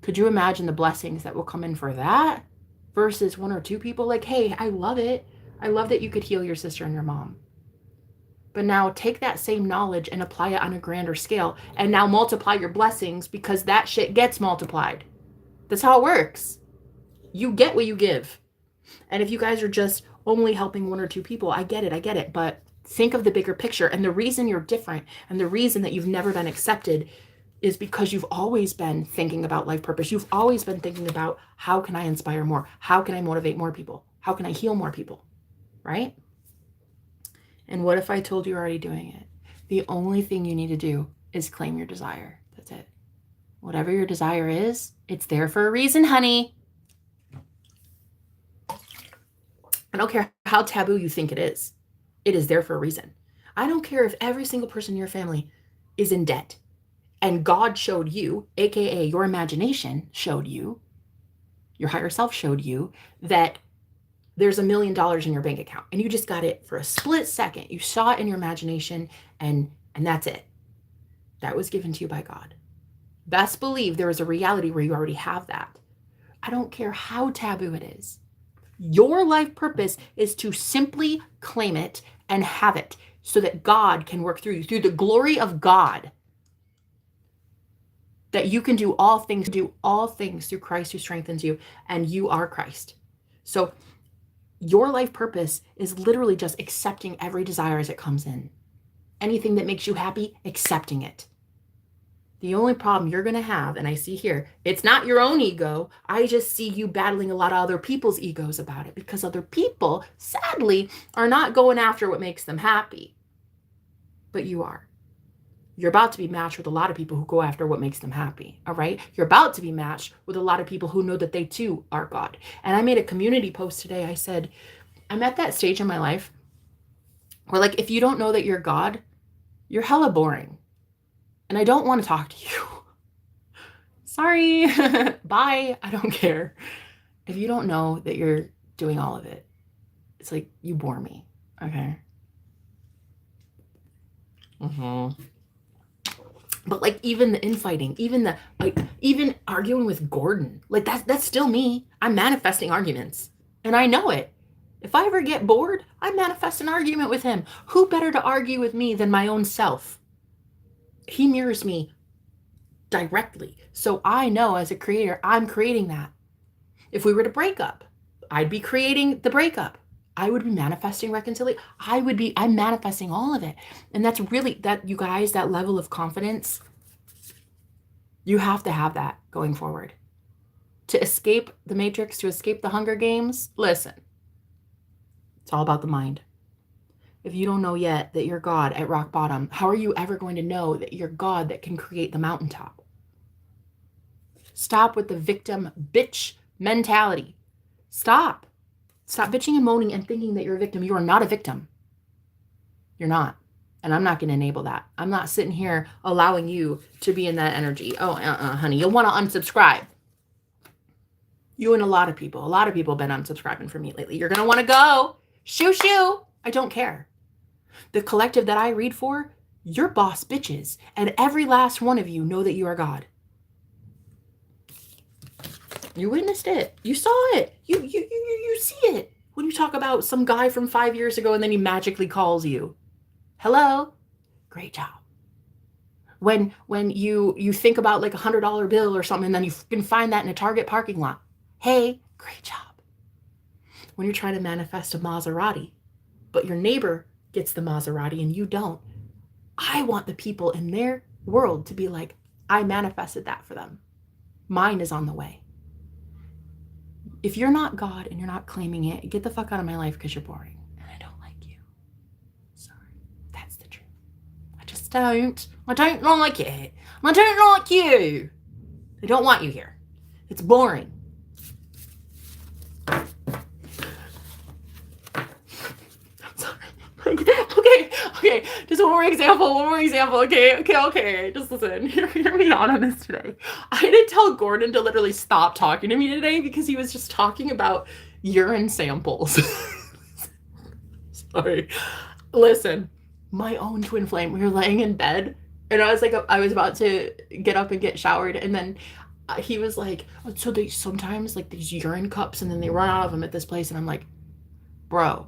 Could you imagine the blessings that will come in for that versus 1 or 2 people? Like, hey, I love it. I love that you could heal your sister and your mom. But now take that same knowledge and apply it on a grander scale and now multiply your blessings because that shit gets multiplied. That's how it works. You get what you give. And if you guys are just only helping 1 or 2 people, I get it. But think of the bigger picture. And the reason you're different and the reason that you've never been accepted is because you've always been thinking about life purpose. You've always been thinking about how can I inspire more? How can I motivate more people? How can I heal more people? Right? And what if I told you you're already doing it? The only thing you need to do is claim your desire. That's it. Whatever your desire is, it's there for a reason, honey. I don't care how taboo you think it is. It is there for a reason. I don't care if every single person in your family is in debt and God showed you, aka your imagination showed you, your higher self showed you that there's $1 million in your bank account and you just got it for a split second. You saw it in your imagination and that's it. That was given to you by God. Best believe there is a reality where you already have that. I don't care how taboo it is. Your life purpose is to simply claim it and have it so that God can work through you, through the glory of God. That you can do all things through Christ who strengthens you, and you are Christ. So your life purpose is literally just accepting every desire as it comes in. Anything that makes you happy, accepting it. The only problem you're going to have, and I see here, it's not your own ego. I just see you battling a lot of other people's egos about it because other people, sadly, are not going after what makes them happy. But you are. You're about to be matched with a lot of people who go after what makes them happy, all right? You're about to be matched with a lot of people who know that they too are God. And I made a community post today. I said, I'm at that stage in my life where, like, if you don't know that you're God, you're hella boring. And I don't want to talk to you. Sorry. Bye. I don't care. If you don't know that you're doing all of it, it's like you bore me, okay? But like even the infighting, even arguing with Gordon, like that's still me. I'm manifesting arguments and I know it. If I ever get bored, I manifest an argument with him. Who better to argue with me than my own self? He mirrors me directly. So I know as a creator, I'm creating that. If we were to break up, I'd be creating the breakup. I would be manifesting reconciliation. I'm manifesting all of it. And that's really, that you guys, that level of confidence, you have to have that going forward. To escape the Matrix, to escape the Hunger Games, listen, it's all about the mind. If you don't know yet that you're God at rock bottom, how are you ever going to know that you're God that can create the mountaintop? Stop with the victim bitch mentality. Stop. Stop bitching and moaning and thinking that you're a victim. You are not a victim. You're not. And I'm not going to enable that. I'm not sitting here allowing you to be in that energy. Oh, honey, you'll want to unsubscribe. You and a lot of people have been unsubscribing from me lately. You're going to want to go. Shoo, shoo. I don't care. The collective that I read for, you're boss bitches. And every last one of you know that you are God. You witnessed it. You saw it. You see it. When you talk about some guy from 5 years ago and then he magically calls you. Hello? Great job. When you think about like $100 bill or something and then you can find that in a Target parking lot. Hey, great job. When you're trying to manifest a Maserati, but your neighbor gets the Maserati and you don't. I want the people in their world to be like, I manifested that for them. Mine is on the way. If you're not God and you're not claiming it, get the fuck out of my life because you're boring. And I don't like you. Sorry. That's the truth. I just don't. I don't like it. I don't like you. I don't want you here. It's boring. I'm sorry. Okay. Just one more example. Okay. Just listen. Hear me out on this today. I did tell Gordon to literally stop talking to me today because he was just talking about urine samples. Sorry. Listen, my own twin flame. We were laying in bed and I was about to get up and get showered and then he was like, oh, so they sometimes like these urine cups and then they run out of them at this place. And I'm like, bro,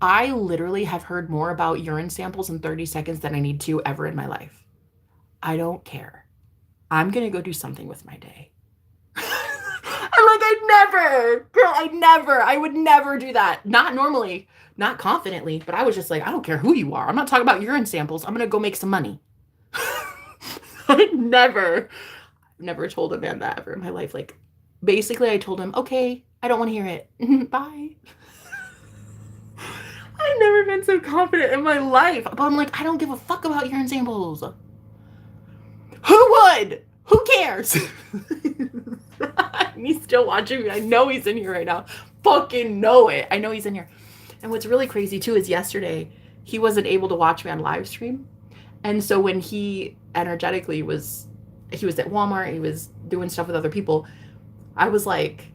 I literally have heard more about urine samples in 30 seconds than I need to ever in my life. I don't care. I'm going to go do something with my day. I would never do that. Not normally, not confidently, but I was just like, I don't care who you are. I'm not talking about urine samples. I'm going to go make some money. I never told a man that ever in my life. Like, basically, I told him, okay, I don't want to hear it. Bye. I've never been so confident in my life. But I'm like, I don't give a fuck about urine samples. Who would? Who cares? He's still watching me. I know he's in here right now. Fucking know it. I know he's in here. And what's really crazy too is yesterday he wasn't able to watch me on live stream. And so when he energetically was at Walmart, he was doing stuff with other people. I was like,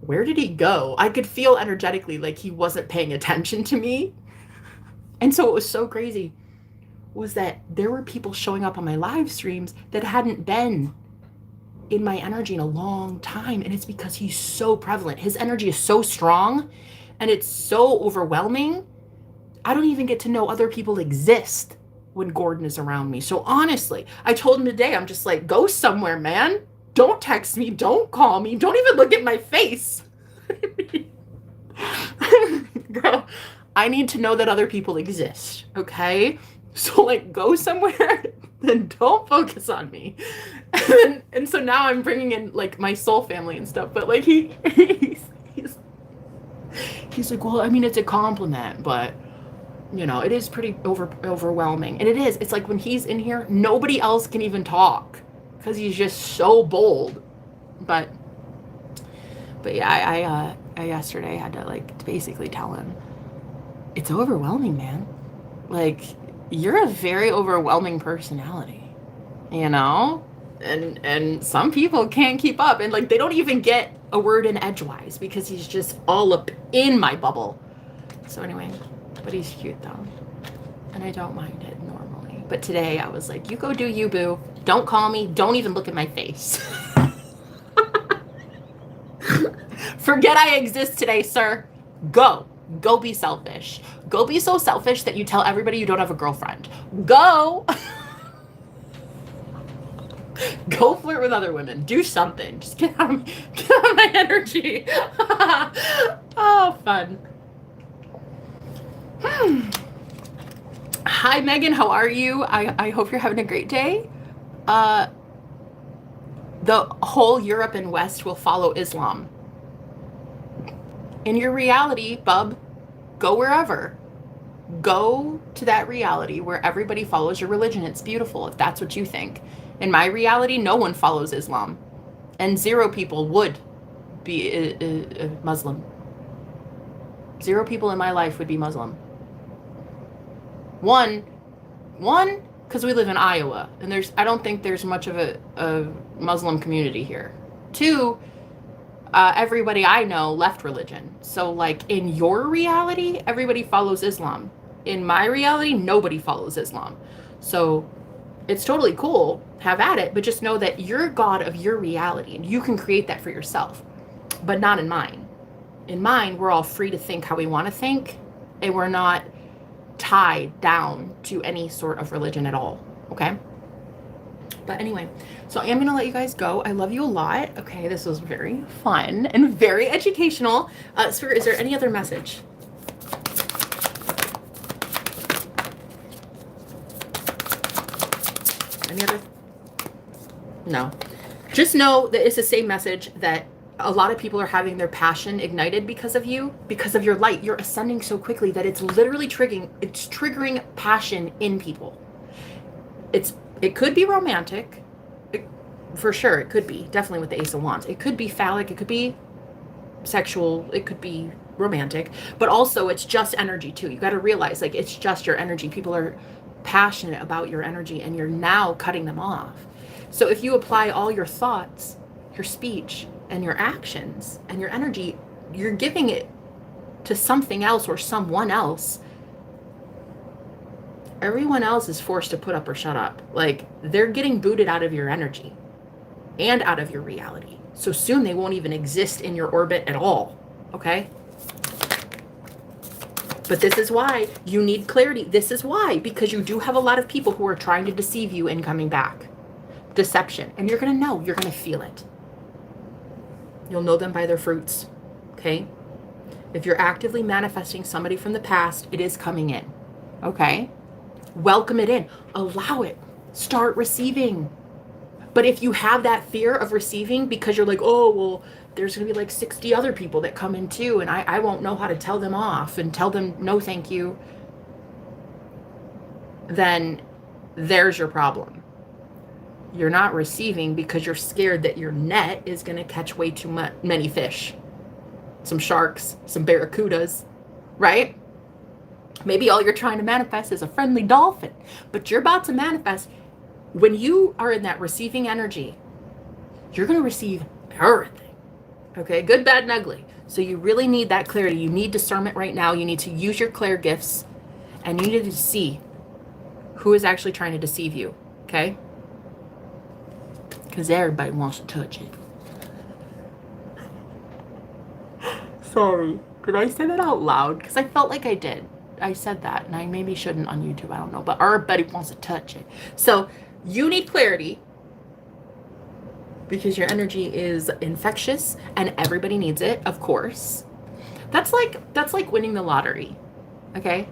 where did he go? I could feel energetically like he wasn't paying attention to me. And so what was so crazy was that there were people showing up on my live streams that hadn't been in my energy in a long time. And it's because he's so prevalent. His energy is so strong and it's so overwhelming. I don't even get to know other people exist when Gordon is around me. So honestly, I told him today, I'm just like, go somewhere, man. Don't text me. Don't call me. Don't even look at my face. Girl, I need to know that other people exist. Okay. So like go somewhere, then don't focus on me. And so now I'm bringing in like my soul family and stuff, but like he's like, well, I mean, it's a compliment, but you know, it is pretty overwhelming. And it's like when he's in here, nobody else can even talk because he's just so bold. But yeah, I yesterday had to like basically tell him it's overwhelming, man. Like, you're a very overwhelming personality, you know? And some people can't keep up and like they don't even get a word in edgewise because he's just all up in my bubble. So anyway, but he's cute though. And I don't mind it normally. But today I was like, you go do you, boo. Don't call me. Don't even look at my face. Forget I exist today, sir. Go be selfish. Go be so selfish that you tell everybody you don't have a girlfriend. Go flirt with other women. Do something. Just get out of my energy. Oh, fun. Hi, Megan. How are you? I hope you're having a great day. The whole Europe and West will follow Islam. In your reality, bub, go wherever. Go to that reality where everybody follows your religion. It's beautiful if that's what you think. In my reality, no one follows Islam. And 0 people would be a Muslim. 0 people in my life would be Muslim. One, because we live in Iowa, and I don't think there's much of a Muslim community here. 2, everybody I know left religion. So like in your reality, everybody follows Islam. In my reality, nobody follows Islam. So It's totally cool. Have at it. But just know that you're God of your reality and you can create that for yourself, but not in mine. In mine, we're all free to think how we want to think, and we're not tied down to any sort of religion at all. Okay? But anyway, so I am going to let you guys go. I love you a lot. Okay, this was very fun and very educational. Spirit, is there any other message? Any other? No. Just know that it's the same message, that a lot of people are having their passion ignited because of you, because of your light. You're ascending so quickly that it's literally triggering passion in people. It could be romantic, for sure. It could be, definitely with the Ace of Wands. It could be phallic, it could be sexual, it could be romantic, but also it's just energy too. You got to realize, like, it's just your energy. People are passionate about your energy and you're now cutting them off. So if you apply all your thoughts, your speech, and your actions and your energy, you're giving it to something else or someone else. Everyone else is forced to put up or shut up. Like, they're getting booted out of your energy and out of your reality. So soon they won't even exist in your orbit at all. Okay? But this is why you need clarity. This is why, because you do have a lot of people who are trying to deceive you and coming back. Deception. And you're going to know. You're going to feel it. You'll know them by their fruits. Okay? If you're actively manifesting somebody from the past, it is coming in. Okay? Welcome it in. Allow it. Start receiving. But if you have that fear of receiving because you're like, oh, well, there's going to be like 60 other people that come in too, and I won't know how to tell them off and tell them no thank you, then there's your problem. You're not receiving because you're scared that your net is going to catch way too many fish. Some sharks, some barracudas, right? Maybe all you're trying to manifest is a friendly dolphin, but you're about to manifest. When you are in that receiving energy, you're going to receive everything. Okay, good, bad, and ugly. So you really need that clarity. You need discernment right now. You need to use your clair gifts, and you need to see who is actually trying to deceive you. Okay? Because everybody wants to touch it. Sorry. Did I say that out loud? Because I felt like I did. I said that, and I maybe shouldn't on YouTube. I don't know. But everybody wants to touch it. So you need clarity because your energy is infectious, and everybody needs it, of course. That's like winning the lottery. Okay?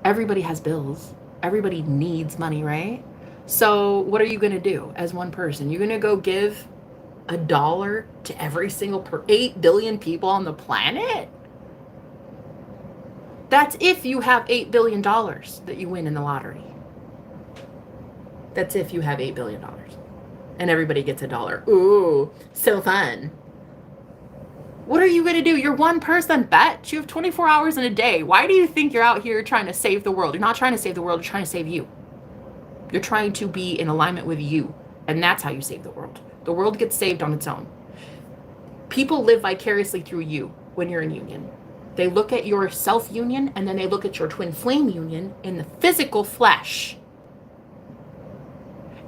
Everybody has bills. Everybody needs money, right? So what are you going to do as one person? You're going to go give $1 to every single 8 billion people on the planet? That's if you have $8 billion that you win in the lottery. That's if you have $8 billion. And everybody gets $1. Ooh, so fun. What are you going to do? You're one person, bet. You have 24 hours in a day. Why do you think you're out here trying to save the world? You're not trying to save the world. You're trying to save you. You're trying to be in alignment with you. And that's how you save the world. The world gets saved on its own. People live vicariously through you when you're in union. They look at your self-union, and then they look at your twin flame union in the physical flesh.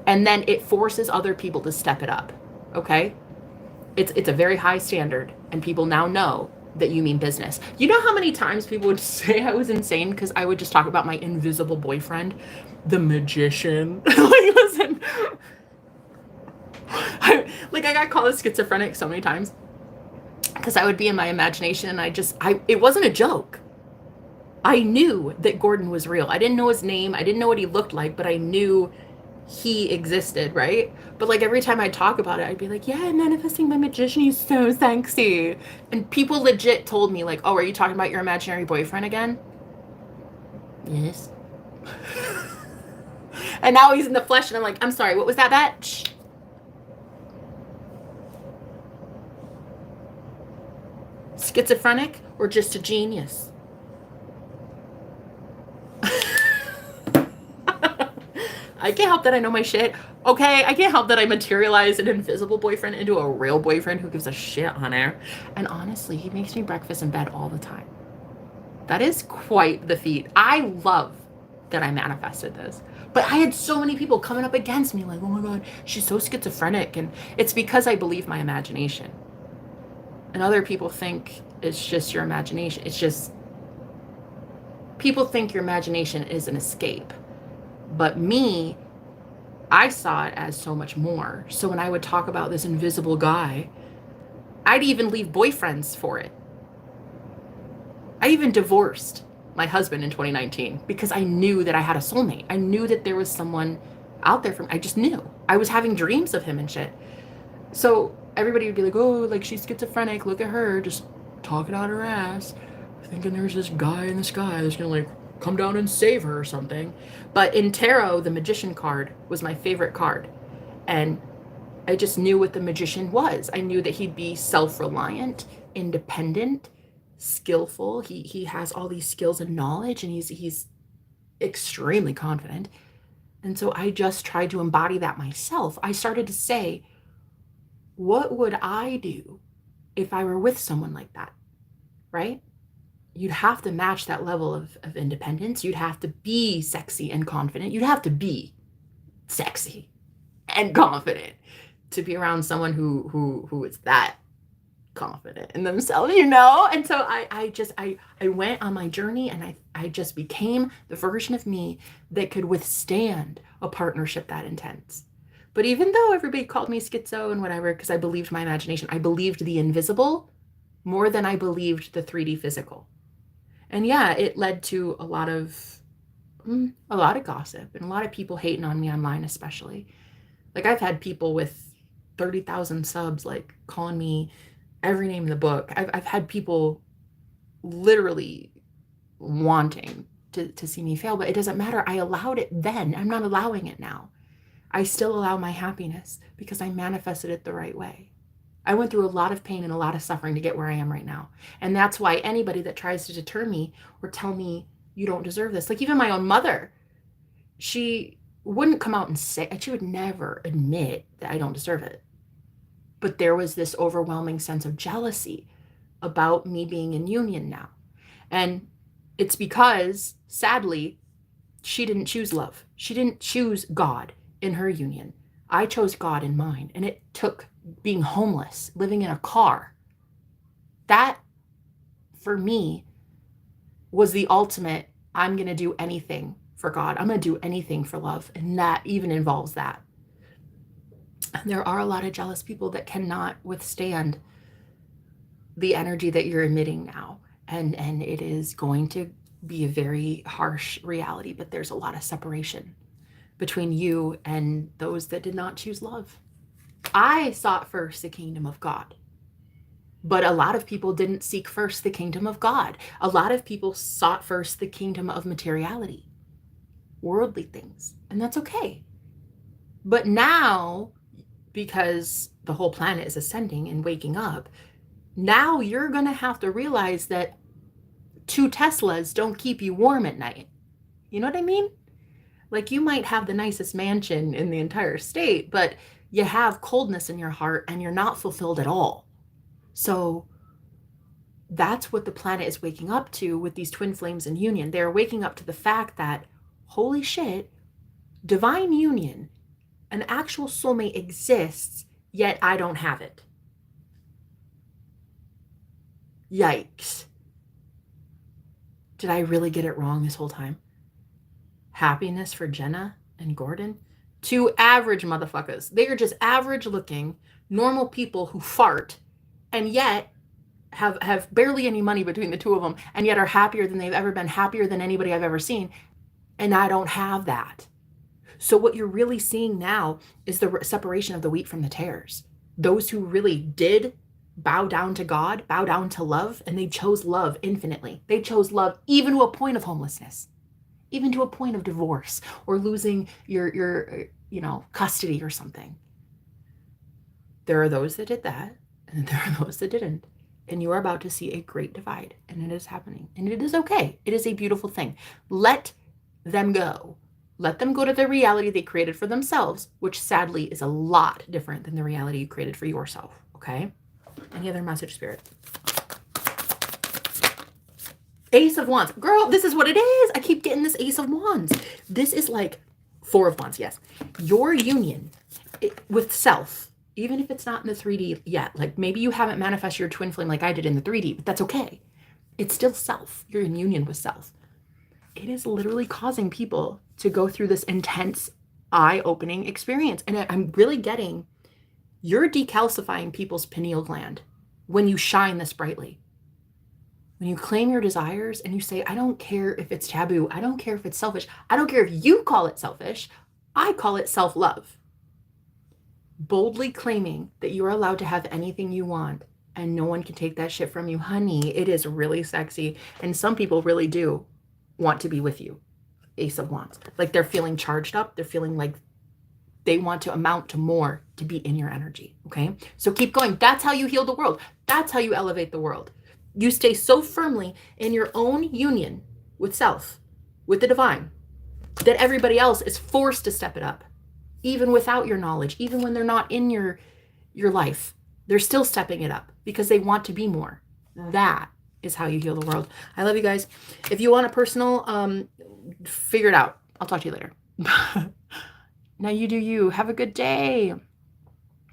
And then it forces other people to step it up. Okay? It's a very high standard, and people now know that you mean business. You know how many times people would say I was insane because I would just talk about my invisible boyfriend, the magician. Like, listen, I got called a schizophrenic so many times because I would be in my imagination, and it wasn't a joke. I knew that Gordon was real. I didn't know his name. I didn't know what he looked like, but I knew he existed, right? But like every time I talk about it, I'd be like, yeah, I'm manifesting my magician. He's so sexy. And people legit told me like, oh, are you talking about your imaginary boyfriend again? Yes. And now he's in the flesh, and I'm like, I'm sorry, what was that, bet? Shh. Schizophrenic or just a genius? I can't help that I know my shit. Okay, I can't help that I materialize an invisible boyfriend into a real boyfriend who gives a shit on air. And honestly, he makes me breakfast in bed all the time. That is quite the feat. I love that I manifested this. But I had so many people coming up against me like, oh my God, she's so schizophrenic. And it's because I believe my imagination. And other people think it's just your imagination. It's just, people think your imagination is an escape. But me, I saw it as so much more. So when I would talk about this invisible guy, I'd even leave boyfriends for it. I even divorced my husband in 2019 because I knew that I had a soulmate. I knew that there was someone out there for me. I just knew. I was having dreams of him and shit. So everybody would be like, oh, like she's schizophrenic. Look at her just talking out her ass, thinking there's this guy in the sky that's gonna like come down and save her or something. But in tarot, the magician card was my favorite card. And I just knew what the magician was. I knew that he'd be self-reliant, independent, skillful. He has all these skills and knowledge, and he's extremely confident. And so I just tried to embody that myself. I started to say, what would I do if I were with someone like that? Right? You'd have to match that level of independence. You'd have to be sexy and confident. You'd have to be sexy and confident to be around someone who is that confident in themselves, you know? And so I went on my journey, and I just became the version of me that could withstand a partnership that intense. But even though everybody called me schizo and whatever, because I believed my imagination, I believed the invisible more than I believed the 3D physical. And yeah, it led to a lot of gossip and a lot of people hating on me online, especially. Like, I've had people with 30,000 subs like calling me every name in the book. I've had people literally wanting to see me fail, but it doesn't matter. I allowed it then. I'm not allowing it now. I still allow my happiness because I manifested it the right way. I went through a lot of pain and a lot of suffering to get where I am right now. And that's why anybody that tries to deter me or tell me you don't deserve this, like even my own mother, she wouldn't come out and say, she would never admit that I don't deserve it. But there was this overwhelming sense of jealousy about me being in union now. And it's because, sadly, she didn't choose love. She didn't choose God in her union. I chose God in mine. And it took being homeless, living in a car. That, for me, was the ultimate, I'm going to do anything for God. I'm going to do anything for love. And that even involves that. And there are a lot of jealous people that cannot withstand the energy that you're emitting now. And it is going to be a very harsh reality, but there's a lot of separation between you and those that did not choose love. I sought first the kingdom of God, but a lot of people didn't seek first the kingdom of God. A lot of people sought first the kingdom of materiality, worldly things, and that's okay. But now, because the whole planet is ascending and waking up, now you're going to have to realize that 2 Teslas don't keep you warm at night. You know what I mean? Like, you might have the nicest mansion in the entire state, but you have coldness in your heart and you're not fulfilled at all. So that's what the planet is waking up to with these twin flames in union. They're waking up to the fact that, holy shit, divine union, an actual soulmate exists, yet I don't have it. Yikes. Did I really get it wrong this whole time? Happiness for Jenna and Gordon? 2 average motherfuckers. They are just average looking, normal people who fart and yet have barely any money between the 2 of them, and yet are happier than they've ever been, happier than anybody I've ever seen. And I don't have that. So what you're really seeing now is the separation of the wheat from the tares. Those who really did bow down to God, bow down to love, and they chose love infinitely. They chose love even to a point of homelessness, even to a point of divorce or losing your custody or something. There are those that did that, and there are those that didn't. And you are about to see a great divide, and it is happening. And it is okay. It is a beautiful thing. Let them go. Let them go to the reality they created for themselves, which sadly is a lot different than the reality you created for yourself, okay? Any other message, Spirit? Ace of Wands. Girl, this is what it is. I keep getting this Ace of Wands. This is like Four of Wands, yes. Your union with self, even if it's not in the 3D yet, like maybe you haven't manifested your twin flame like I did in the 3D, but that's okay. It's still self. You're in union with self. It is literally causing people to go through this intense eye-opening experience. And I'm really getting, you're decalcifying people's pineal gland when you shine this brightly. When you claim your desires and you say, I don't care if it's taboo. I don't care if it's selfish. I don't care if you call it selfish. I call it self-love. Boldly claiming that you are allowed to have anything you want and no one can take that shit from you. Honey, it is really sexy. And some people really do want to be with you. Ace of Wands. Like they're feeling charged up. They're feeling like they want to amount to more to be in your energy. Okay. So keep going. That's how you heal the world. That's how you elevate the world. You stay so firmly in your own union with self, with the divine, that everybody else is forced to step it up, even without your knowledge, even when they're not in your life. They're still stepping it up because they want to be more. That is how you heal the world. I love you guys. If you want a personal, figure it out. I'll talk to you later. Now you do you. Have a good day.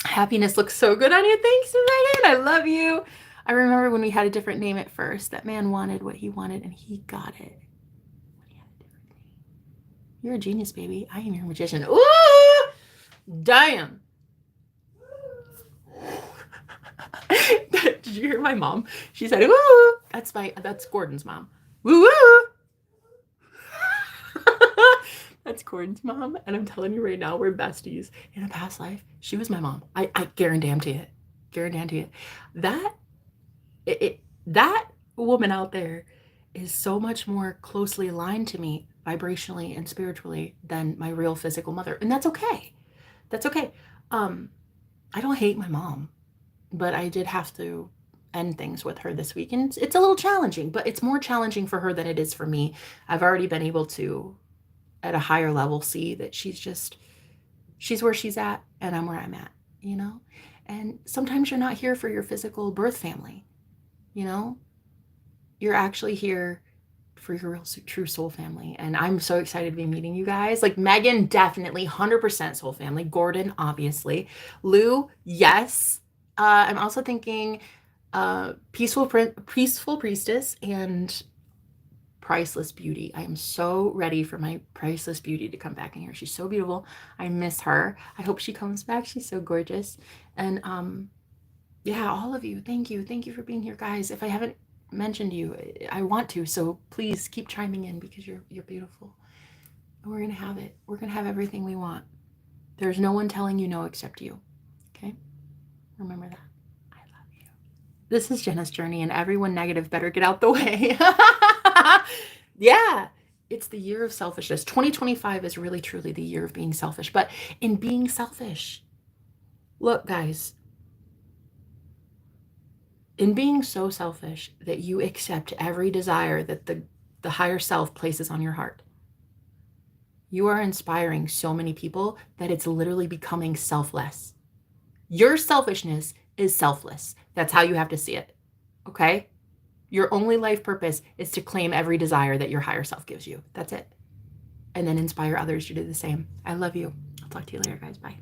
Happiness looks so good on you. Thanks, Megan. I love you. I remember when we had a different name at first. That man wanted what he wanted and he got it. When he had a different name. You're a genius, baby. I am your magician. Ooh! Damn. Did you hear my mom? She said, ooh. That's Gordon's mom. Woo woo. That's Gordon's mom. And I'm telling you right now, we're besties. In a past life, she was my mom. I guarantee it. Guarantee it. That woman out there is so much more closely aligned to me vibrationally and spiritually than my real physical mother. And that's okay. That's okay. I don't hate my mom, but I did have to end things with her this week. And it's a little challenging, but it's more challenging for her than it is for me. I've already been able to, at a higher level, see that she's where she's at and I'm where I'm at, you know? And sometimes you're not here for your physical birth family, you know? You're actually here for your real true soul family. And I'm so excited to be meeting you guys. Like Megan, definitely 100% soul family. Gordon, obviously. Lou, yes. I'm also thinking peaceful priestess and priceless beauty. I am so ready for my priceless beauty to come back in here. She's so beautiful. I miss her. I hope she comes back. She's so gorgeous. And yeah, all of you, thank you. Thank you for being here, guys. If I haven't mentioned you, I want to, so please keep chiming in because you're beautiful. And we're gonna have it. We're gonna have everything we want. There's no one telling you no except you. Okay? Remember that. I love you. This is Jenna's journey, and everyone negative better get out the way. Yeah, it's the year of selfishness. 2025 is really truly the year of being selfish. But in being selfish, look, guys, in being so selfish that you accept every desire that the higher self places on your heart, you are inspiring so many people that it's literally becoming selfless. Your selfishness is selfless. That's how you have to see it. Okay? Your only life purpose is to claim every desire that your higher self gives you. That's it. And then inspire others to do the same. I love you. I'll talk to you later, guys. Bye.